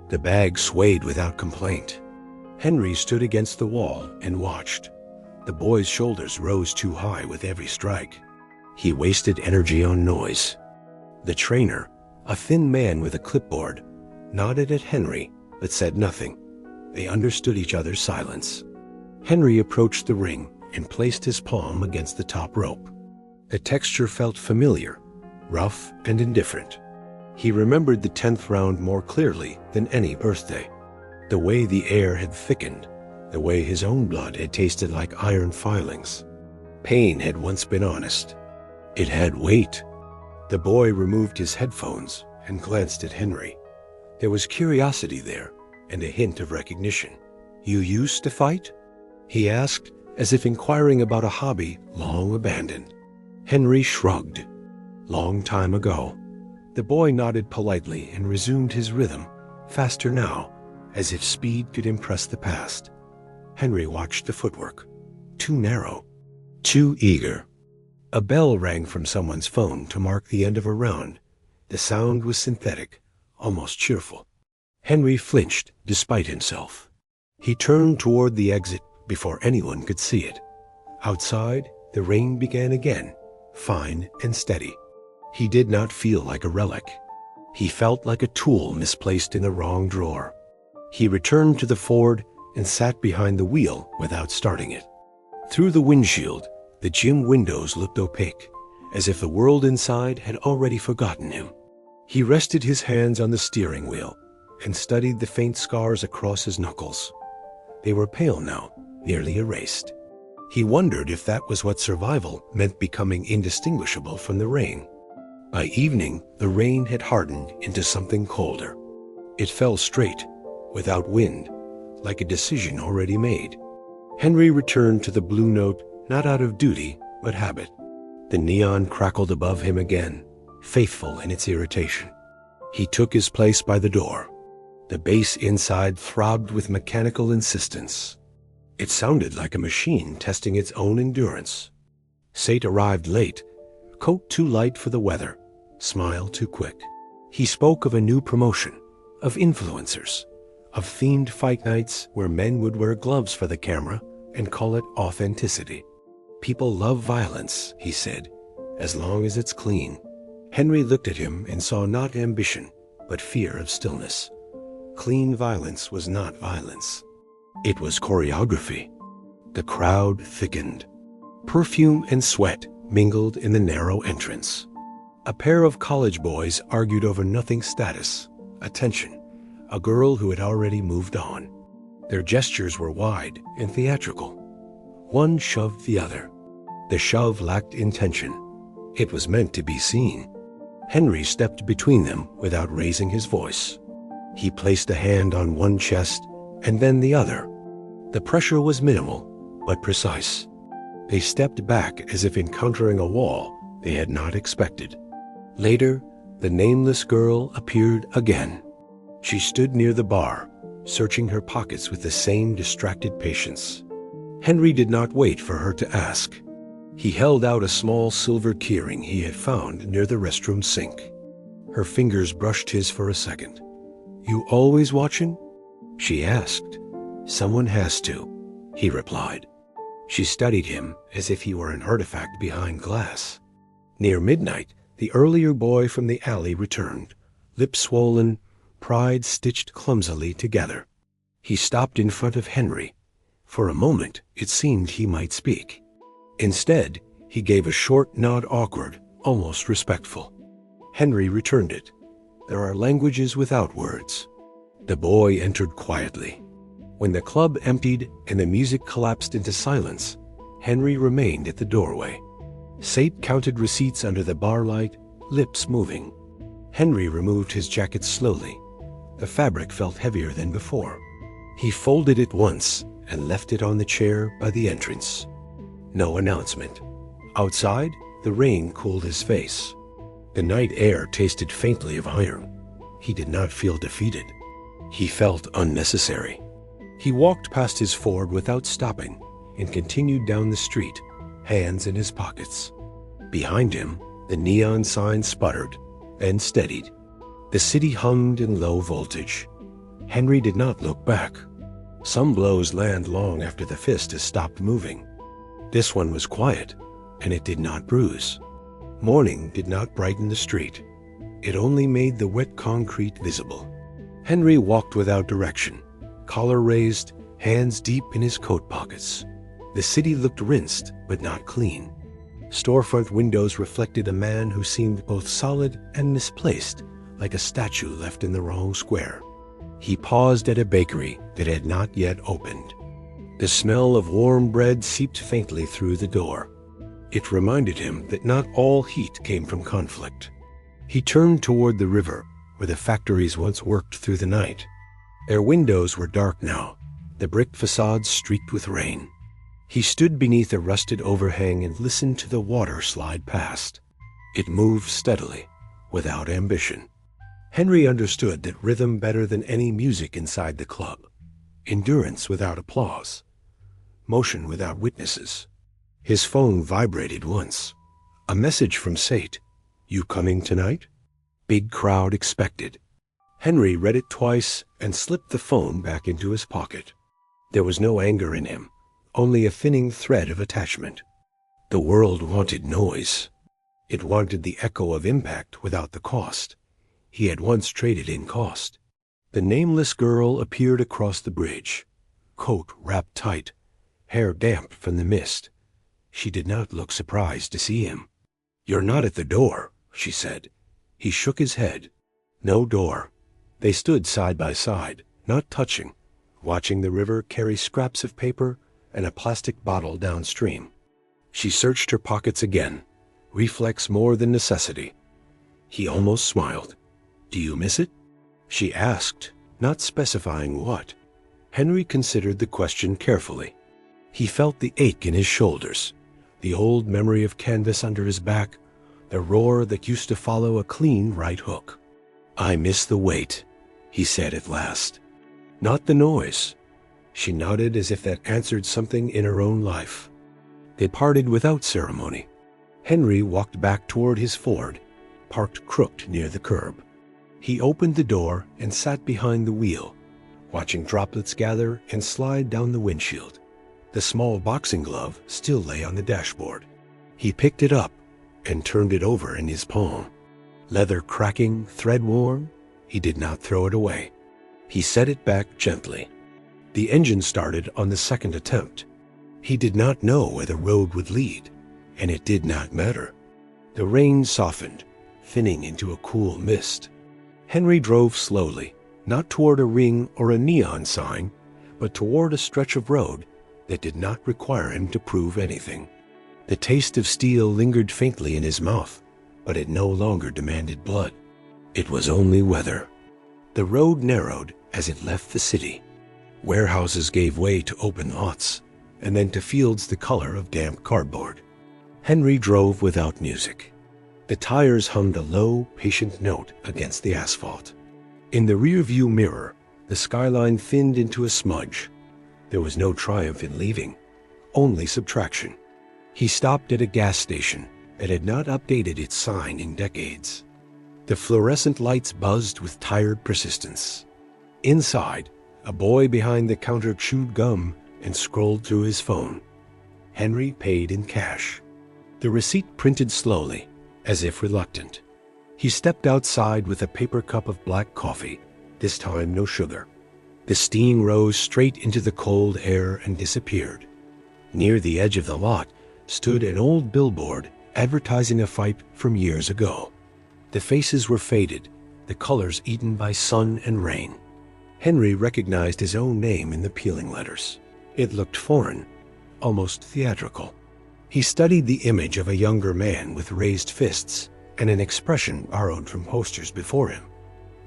The bag swayed without complaint. Henry stood against the wall and watched. The boy's shoulders rose too high with every strike. He wasted energy on noise. The trainer, a thin man with a clipboard, nodded at Henry but said nothing. They understood each other's silence. Henry approached the ring and placed his palm against the top rope. The texture felt familiar, rough and indifferent. He remembered the 10th round more clearly than any birthday. The way the air had thickened, the way his own blood had tasted like iron filings. Pain had once been honest. It had weight. The boy removed his headphones and glanced at Henry. There was curiosity there and a hint of recognition. "You used to fight?" he asked, as if inquiring about a hobby long abandoned. Henry shrugged. "Long time ago." The boy nodded politely and resumed his rhythm, faster now, as if speed could impress the past. Henry watched the footwork. Too narrow, too eager. A bell rang from someone's phone to mark the end of a round. The sound was synthetic, almost cheerful. Henry flinched despite himself. He turned toward the exit before anyone could see it. Outside, the rain began again, fine and steady. He did not feel like a relic. He felt like a tool misplaced in the wrong drawer. He returned to the Ford and sat behind the wheel without starting it. Through the windshield, the gym windows looked opaque, as if the world inside had already forgotten him. He rested his hands on the steering wheel and studied the faint scars across his knuckles. They were pale now, nearly erased. He wondered if that was what survival meant, becoming indistinguishable from the rain. By evening, the rain had hardened into something colder. It fell straight, without wind, like a decision already made. Henry returned to the Blue Note, not out of duty, but habit. The neon crackled above him again, faithful in its irritation. He took his place by the door. The bass inside throbbed with mechanical insistence. It sounded like a machine testing its own endurance. Sate arrived late, coat too light for the weather, smile too quick. He spoke of a new promotion, of influencers, of themed fight nights where men would wear gloves for the camera and call it authenticity. People love violence, he said, as long as it's clean. Henry looked at him and saw not ambition, but fear of stillness. Clean violence was not violence. It was choreography. The crowd thickened. Perfume and sweat mingled in the narrow entrance. A pair of college boys argued over nothing status, attention, a girl who had already moved on. Their gestures were wide and theatrical. One shoved the other. The shove lacked intention. It was meant to be seen. Henry stepped between them without raising his voice. He placed a hand on one chest and then the other. The pressure was minimal, but precise. They stepped back as if encountering a wall they had not expected. Later, the nameless girl appeared again. She stood near the bar, searching her pockets with the same distracted patience. Henry did not wait for her to ask. He held out a small silver keyring he had found near the restroom sink. Her fingers brushed his for a second. "You always watching?" she asked. "Someone has to," he replied. She studied him as if he were an artifact behind glass. Near midnight, the earlier boy from the alley returned, lips swollen, pride stitched clumsily together. He stopped in front of Henry. For a moment, it seemed he might speak. Instead, he gave a short nod, awkward, almost respectful. Henry returned it. There are languages without words. The boy entered quietly. When the club emptied and the music collapsed into silence, Henry remained at the doorway. Sate counted receipts under the bar light, lips moving. Henry removed his jacket slowly. The fabric felt heavier than before. He folded it once and left it on the chair by the entrance. No announcement. Outside, the rain cooled his face. The night air tasted faintly of iron. He did not feel defeated. He felt unnecessary. He walked past his Ford without stopping and continued down the street, hands in his pockets. Behind him, the neon sign sputtered, then steadied. The city hummed in low voltage. Henry did not look back. Some blows land long after the fist has stopped moving. This one was quiet, and it did not bruise. Morning did not brighten the street. It only made the wet concrete visible. Henry walked without direction, collar raised, hands deep in his coat pockets. The city looked rinsed, but not clean. Storefront windows reflected a man who seemed both solid and misplaced, like a statue left in the wrong square. He paused at a bakery that had not yet opened. The smell of warm bread seeped faintly through the door. It reminded him that not all heat came from conflict. He turned toward the river, where the factories once worked through the night. Their windows were dark now, the brick facades streaked with rain. He stood beneath a rusted overhang and listened to the water slide past. It moved steadily, without ambition. Henry understood that rhythm better than any music inside the club. Endurance without applause. Motion without witnesses. His phone vibrated once. A message from Sate. "You coming tonight?" Big crowd expected. Henry read it twice and slipped the phone back into his pocket. There was no anger in him, only a thinning thread of attachment. The world wanted noise. It wanted the echo of impact without the cost. He had once traded in cost. The nameless girl appeared across the bridge, coat wrapped tight, hair damp from the mist. She did not look surprised to see him. "You're not at the door," she said. He shook his head. No door. They stood side by side, not touching, watching the river carry scraps of paper and a plastic bottle downstream. She searched her pockets again, reflex more than necessity. He almost smiled. "Do you miss it?" she asked, not specifying what. Henry considered the question carefully. He felt the ache in his shoulders, the old memory of canvas under his back, the roar that used to follow a clean right hook. "I miss the weight," he said at last. "Not the noise." She nodded as if that answered something in her own life. They parted without ceremony. Henry walked back toward his Ford, parked crooked near the curb. He opened the door and sat behind the wheel, watching droplets gather and slide down the windshield. The small boxing glove still lay on the dashboard. He picked it up and turned it over in his palm. Leather cracking, thread worn, he did not throw it away. He set it back gently. The engine started on the second attempt. He did not know where the road would lead, and it did not matter. The rain softened, thinning into a cool mist. Henry drove slowly, not toward a ring or a neon sign, but toward a stretch of road that did not require him to prove anything. The taste of steel lingered faintly in his mouth, but it no longer demanded blood. It was only weather. The road narrowed as it left the city. Warehouses gave way to open lots, and then to fields the color of damp cardboard. Henry drove without music. The tires hummed a low, patient note against the asphalt. In the rearview mirror, the skyline thinned into a smudge. There was no triumph in leaving, only subtraction. He stopped at a gas station that had not updated its sign in decades. The fluorescent lights buzzed with tired persistence. Inside, a boy behind the counter chewed gum and scrolled through his phone. Henry paid in cash. The receipt printed slowly, as if reluctant. He stepped outside with a paper cup of black coffee, this time no sugar. The steam rose straight into the cold air and disappeared. Near the edge of the lot stood an old billboard advertising a fight from years ago. The faces were faded, the colors eaten by sun and rain. Henry recognized his own name in the peeling letters. It looked foreign, almost theatrical. He studied the image of a younger man with raised fists and an expression borrowed from posters before him.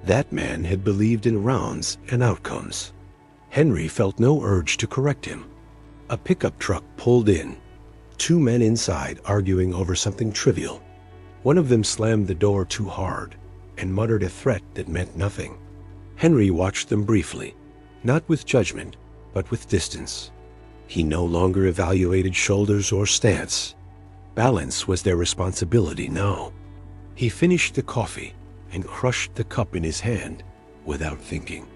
That man had believed in rounds and outcomes. Henry felt no urge to correct him. A pickup truck pulled in. Two men inside arguing over something trivial. One of them slammed the door too hard and muttered a threat that meant nothing. Henry watched them briefly, not with judgment, but with distance. He no longer evaluated shoulders or stance. Balance was their responsibility now. He finished the coffee and crushed the cup in his hand without thinking.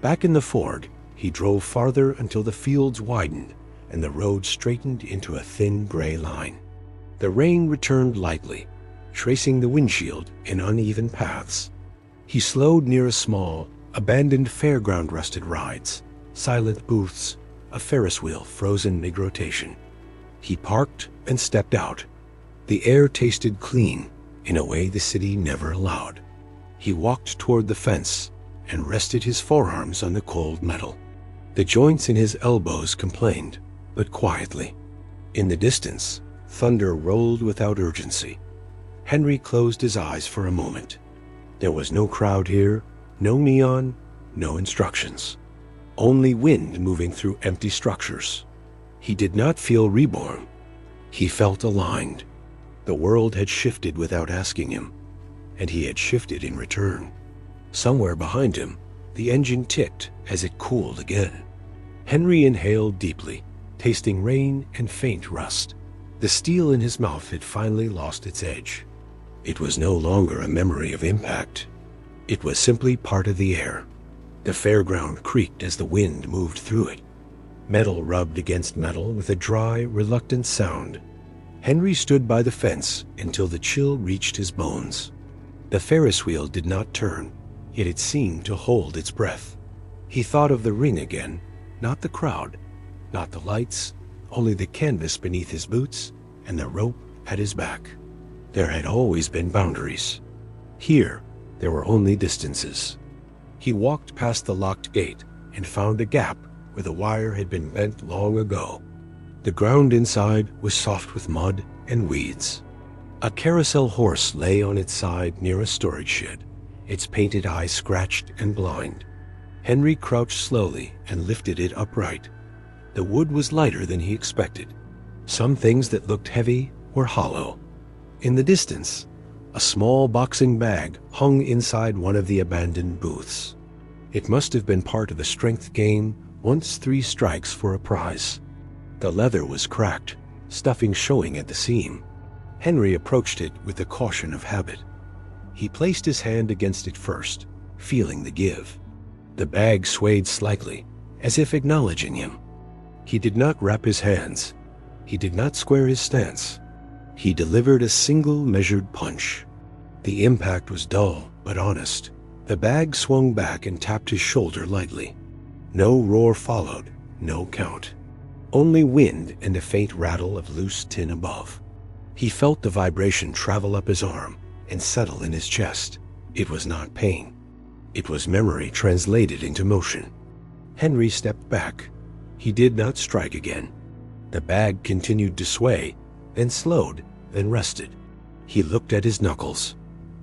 Back in the Ford, he drove farther until the fields widened and the road straightened into a thin gray line. The rain returned lightly, tracing the windshield in uneven paths. He slowed near a small, abandoned fairground rusted rides, silent booths, a Ferris wheel frozen mid-rotation. He parked and stepped out. The air tasted clean in a way the city never allowed. He walked toward the fence and rested his forearms on the cold metal. The joints in his elbows complained, but quietly. In the distance, thunder rolled without urgency. Henry closed his eyes for a moment. There was no crowd here, no neon, no instructions. Only wind moving through empty structures. He did not feel reborn. He felt aligned. The world had shifted without asking him, and he had shifted in return. Somewhere behind him, the engine ticked as it cooled again. Henry inhaled deeply, tasting rain and faint rust. The steel in his mouth had finally lost its edge. It was no longer a memory of impact. It was simply part of the air. The fairground creaked as the wind moved through it. Metal rubbed against metal with a dry, reluctant sound. Henry stood by the fence until the chill reached his bones. The Ferris wheel did not turn, yet it seemed to hold its breath. He thought of the ring again, not the crowd, not the lights, only the canvas beneath his boots and the rope at his back. There had always been boundaries. Here, there were only distances. He walked past the locked gate and found a gap where the wire had been bent long ago. The ground inside was soft with mud and weeds. A carousel horse lay on its side near a storage shed, its painted eyes scratched and blind. Henry crouched slowly and lifted it upright. The wood was lighter than he expected. Some things that looked heavy were hollow. In the distance, a small boxing bag hung inside one of the abandoned booths. It must have been part of the strength game, once 3 strikes for a prize. The leather was cracked, stuffing showing at the seam. Henry approached it with the caution of habit. He placed his hand against it first, feeling the give. The bag swayed slightly, as if acknowledging him. He did not wrap his hands. He did not square his stance. He delivered a single measured punch. The impact was dull, but honest. The bag swung back and tapped his shoulder lightly. No roar followed, no count. Only wind and a faint rattle of loose tin above. He felt the vibration travel up his arm and settle in his chest. It was not pain. It was memory translated into motion. Henry stepped back. He did not strike again. The bag continued to sway, then slowed, then rested. He looked at his knuckles.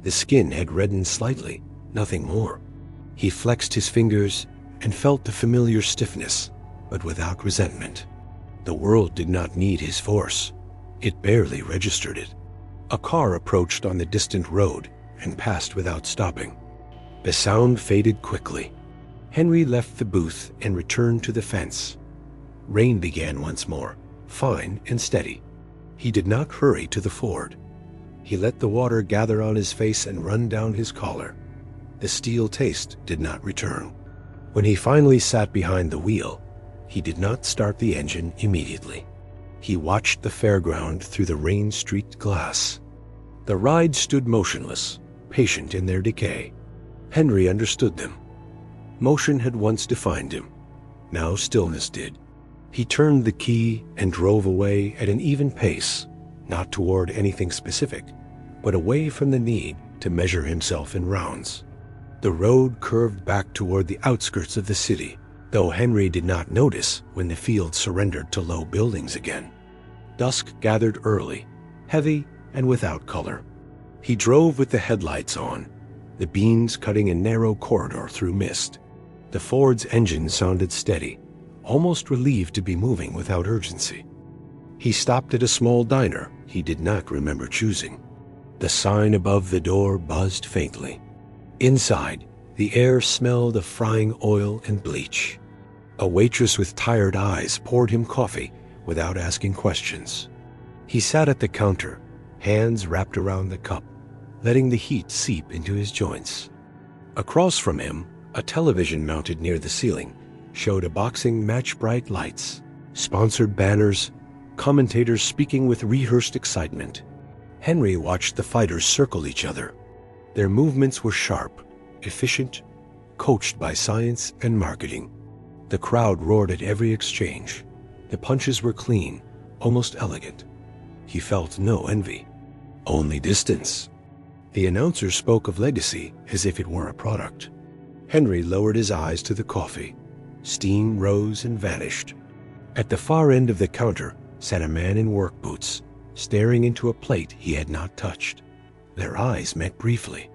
The skin had reddened slightly, nothing more. He flexed his fingers and felt the familiar stiffness, but without resentment. The world did not need his force. It barely registered it. A car approached on the distant road and passed without stopping. The sound faded quickly. Henry left the booth and returned to the fence. Rain began once more, fine and steady. He did not hurry to the ford. He let the water gather on his face and run down his collar. The steel taste did not return. When he finally sat behind the wheel, he did not start the engine immediately. He watched the fairground through the rain-streaked glass. The ride stood motionless, patient in their decay. Henry understood them. Motion had once defined him. Now stillness did. He turned the key and drove away at an even pace, not toward anything specific, but away from the need to measure himself in rounds. The road curved back toward the outskirts of the city, though Henry did not notice when the field surrendered to low buildings again. Dusk gathered early, heavy and without color. He drove with the headlights on, the beams cutting a narrow corridor through mist. The Ford's engine sounded steady, almost relieved to be moving without urgency. He stopped at a small diner he did not remember choosing. The sign above the door buzzed faintly. Inside, the air smelled of frying oil and bleach. A waitress with tired eyes poured him coffee without asking questions. He sat at the counter, hands wrapped around the cup, letting the heat seep into his joints. Across from him, a television mounted near the ceiling showed a boxing match bright lights, sponsored banners, commentators speaking with rehearsed excitement. Henry watched the fighters circle each other. Their movements were sharp, efficient, coached by science and marketing. The crowd roared at every exchange. The punches were clean, almost elegant. He felt no envy, only distance. The announcer spoke of legacy as if it were a product. Henry lowered his eyes to the coffee. Steam rose and vanished. At the far end of the counter sat a man in work boots, staring into a plate he had not touched. Their eyes met briefly.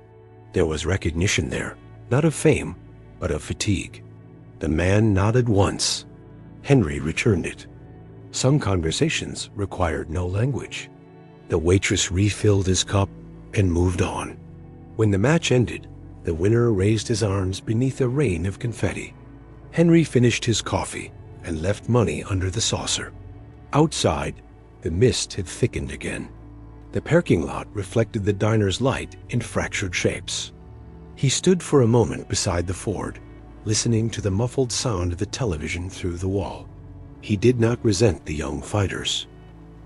There was recognition there, not of fame, but of fatigue. The man nodded once. Henry returned it. Some conversations required no language. The waitress refilled his cup and moved on. When the match ended, the winner raised his arms beneath a rain of confetti. Henry finished his coffee and left money under the saucer. Outside, the mist had thickened again. The parking lot reflected the diner's light in fractured shapes. He stood for a moment beside the Ford, listening to the muffled sound of the television through the wall. He did not resent the young fighters.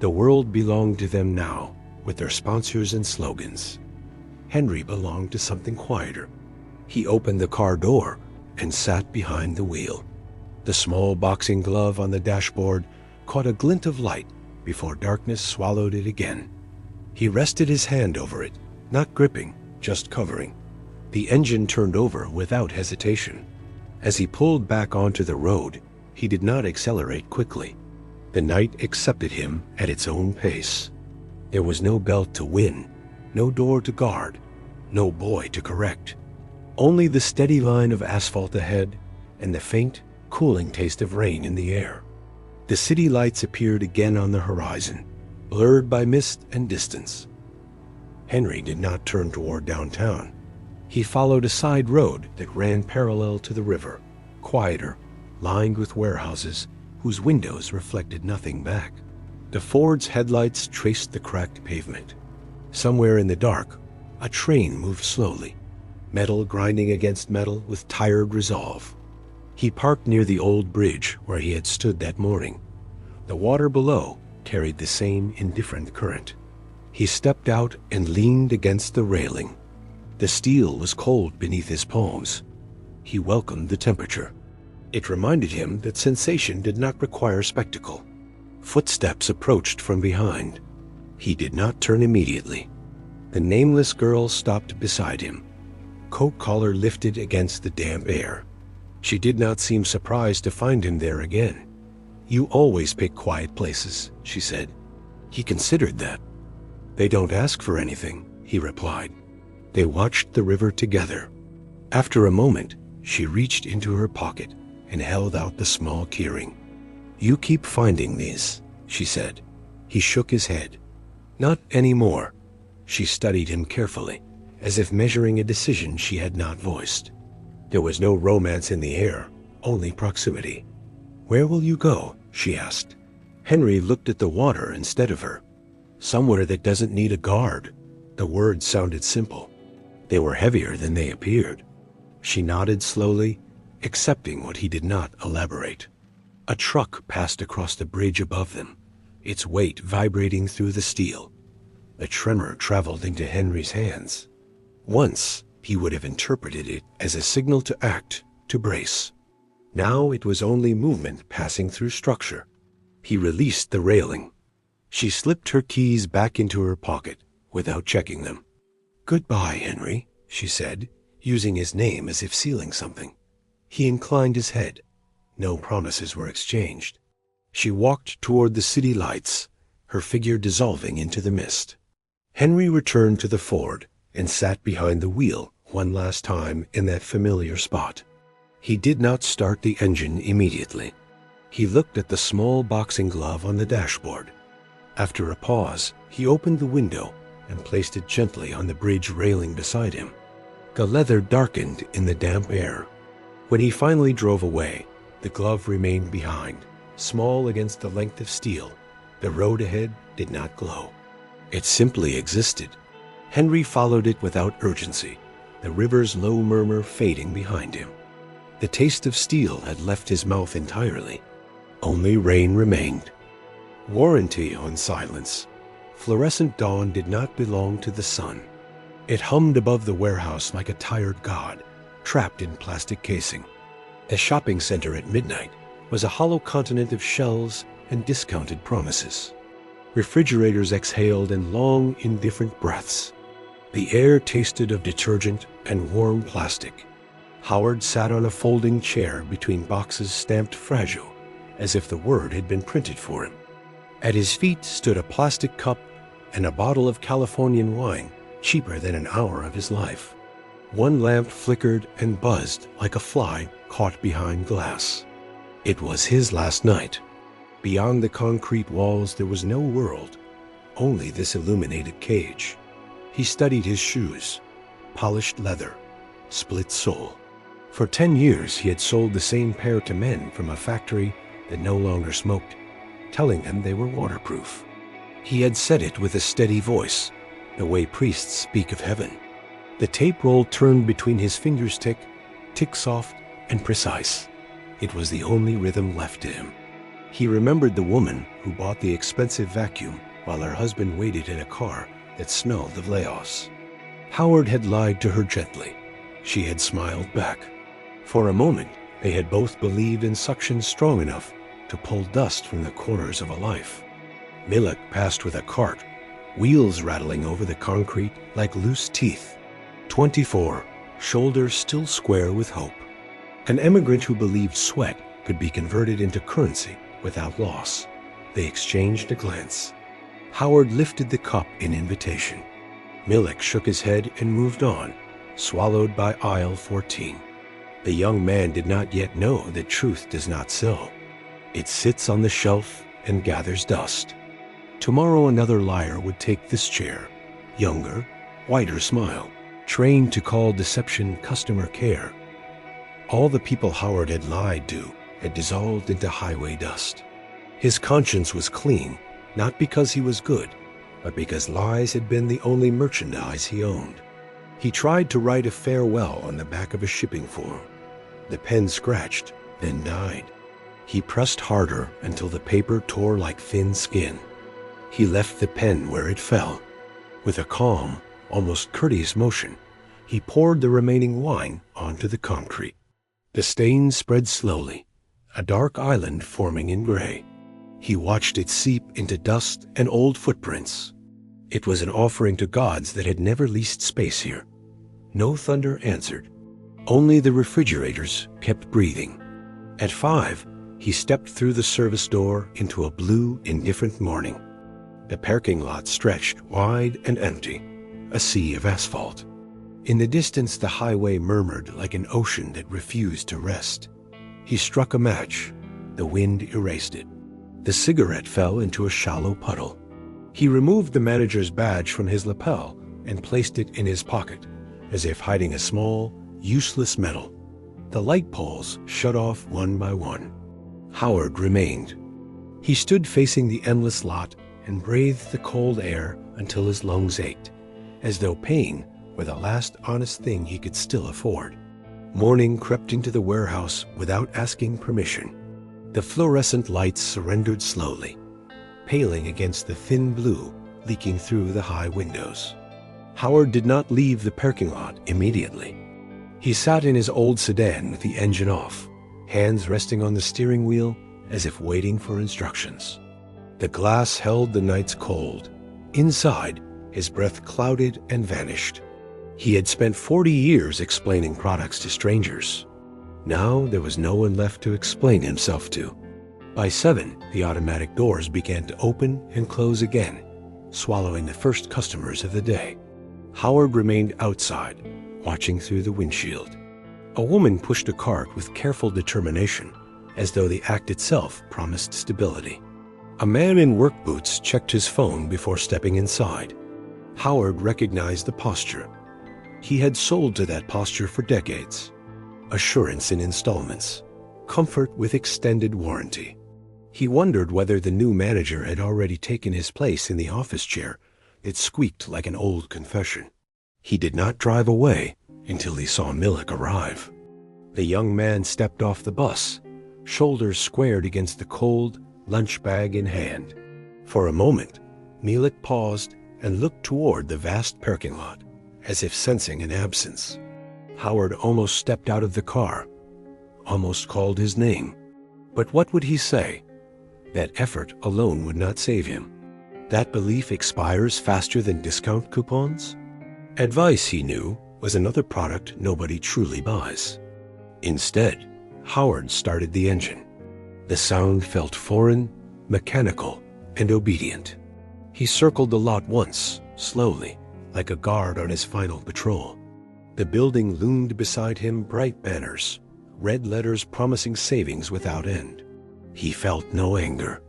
The world belonged to them now, with their sponsors and slogans. Henry belonged to something quieter. He opened the car door and sat behind the wheel. The small boxing glove on the dashboard caught a glint of light before darkness swallowed it again. He rested his hand over it, not gripping, just covering. The engine turned over without hesitation. As he pulled back onto the road, he did not accelerate quickly. The night accepted him at its own pace. There was no belt to win, no door to guard, no boy to correct. Only the steady line of asphalt ahead and the faint, cooling taste of rain in the air. The city lights appeared again on the horizon, blurred by mist and distance. Henry did not turn toward downtown. He followed a side road that ran parallel to the river, quieter, lined with warehouses whose windows reflected nothing back. The Ford's headlights traced the cracked pavement. Somewhere in the dark, a train moved slowly, metal grinding against metal with tired resolve. He parked near the old bridge where he had stood that morning. The water below carried the same indifferent current. He stepped out and leaned against the railing. The steel was cold beneath his palms. He welcomed the temperature. It reminded him that sensation did not require spectacle. Footsteps approached from behind. He did not turn immediately. The nameless girl stopped beside him. coat collar lifted against the damp air. She did not seem surprised to find him there again. "You always pick quiet places," she said. He considered that. "They don't ask for anything," he replied. They watched the river together. After a moment, she reached into her pocket and held out the small keyring. "You keep finding these," she said. He shook his head. "Not anymore." She studied him carefully, as if measuring a decision she had not voiced. There was no romance in the air, only proximity. "Where will you go?" she asked. Henry looked at the water instead of her. "Somewhere that doesn't need a guard." The words sounded simple. They were heavier than they appeared. She nodded slowly, accepting what he did not elaborate. A truck passed across the bridge above them, its weight vibrating through the steel. A tremor traveled into Henry's hands. Once, he would have interpreted it as a signal to act, to brace. Now it was only movement passing through structure. He released the railing. She slipped her keys back into her pocket without checking them. "Goodbye, Henry," she said, using his name as if sealing something. He inclined his head. No promises were exchanged. She walked toward the city lights, her figure dissolving into the mist. Henry returned to the Ford and sat behind the wheel one last time in that familiar spot. He did not start the engine immediately. He looked at the small boxing glove on the dashboard. After a pause, he opened the window and placed it gently on the bridge railing beside him. The leather darkened in the damp air. When he finally drove away, the glove remained behind, small against the length of steel. The road ahead did not glow. It simply existed. Henry followed it without urgency, the river's low murmur fading behind him. The taste of steel had left his mouth entirely. Only rain remained. Warranty on silence. Fluorescent dawn did not belong to the sun. It hummed above the warehouse like a tired god, trapped in plastic casing. A shopping center at midnight was a hollow continent of shelves and discounted promises. Refrigerators exhaled in long, indifferent breaths. The air tasted of detergent and warm plastic. Howard sat on a folding chair between boxes stamped fragile, as if the word had been printed for him. At his feet stood a plastic cup and a bottle of Californian wine, cheaper than an hour of his life. One lamp flickered and buzzed like a fly caught behind glass. It was his last night. Beyond the concrete walls there was no world, only this illuminated cage. He studied his shoes, polished leather, split sole. For 10 years he had sold the same pair to men from a factory that no longer smoked, telling them they were waterproof. He had said it with a steady voice, the way priests speak of heaven. The tape roll turned between his fingers tick soft and precise. It was the only rhythm left to him. He remembered the woman who bought the expensive vacuum while her husband waited in a car that smelled of layoffs. Howard had lied to her gently. She had smiled back. For a moment, they had both believed in suction strong enough to pull dust from the corners of a life. Millet passed with a cart, wheels rattling over the concrete like loose teeth. 24, shoulders still square with hope. An immigrant who believed sweat could be converted into currency without loss. They exchanged a glance. Howard lifted the cup in invitation. Millet shook his head and moved on, swallowed by aisle 14. The young man did not yet know that truth does not sell. It sits on the shelf and gathers dust. Tomorrow another liar would take this chair, younger, whiter smile, trained to call deception customer care. All the people Howard had lied to had dissolved into highway dust. His conscience was clean, not because he was good, but because lies had been the only merchandise he owned. He tried to write a farewell on the back of a shipping form. The pen scratched, then died. He pressed harder until the paper tore like thin skin. He left the pen where it fell. With a calm, almost courteous motion, he poured the remaining wine onto the concrete. The stains spread slowly, a dark island forming in gray. He watched it seep into dust and old footprints. It was an offering to gods that had never leased space here. No thunder answered. Only the refrigerators kept breathing. At 5, he stepped through the service door into a blue, indifferent morning. The parking lot stretched wide and empty, a sea of asphalt. In the distance, the highway murmured like an ocean that refused to rest. He struck a match. The wind erased it. The cigarette fell into a shallow puddle. He removed the manager's badge from his lapel and placed it in his pocket, as if hiding a small, useless medal. The light poles shut off one by one. Howard remained. He stood facing the endless lot and breathed the cold air until his lungs ached, as though pain were the last honest thing he could still afford. Morning crept into the warehouse without asking permission. The fluorescent lights surrendered slowly, paling against the thin blue leaking through the high windows. Howard did not leave the parking lot immediately. He sat in his old sedan with the engine off, hands resting on the steering wheel as if waiting for instructions. The glass held the night's cold. Inside, his breath clouded and vanished. He had spent 40 years explaining products to strangers. Now there was no one left to explain himself to. By 7, the automatic doors began to open and close again, swallowing the first customers of the day. Howard remained outside, watching through the windshield. A woman pushed a cart with careful determination, as though the act itself promised stability. A man in work boots checked his phone before stepping inside. Howard recognized the posture. He had sold to that posture for decades. Assurance in installments, comfort with extended warranty. He wondered whether the new manager had already taken his place in the office chair. It squeaked like an old confession. He did not drive away until he saw Milik arrive. The young man stepped off the bus, shoulders squared against the cold, lunch bag in hand. For a moment, Milik paused and looked toward the vast parking lot, as if sensing an absence. Howard almost stepped out of the car, almost called his name. But what would he say? That effort alone would not save him. That belief expires faster than discount coupons? Advice, he knew, was another product nobody truly buys. Instead, Howard started the engine. The sound felt foreign, mechanical, and obedient. He circled the lot once, slowly, like a guard on his final patrol. The building loomed beside him, bright banners, red letters promising savings without end. He felt no anger,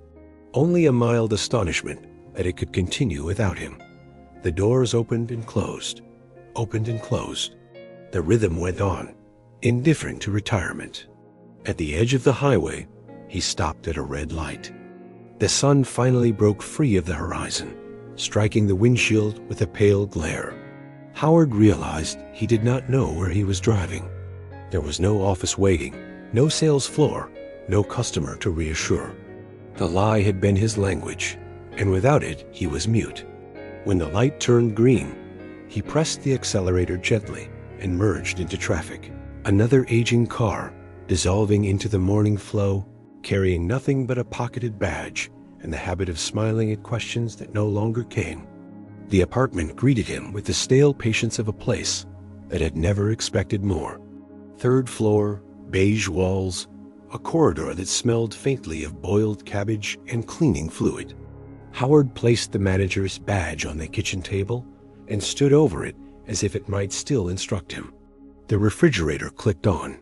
only a mild astonishment that it could continue without him. The doors opened and closed, opened and closed. The rhythm went on, indifferent to retirement. At the edge of the highway, he stopped at a red light. The sun finally broke free of the horizon, striking the windshield with a pale glare. Howard realized he did not know where he was driving. There was no office waiting, no sales floor, no customer to reassure. The lie had been his language, and without it he was mute. When the light turned green, he pressed the accelerator gently and merged into traffic. Another aging car, dissolving into the morning flow, carrying nothing but a pocketed badge and the habit of smiling at questions that no longer came. The apartment greeted him with the stale patience of a place that had never expected more. 3rd floor, beige walls, a corridor that smelled faintly of boiled cabbage and cleaning fluid. Howard placed the manager's badge on the kitchen table and stood over it as if it might still instruct him. The refrigerator clicked on.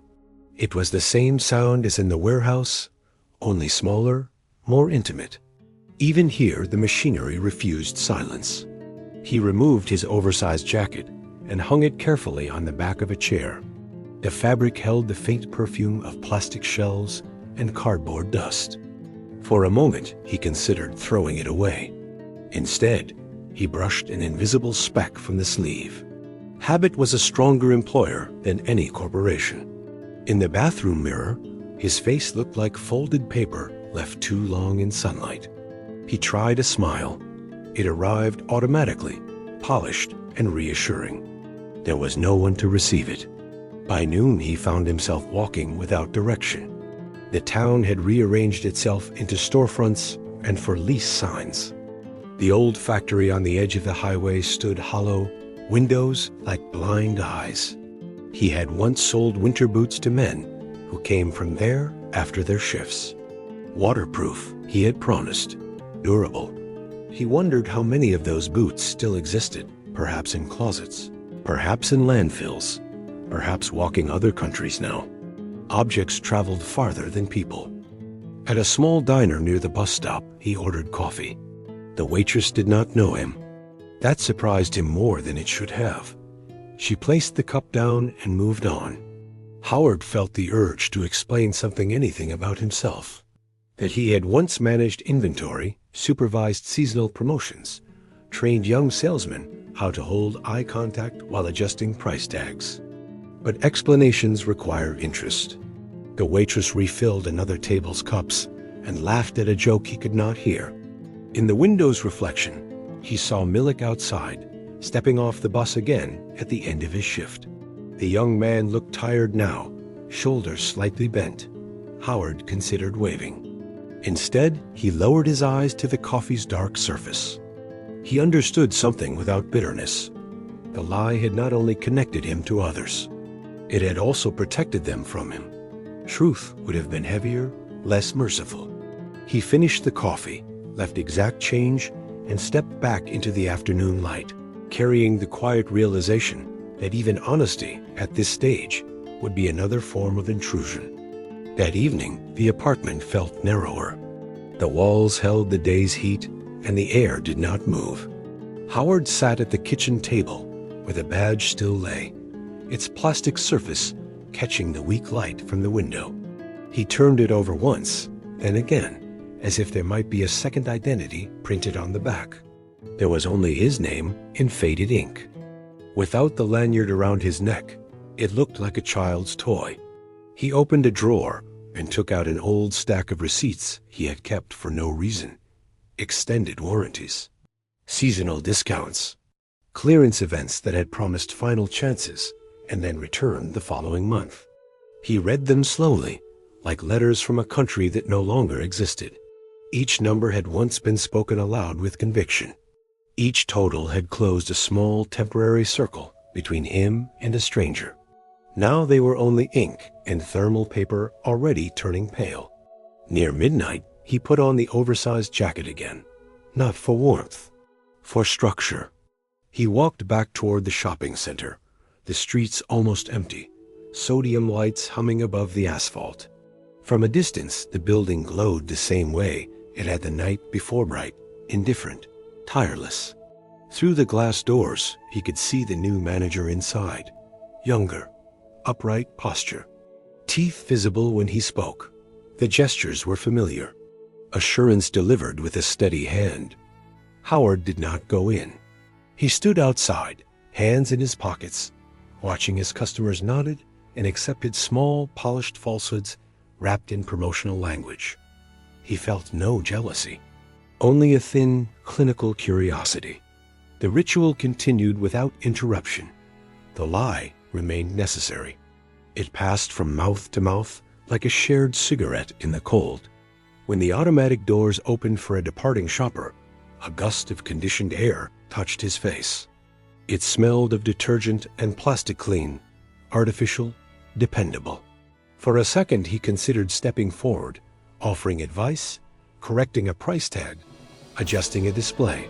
It was the same sound as in the warehouse, only smaller, more intimate. Even here, the machinery refused silence. He removed his oversized jacket and hung it carefully on the back of a chair. The fabric held the faint perfume of plastic shells and cardboard dust. For a moment, he considered throwing it away. Instead, he brushed an invisible speck from the sleeve. Habit was a stronger employer than any corporation. In the bathroom mirror, his face looked like folded paper left too long in sunlight. He tried a smile. It arrived automatically, polished and reassuring. There was no one to receive it. By noon, he found himself walking without direction. The town had rearranged itself into storefronts and for lease signs. The old factory on the edge of the highway stood hollow, windows like blind eyes. He had once sold winter boots to men who came from there after their shifts. Waterproof, he had promised, durable. He wondered how many of those boots still existed, perhaps in closets, perhaps in landfills, perhaps walking other countries now. Objects traveled farther than people. At a small diner near the bus stop, he ordered coffee. The waitress did not know him. That surprised him more than it should have. She placed the cup down and moved on. Howard felt the urge to explain anything about himself. That he had once managed inventory, supervised seasonal promotions, trained young salesmen how to hold eye contact while adjusting price tags. But explanations require interest. The waitress refilled another table's cups and laughed at a joke he could not hear. In the window's reflection, he saw Milik outside, stepping off the bus again at the end of his shift. The young man looked tired now, shoulders slightly bent. Howard considered waving. Instead, he lowered his eyes to the coffee's dark surface. He understood something without bitterness. The lie had not only connected him to others, it had also protected them from him. Truth would have been heavier, less merciful. He finished the coffee, left exact change, and stepped back into the afternoon light, carrying the quiet realization that even honesty at this stage would be another form of intrusion. That evening, the apartment felt narrower. The walls held the day's heat, and the air did not move. Howard sat at the kitchen table, where the badge still lay, its plastic surface catching the weak light from the window. He turned it over once, then again, as if there might be a second identity printed on the back. There was only his name in faded ink. Without the lanyard around his neck, it looked like a child's toy. He opened a drawer and took out an old stack of receipts he had kept for no reason. Extended warranties, seasonal discounts, clearance events that had promised final chances and then returned the following month. He read them slowly, like letters from a country that no longer existed. Each number had once been spoken aloud with conviction. Each total had closed a small temporary circle between him and a stranger. Now they were only ink and thermal paper already turning pale. Near midnight, he put on the oversized jacket again, not for warmth, for structure. He walked back toward the shopping center, the streets almost empty, sodium lights humming above the asphalt. From a distance, the building glowed the same way it had the night before, bright, indifferent, tireless. Through the glass doors, he could see the new manager inside, younger, upright posture, teeth visible when he spoke. The gestures were familiar, assurance delivered with a steady hand. Howard did not go in. He stood outside, hands in his pockets, watching as customers nodded and accepted small, polished falsehoods wrapped in promotional language. He felt no jealousy, only a thin, clinical curiosity. The ritual continued without interruption. The lie remained necessary. It passed from mouth to mouth like a shared cigarette in the cold. When the automatic doors opened for a departing shopper, a gust of conditioned air touched his face. It smelled of detergent and plastic clean, artificial, dependable. For a second he considered stepping forward, offering advice, correcting a price tag, adjusting a display.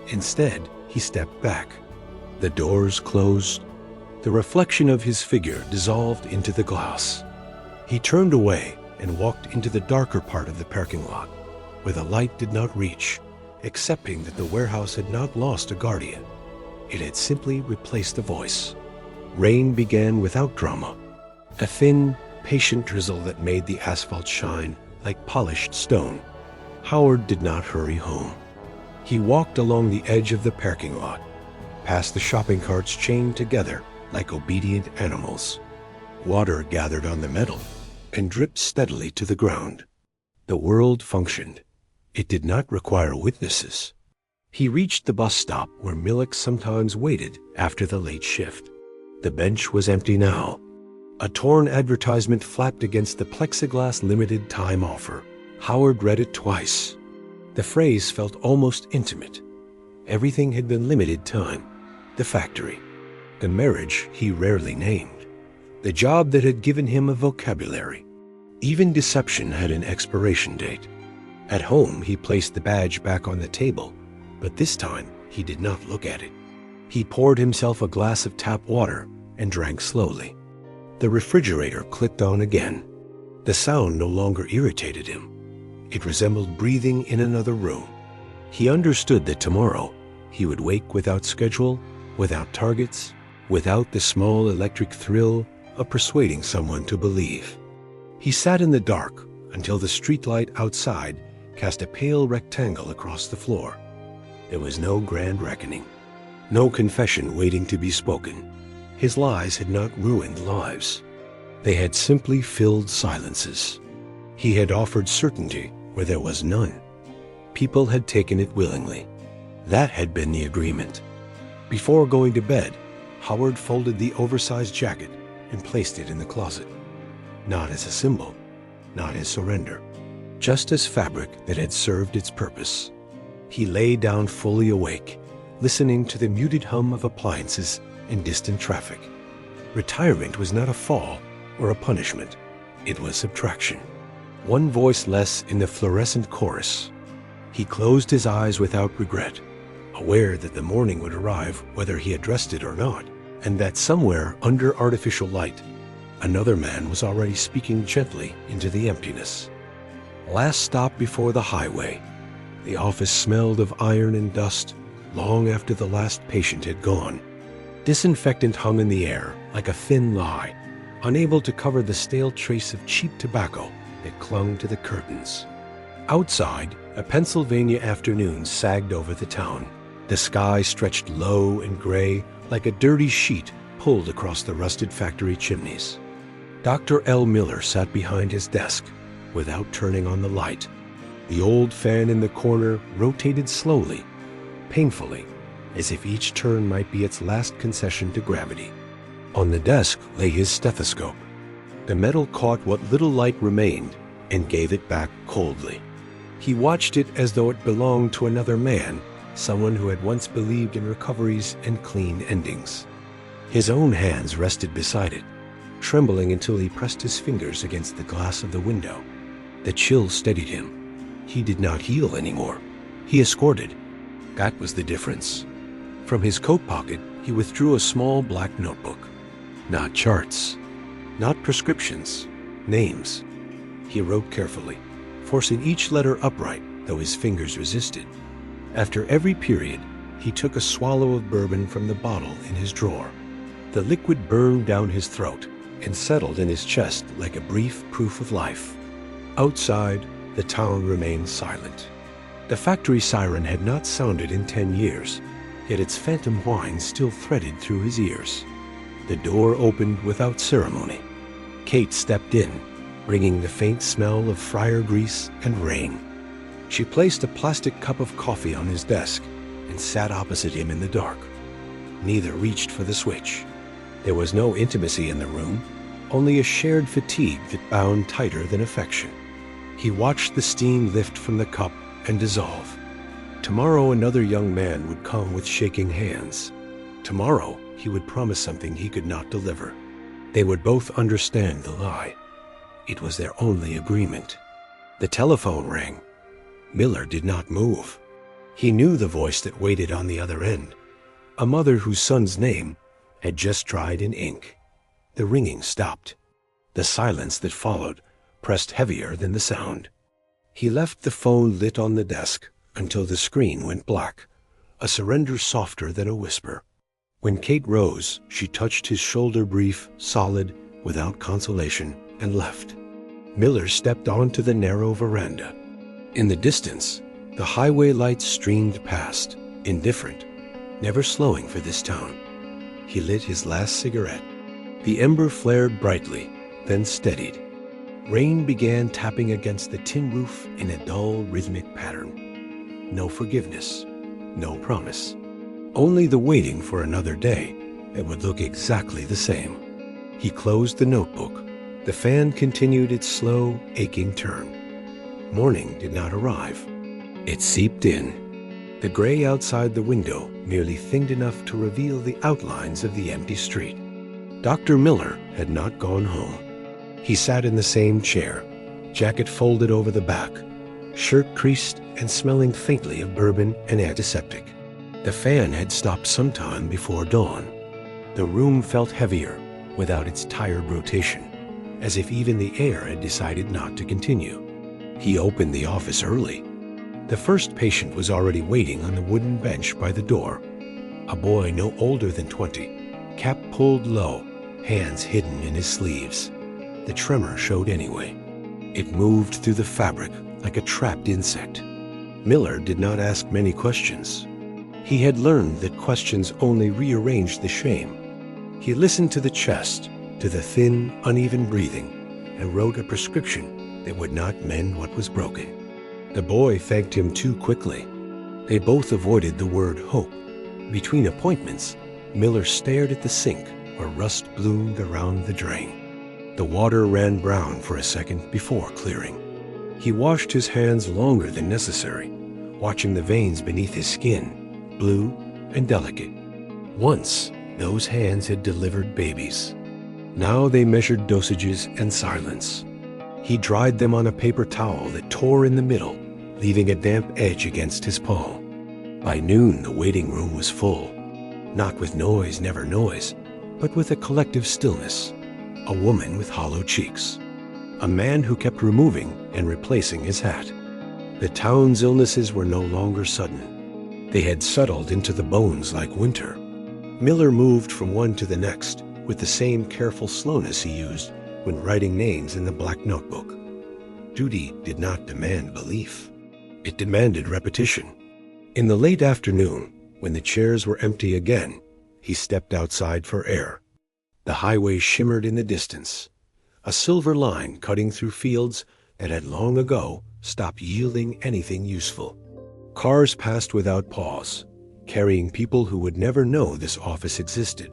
Instead, he stepped back. The doors closed. The reflection of his figure dissolved into the glass. He turned away and walked into the darker part of the parking lot, where the light did not reach, accepting that the warehouse had not lost a guardian. It had simply replaced the voice. Rain began without drama, a thin, patient drizzle that made the asphalt shine like polished stone. Howard did not hurry home. He walked along the edge of the parking lot, past the shopping carts chained together like obedient animals. Water gathered on the metal and dripped steadily to the ground. The world functioned. It did not require witnesses. He reached the bus stop where Milik sometimes waited after the late shift. The bench was empty now. A torn advertisement flapped against the plexiglass limited time offer. Howard read it twice. The phrase felt almost intimate. Everything had been limited time. the factory, the marriage he rarely named, the job that had given him a vocabulary. Even deception had an expiration date. At home, he placed the badge back on the table, but this time he did not look at it. He poured himself a glass of tap water and drank slowly. The refrigerator clicked on again. The sound no longer irritated him. It resembled breathing in another room. He understood that tomorrow he would wake without schedule, without targets, without the small electric thrill of persuading someone to believe. He sat in the dark until the streetlight outside cast a pale rectangle across the floor. There was no grand reckoning, no confession waiting to be spoken. His lies had not ruined lives. They had simply filled silences. He had offered certainty where there was none. People had taken it willingly. That had been the agreement. Before going to bed, Howard folded the oversized jacket and placed it in the closet. Not as a symbol, not as surrender, just as fabric that had served its purpose. He lay down fully awake, listening to the muted hum of appliances and distant traffic. Retirement was not a fall or a punishment. It was subtraction. One voice less in the fluorescent chorus. He closed his eyes without regret, aware that the morning would arrive whether he addressed it or not, and that somewhere under artificial light, another man was already speaking gently into the emptiness. Last stop before the highway. The office smelled of iron and dust long after the last patient had gone. Disinfectant hung in the air like a thin lie, unable to cover the stale trace of cheap tobacco that clung to the curtains. Outside, a Pennsylvania afternoon sagged over the town. The sky stretched low and gray like a dirty sheet pulled across the rusted factory chimneys. Dr. L. Miller sat behind his desk without turning on the light. The old fan in the corner rotated slowly, painfully, as if each turn might be its last concession to gravity. On the desk lay his stethoscope. The metal caught what little light remained and gave it back coldly. He watched it as though it belonged to another man, someone who had once believed in recoveries and clean endings. His own hands rested beside it, trembling until he pressed his fingers against the glass of the window. The chill steadied him. He did not heal anymore. He escorted. That was the difference. From his coat pocket, he withdrew a small black notebook. Not charts, not prescriptions, names. He wrote carefully, forcing each letter upright, though his fingers resisted. After every period, he took a swallow of bourbon from the bottle in his drawer. The liquid burned down his throat and settled in his chest like a brief proof of life. Outside, the town remained silent. The factory siren had not sounded in 10 years, yet its phantom whine still threaded through his ears. The door opened without ceremony. Kate stepped in, bringing the faint smell of fryer grease and rain. She placed a plastic cup of coffee on his desk and sat opposite him in the dark. Neither reached for the switch. There was no intimacy in the room, only a shared fatigue that bound tighter than affection. He watched the steam lift from the cup and dissolve. Tomorrow another young man would come with shaking hands. Tomorrow he would promise something he could not deliver. They would both understand the lie. It was their only agreement. The telephone rang. Miller did not move. He knew the voice that waited on the other end, a mother whose son's name had just dried in ink. The ringing stopped. The silence that followed pressed heavier than the sound. He left the phone lit on the desk until the screen went black, a surrender softer than a whisper. When Kate rose, she touched his shoulder brief, solid, without consolation, and left. Miller stepped onto the narrow veranda. In the distance, the highway lights streamed past, indifferent, never slowing for this town. He lit his last cigarette. The ember flared brightly, then steadied. Rain began tapping against the tin roof in a dull, rhythmic pattern. No forgiveness, no promise. Only the waiting for another day that would look exactly the same. He closed the notebook. The fan continued its slow, aching turn. Morning did not arrive. It seeped in. The gray outside the window merely thinned enough to reveal the outlines of the empty street. Dr. Miller had not gone home. He sat in the same chair, jacket folded over the back, shirt creased and smelling faintly of bourbon and antiseptic. The fan had stopped sometime before dawn. The room felt heavier without its tired rotation, as if even the air had decided not to continue. He opened the office early. The first patient was already waiting on the wooden bench by the door. A boy no older than 20, cap pulled low, hands hidden in his sleeves. The tremor showed anyway. It moved through the fabric like a trapped insect. Miller did not ask many questions. He had learned that questions only rearranged the shame. He listened to the chest, to the thin, uneven breathing, and wrote a prescription that would not mend what was broken. The boy thanked him too quickly. They both avoided the word hope. Between appointments, Miller stared at the sink where rust bloomed around the drain. The water ran brown for a second before clearing. He washed his hands longer than necessary, watching the veins beneath his skin, blue and delicate. Once, those hands had delivered babies. Now they measured dosages and silence. He dried them on a paper towel that tore in the middle, leaving a damp edge against his palm. By noon, the waiting room was full. Not with noise, never noise, but with a collective stillness. A woman with hollow cheeks. A man who kept removing and replacing his hat. The town's illnesses were no longer sudden. They had settled into the bones like winter. Miller moved from one to the next with the same careful slowness he used when writing names in the black notebook. Duty did not demand belief. It demanded repetition. In the late afternoon, when the chairs were empty again, he stepped outside for air. The highway shimmered in the distance, a silver line cutting through fields that had long ago stopped yielding anything useful. Cars passed without pause, carrying people who would never know this office existed.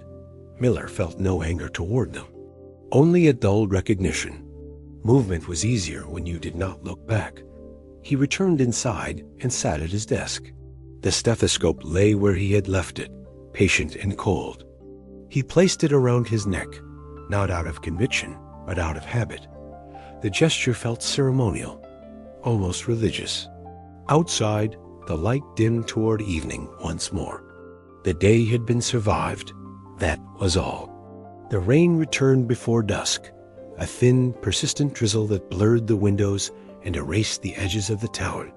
Miller felt no anger toward them, only a dulled recognition. Movement was easier when you did not look back. He returned inside and sat at his desk. The stethoscope lay where he had left it, patient and cold. He placed it around his neck, not out of conviction, but out of habit. The gesture felt ceremonial, almost religious. Outside, the light dimmed toward evening once more. The day had been survived. That was all. The rain returned before dusk, a thin, persistent drizzle that blurred the windows and erased the edges of the town.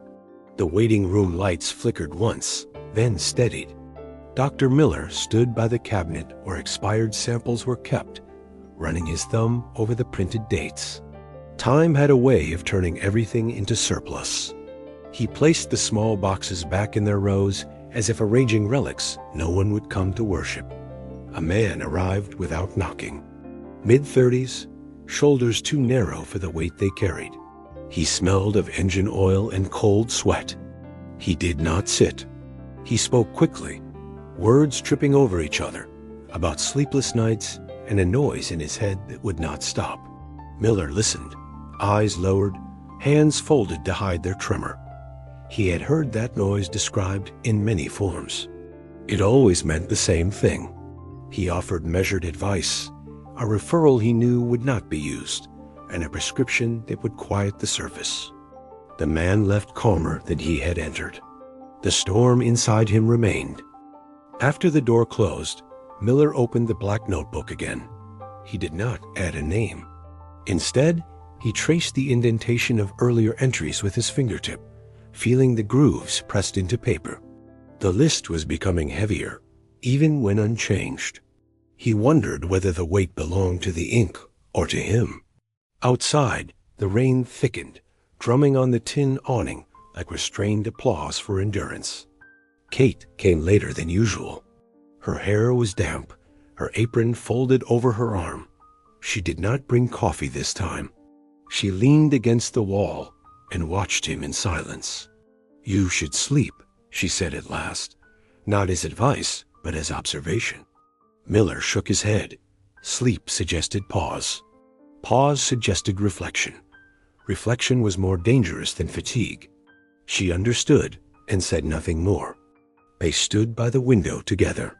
The waiting room lights flickered once, then steadied. Dr. Miller stood by the cabinet where expired samples were kept, running his thumb over the printed dates. Time had a way of turning everything into surplus. He placed the small boxes back in their rows as if arranging relics no one would come to worship. A man arrived without knocking. Mid-30s, shoulders too narrow for the weight they carried. He smelled of engine oil and cold sweat. He did not sit. He spoke quickly, words tripping over each other, about sleepless nights and a noise in his head that would not stop. Miller listened, eyes lowered, hands folded to hide their tremor. He had heard that noise described in many forms. It always meant the same thing. He offered measured advice, a referral he knew would not be used, and a prescription that would quiet the surface. The man left calmer than he had entered. The storm inside him remained. After the door closed, Miller opened the black notebook again. He did not add a name. Instead, he traced the indentation of earlier entries with his fingertip, feeling the grooves pressed into paper. The list was becoming heavier, even when unchanged. He wondered whether the weight belonged to the ink or to him. Outside, the rain thickened, drumming on the tin awning like restrained applause for endurance. Kate came later than usual. Her hair was damp, her apron folded over her arm. She did not bring coffee this time. She leaned against the wall and watched him in silence. "You should sleep," she said at last, not as advice, but as observation. Miller shook his head. Sleep suggested pause. Pause suggested reflection. Reflection was more dangerous than fatigue. She understood and said nothing more. They stood by the window together.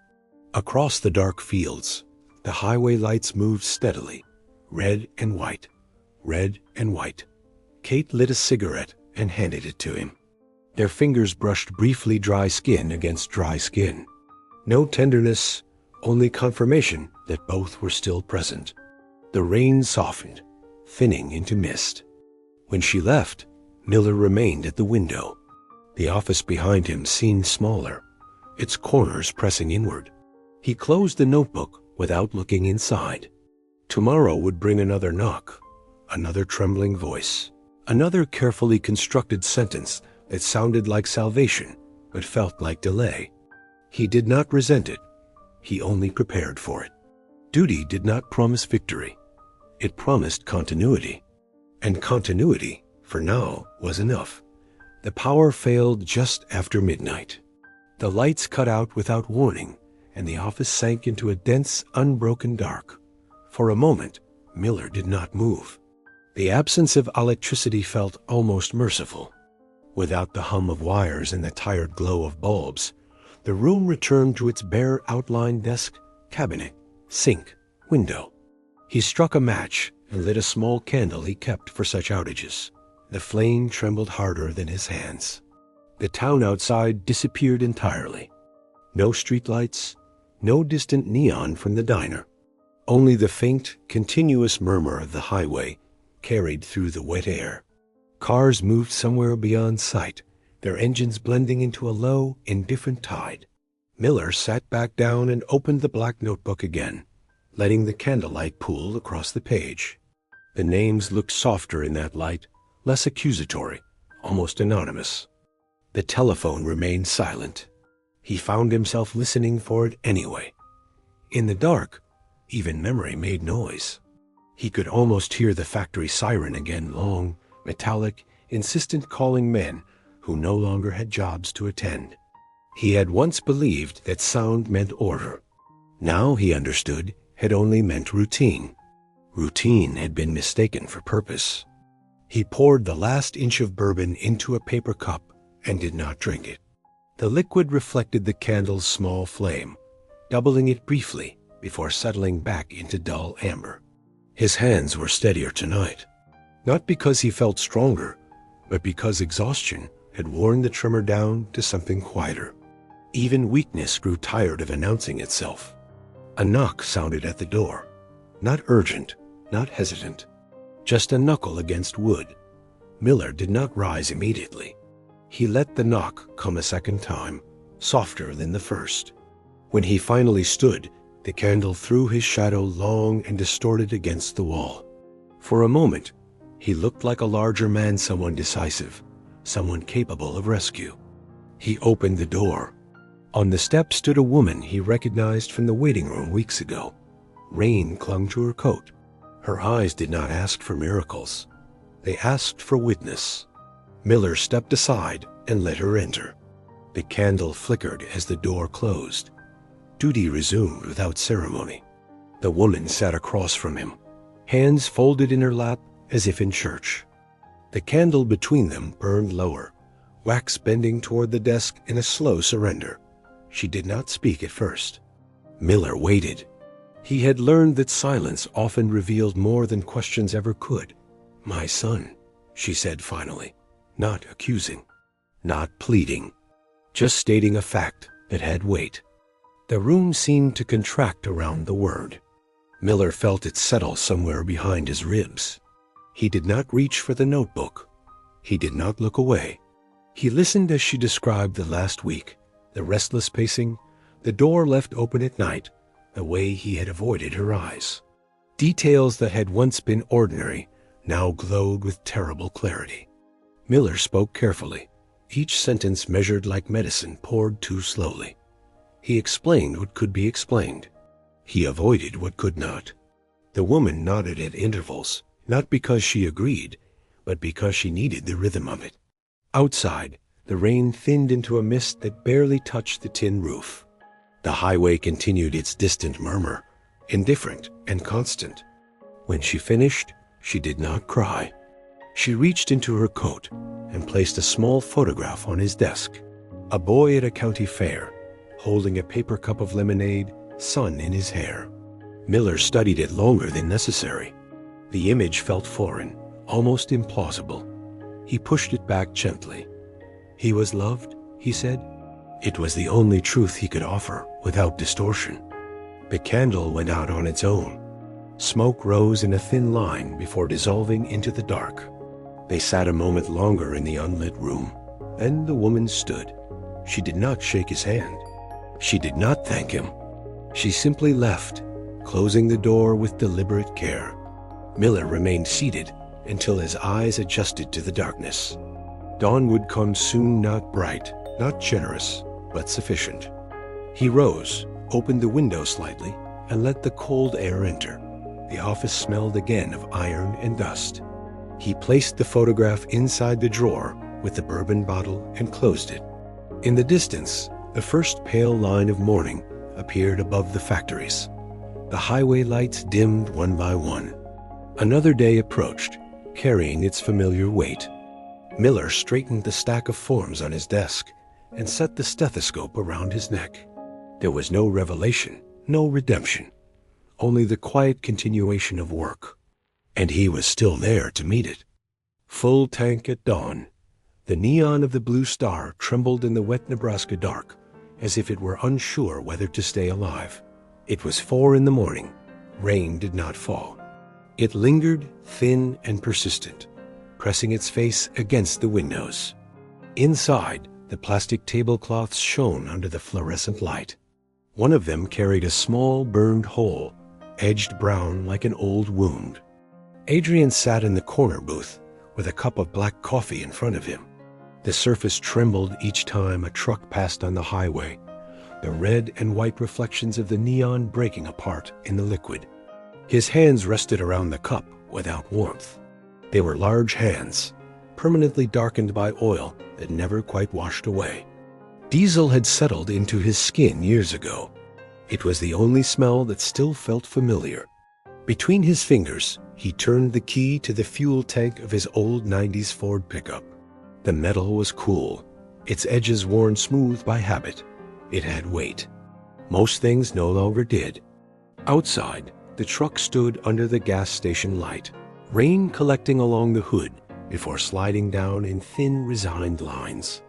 Across the dark fields, the highway lights moved steadily, red and white, red and white. Kate lit a cigarette and handed it to him. Their fingers brushed briefly dry skin against dry skin. No tenderness, only confirmation that both were still present. The rain softened, thinning into mist. When she left, Miller remained at the window. The office behind him seemed smaller, its corners pressing inward. He closed the notebook without looking inside. Tomorrow would bring another knock, another trembling voice, another carefully constructed sentence that sounded like salvation but felt like delay. He did not resent it. He only prepared for it. Duty did not promise victory. It promised continuity. And continuity, for now, was enough. The power failed just after midnight. The lights cut out without warning, and the office sank into a dense, unbroken dark. For a moment, Miller did not move. The absence of electricity felt almost merciful. Without the hum of wires and the tired glow of bulbs, the room returned to its bare outline desk, cabinet, sink, window. He struck a match and lit a small candle he kept for such outages. The flame trembled harder than his hands. The town outside disappeared entirely. No streetlights, no distant neon from the diner. Only the faint, continuous murmur of the highway carried through the wet air. Cars moved somewhere beyond sight, their engines blending into a low, indifferent tide. Miller sat back down and opened the black notebook again, letting the candlelight pool across the page. The names looked softer in that light, less accusatory, almost anonymous. The telephone remained silent. He found himself listening for it anyway. In the dark, even memory made noise. He could almost hear the factory siren again, long, metallic, insistent, calling men who no longer had jobs to attend. He had once believed that sound meant order. Now he understood had only meant routine. Routine had been mistaken for purpose. He poured the last inch of bourbon into a paper cup and did not drink it. The liquid reflected the candle's small flame, doubling it briefly before settling back into dull amber. His hands were steadier tonight, not because he felt stronger, but because exhaustion had worn the tremor down to something quieter. Even weakness grew tired of announcing itself. A knock sounded at the door, not urgent, not hesitant, just a knuckle against wood. Miller did not rise immediately. He let the knock come a second time, softer than the first. When he finally stood, the candle threw his shadow long and distorted against the wall. For a moment, he looked like a larger man, someone decisive, someone capable of rescue. He opened the door. On the step stood a woman he recognized from the waiting room weeks ago. Rain clung to her coat. Her eyes did not ask for miracles. They asked for witness. Miller stepped aside and let her enter. The candle flickered as the door closed. Duty resumed without ceremony. The woman sat across from him, hands folded in her lap as if in church. The candle between them burned lower, wax bending toward the desk in a slow surrender. She did not speak at first. Miller waited. He had learned that silence often revealed more than questions ever could. "My son," she said finally, not accusing, not pleading, just stating a fact that had weight. The room seemed to contract around the word. Miller felt it settle somewhere behind his ribs. He did not reach for the notebook. He did not look away. He listened as she described the last week, the restless pacing, the door left open at night, the way he had avoided her eyes. Details that had once been ordinary now glowed with terrible clarity. Miller spoke carefully, each sentence measured like medicine poured too slowly. He explained what could be explained. He avoided what could not. The woman nodded at intervals, not because she agreed, but because she needed the rhythm of it. Outside, the rain thinned into a mist that barely touched the tin roof. The highway continued its distant murmur, indifferent and constant. When she finished, she did not cry. She reached into her coat and placed a small photograph on his desk. A boy at a county fair, holding a paper cup of lemonade, sun in his hair. Miller studied it longer than necessary. The image felt foreign, almost implausible. He pushed it back gently. He was loved, he said. It was the only truth he could offer without distortion. The candle went out on its own. Smoke rose in a thin line before dissolving into the dark. They sat a moment longer in the unlit room. Then the woman stood. She did not shake his hand. She did not thank him. She simply left, closing the door with deliberate care. Miller remained seated until his eyes adjusted to the darkness. Dawn would come soon, not bright, not generous, but sufficient. He rose, opened the window slightly, and let the cold air enter. The office smelled again of iron and dust. He placed the photograph inside the drawer with the bourbon bottle and closed it. In the distance, the first pale line of morning appeared above the factories. The highway lights dimmed one by one. Another day approached, carrying its familiar weight. Miller straightened the stack of forms on his desk and set the stethoscope around his neck. There was no revelation, no redemption, only the quiet continuation of work. And he was still there to meet it. Full tank at dawn. The neon of the blue star trembled in the wet Nebraska dark, as if it were unsure whether to stay alive. It was 4 a.m. Rain did not fall. It lingered, thin and persistent, pressing its face against the windows. Inside, the plastic tablecloths shone under the fluorescent light. One of them carried a small burned hole, edged brown like an old wound. Adrian sat in the corner booth with a cup of black coffee in front of him. The surface trembled each time a truck passed on the highway, the red and white reflections of the neon breaking apart in the liquid. His hands rested around the cup without warmth. They were large hands, permanently darkened by oil that never quite washed away. Diesel had settled into his skin years ago. It was the only smell that still felt familiar. Between his fingers, he turned the key to the fuel tank of his old 90s Ford pickup. The metal was cool, its edges worn smooth by habit. It had weight. Most things no longer did. Outside, the truck stood under the gas station light, rain collecting along the hood before sliding down in thin, resigned lines.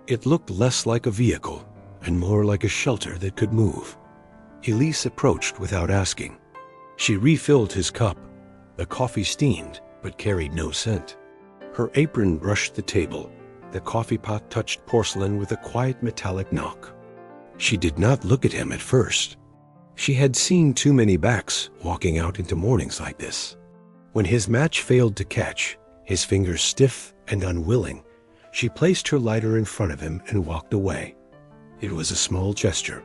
It looked less like a vehicle and more like a shelter that could move. Elise approached without asking. She refilled his cup. The coffee steamed, but carried no scent. Her apron brushed the table. The coffee pot touched porcelain with a quiet metallic knock. She did not look at him at first. She had seen too many backs walking out into mornings like this. When his match failed to catch, his fingers stiff and unwilling, she placed her lighter in front of him and walked away. It was a small gesture.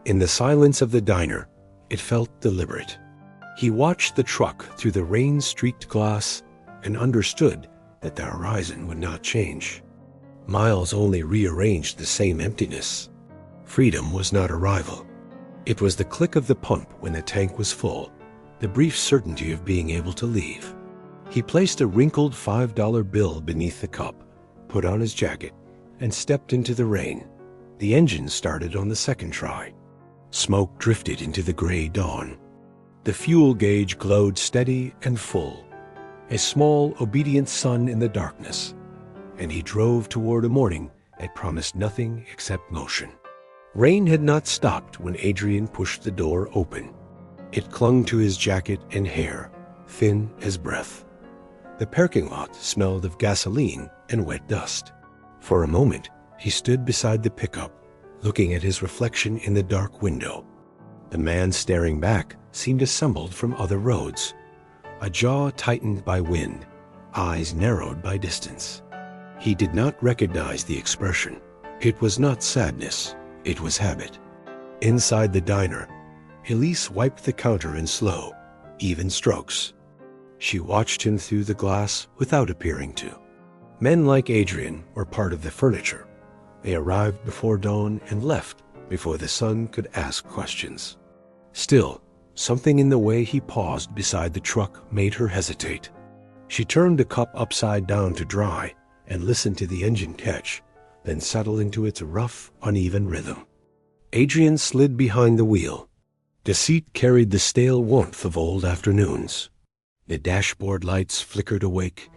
In the silence of the diner, it felt deliberate. He watched the truck through the rain-streaked glass and understood that the horizon would not change. Miles only rearranged the same emptiness. Freedom was not arrival. It was the click of the pump when the tank was full, the brief certainty of being able to leave. He placed a wrinkled $5 bill beneath the cup, put on his jacket, and stepped into the rain. The engine started on the second try. Smoke drifted into the gray dawn. The fuel gauge glowed steady and full, a small, obedient sun in the darkness, and he drove toward a morning that promised nothing except motion. Rain had not stopped when Adrian pushed the door open. It clung to his jacket and hair, thin as breath. The parking lot smelled of gasoline and wet dust. For a moment, he stood beside the pickup, looking at his reflection in the dark window. The man staring back seemed assembled from other roads, a jaw tightened by wind, eyes narrowed by distance. He did not recognize the expression. It was not sadness, it was habit. Inside the diner, Elise wiped the counter in slow, even strokes. She watched him through the glass without appearing to. Men like Adrian were part of the furniture. They arrived before dawn and left before the sun could ask questions. Still, something in the way he paused beside the truck made her hesitate. She turned the cup upside down to dry and listened to the engine catch, then settle into its rough, uneven rhythm. Adrian slid behind the wheel. The seat carried the stale warmth of old afternoons. The dashboard lights flickered awake,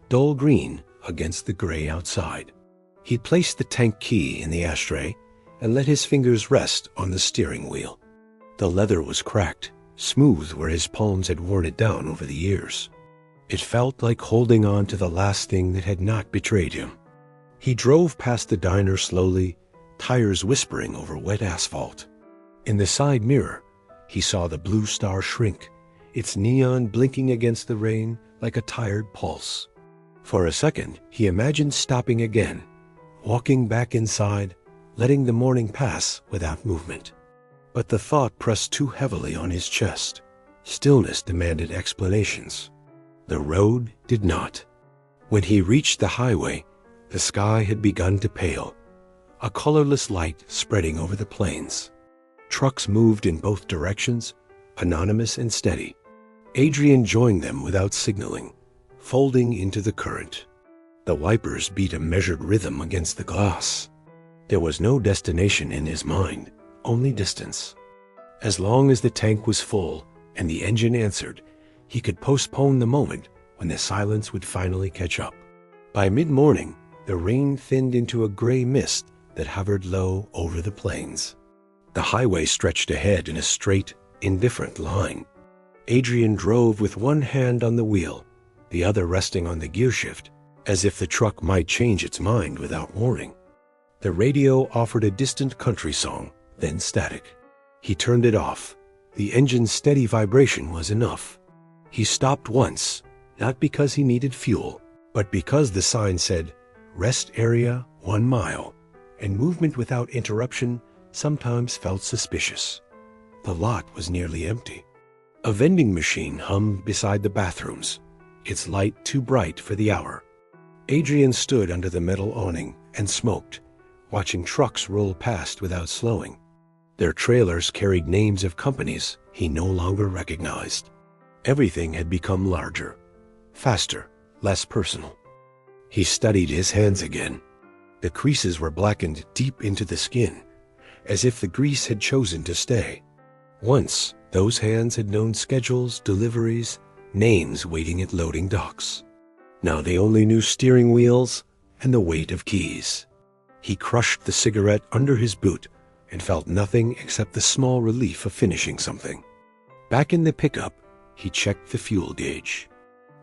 dull green against the gray outside. He placed the tank key in the ashtray and let his fingers rest on the steering wheel. The leather was cracked, smooth where his palms had worn it down over the years. It felt like holding on to the last thing that had not betrayed him. He drove past the diner slowly, tires whispering over wet asphalt. In the side mirror, he saw the blue star shrink, its neon blinking against the rain like a tired pulse. For a second, he imagined stopping again, walking back inside, letting the morning pass without movement. But the thought pressed too heavily on his chest. Stillness demanded explanations. The road did not. When he reached the highway, the sky had begun to pale, a colorless light spreading over the plains. Trucks moved in both directions, anonymous and steady. Adrian joined them without signaling, folding into the current. The wipers beat a measured rhythm against the glass. There was no destination in his mind, only distance. As long as the tank was full and the engine answered, he could postpone the moment when the silence would finally catch up. By mid-morning, the rain thinned into a gray mist that hovered low over the plains. The highway stretched ahead in a straight, indifferent line. Adrian drove with one hand on the wheel, the other resting on the gearshift, as if the truck might change its mind without warning. The radio offered a distant country song, then static. He turned it off. The engine's steady vibration was enough. He stopped once, not because he needed fuel, but because the sign said, "Rest area 1 mile," and movement without interruption sometimes felt suspicious. The lot was nearly empty. A vending machine hummed beside the bathrooms, its light too bright for the hour. Adrian stood under the metal awning and smoked, watching trucks roll past without slowing. Their trailers carried names of companies he no longer recognized. Everything had become larger, faster, less personal. He studied his hands again. The creases were blackened deep into the skin, as if the grease had chosen to stay. Once, those hands had known schedules, deliveries, names waiting at loading docks. Now they only knew steering wheels and the weight of keys. He crushed the cigarette under his boot and felt nothing except the small relief of finishing something. Back in the pickup, he checked the fuel gauge.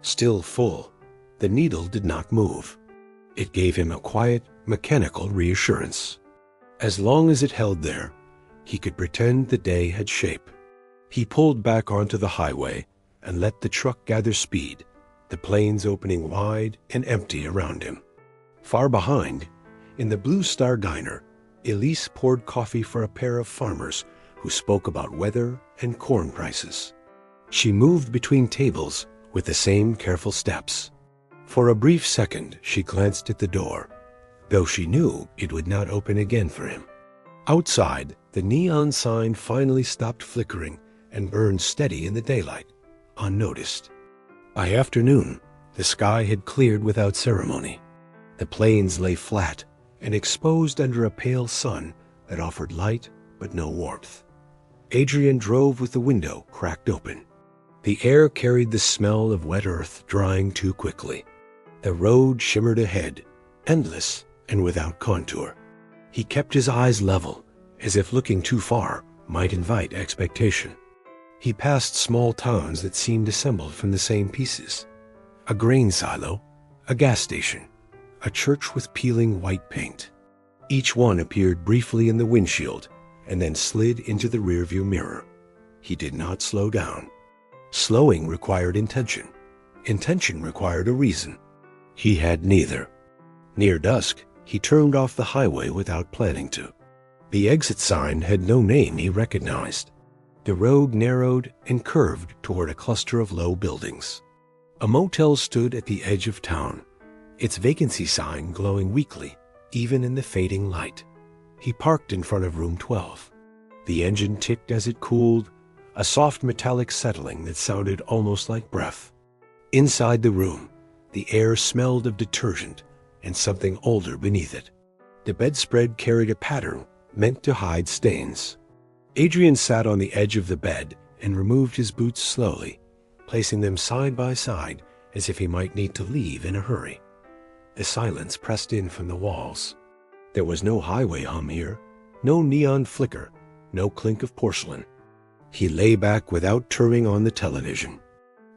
Still full, the needle did not move. It gave him a quiet, mechanical reassurance. As long as it held there, he could pretend the day had shape. He pulled back onto the highway and let the truck gather speed, the plains opening wide and empty around him. Far behind, in the Blue Star Diner, Elise poured coffee for a pair of farmers who spoke about weather and corn prices. She moved between tables with the same careful steps. For a brief second, she glanced at the door, though she knew it would not open again for him. Outside, the neon sign finally stopped flickering and burned steady in the daylight, unnoticed. By afternoon, the sky had cleared without ceremony. The plains lay flat and exposed under a pale sun that offered light but no warmth. Adrian drove with the window cracked open. The air carried the smell of wet earth drying too quickly. The road shimmered ahead, endless and without contour. He kept his eyes level, as if looking too far might invite expectation. He passed small towns that seemed assembled from the same pieces. A grain silo, a gas station, a church with peeling white paint. Each one appeared briefly in the windshield and then slid into the rearview mirror. He did not slow down. Slowing required intention. Intention required a reason. He had neither. Near dusk, he turned off the highway without planning to. The exit sign had no name he recognized. The road narrowed and curved toward a cluster of low buildings. A motel stood at the edge of town, its vacancy sign glowing weakly, even in the fading light. He parked in front of room 12. The engine ticked as it cooled, a soft metallic settling that sounded almost like breath. Inside the room, the air smelled of detergent and something older beneath it. The bedspread carried a pattern meant to hide stains. Adrian sat on the edge of the bed and removed his boots slowly, placing them side by side as if he might need to leave in a hurry. The silence pressed in from the walls. There was no highway hum here, no neon flicker, no clink of porcelain. He lay back without turning on the television.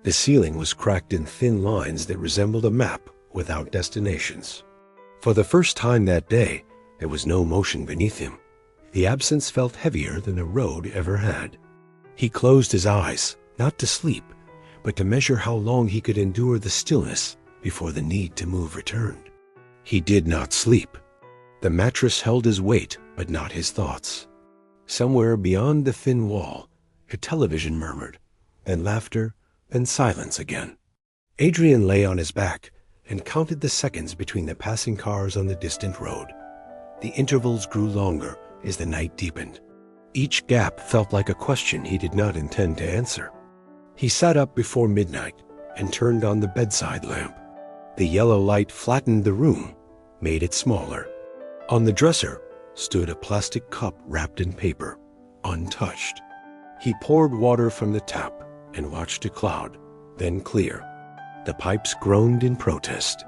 The ceiling was cracked in thin lines that resembled a map without destinations. For the first time that day, there was no motion beneath him. The absence felt heavier than the road ever had. He closed his eyes, not to sleep, but to measure how long he could endure the stillness before the need to move returned. He did not sleep. The mattress held his weight, but not his thoughts. Somewhere beyond the thin wall, a television murmured, then laughter, then silence again. Adrian lay on his back and counted the seconds between the passing cars on the distant road. The intervals grew longer as the night deepened. Each gap felt like a question he did not intend to answer. He sat up before midnight and turned on the bedside lamp. The yellow light flattened the room, made it smaller. On the dresser stood a plastic cup wrapped in paper, untouched. He poured water from the tap and watched it cloud, then clear. The pipes groaned in protest.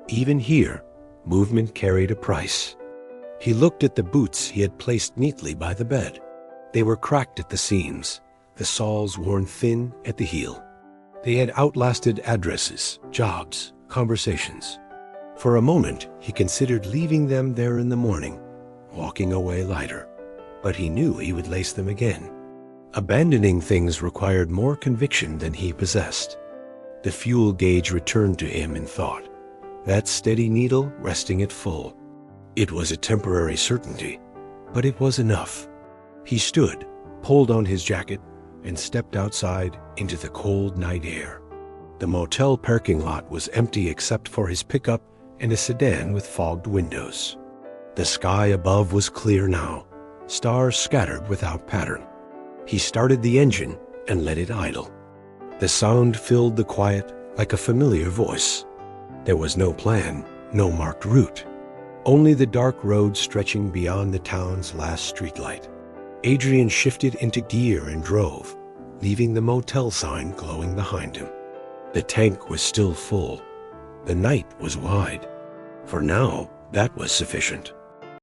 Even here, movement carried a price. He looked at the boots he had placed neatly by the bed. They were cracked at the seams, the soles worn thin at the heel. They had outlasted addresses, jobs, conversations. For a moment, he considered leaving them there in the morning, walking away lighter. But he knew he would lace them again. Abandoning things required more conviction than he possessed. The fuel gauge returned to him in thought, that steady needle resting at full. It was a temporary certainty, but it was enough. He stood, pulled on his jacket, and stepped outside into the cold night air. The motel parking lot was empty except for his pickup and a sedan with fogged windows. The sky above was clear now, stars scattered without pattern. He started the engine and let it idle. The sound filled the quiet like a familiar voice. There was no plan, no marked route. Only the dark road stretching beyond the town's last streetlight. Adrian shifted into gear and drove, leaving the motel sign glowing behind him. The tank was still full. The night was wide. For now, that was sufficient.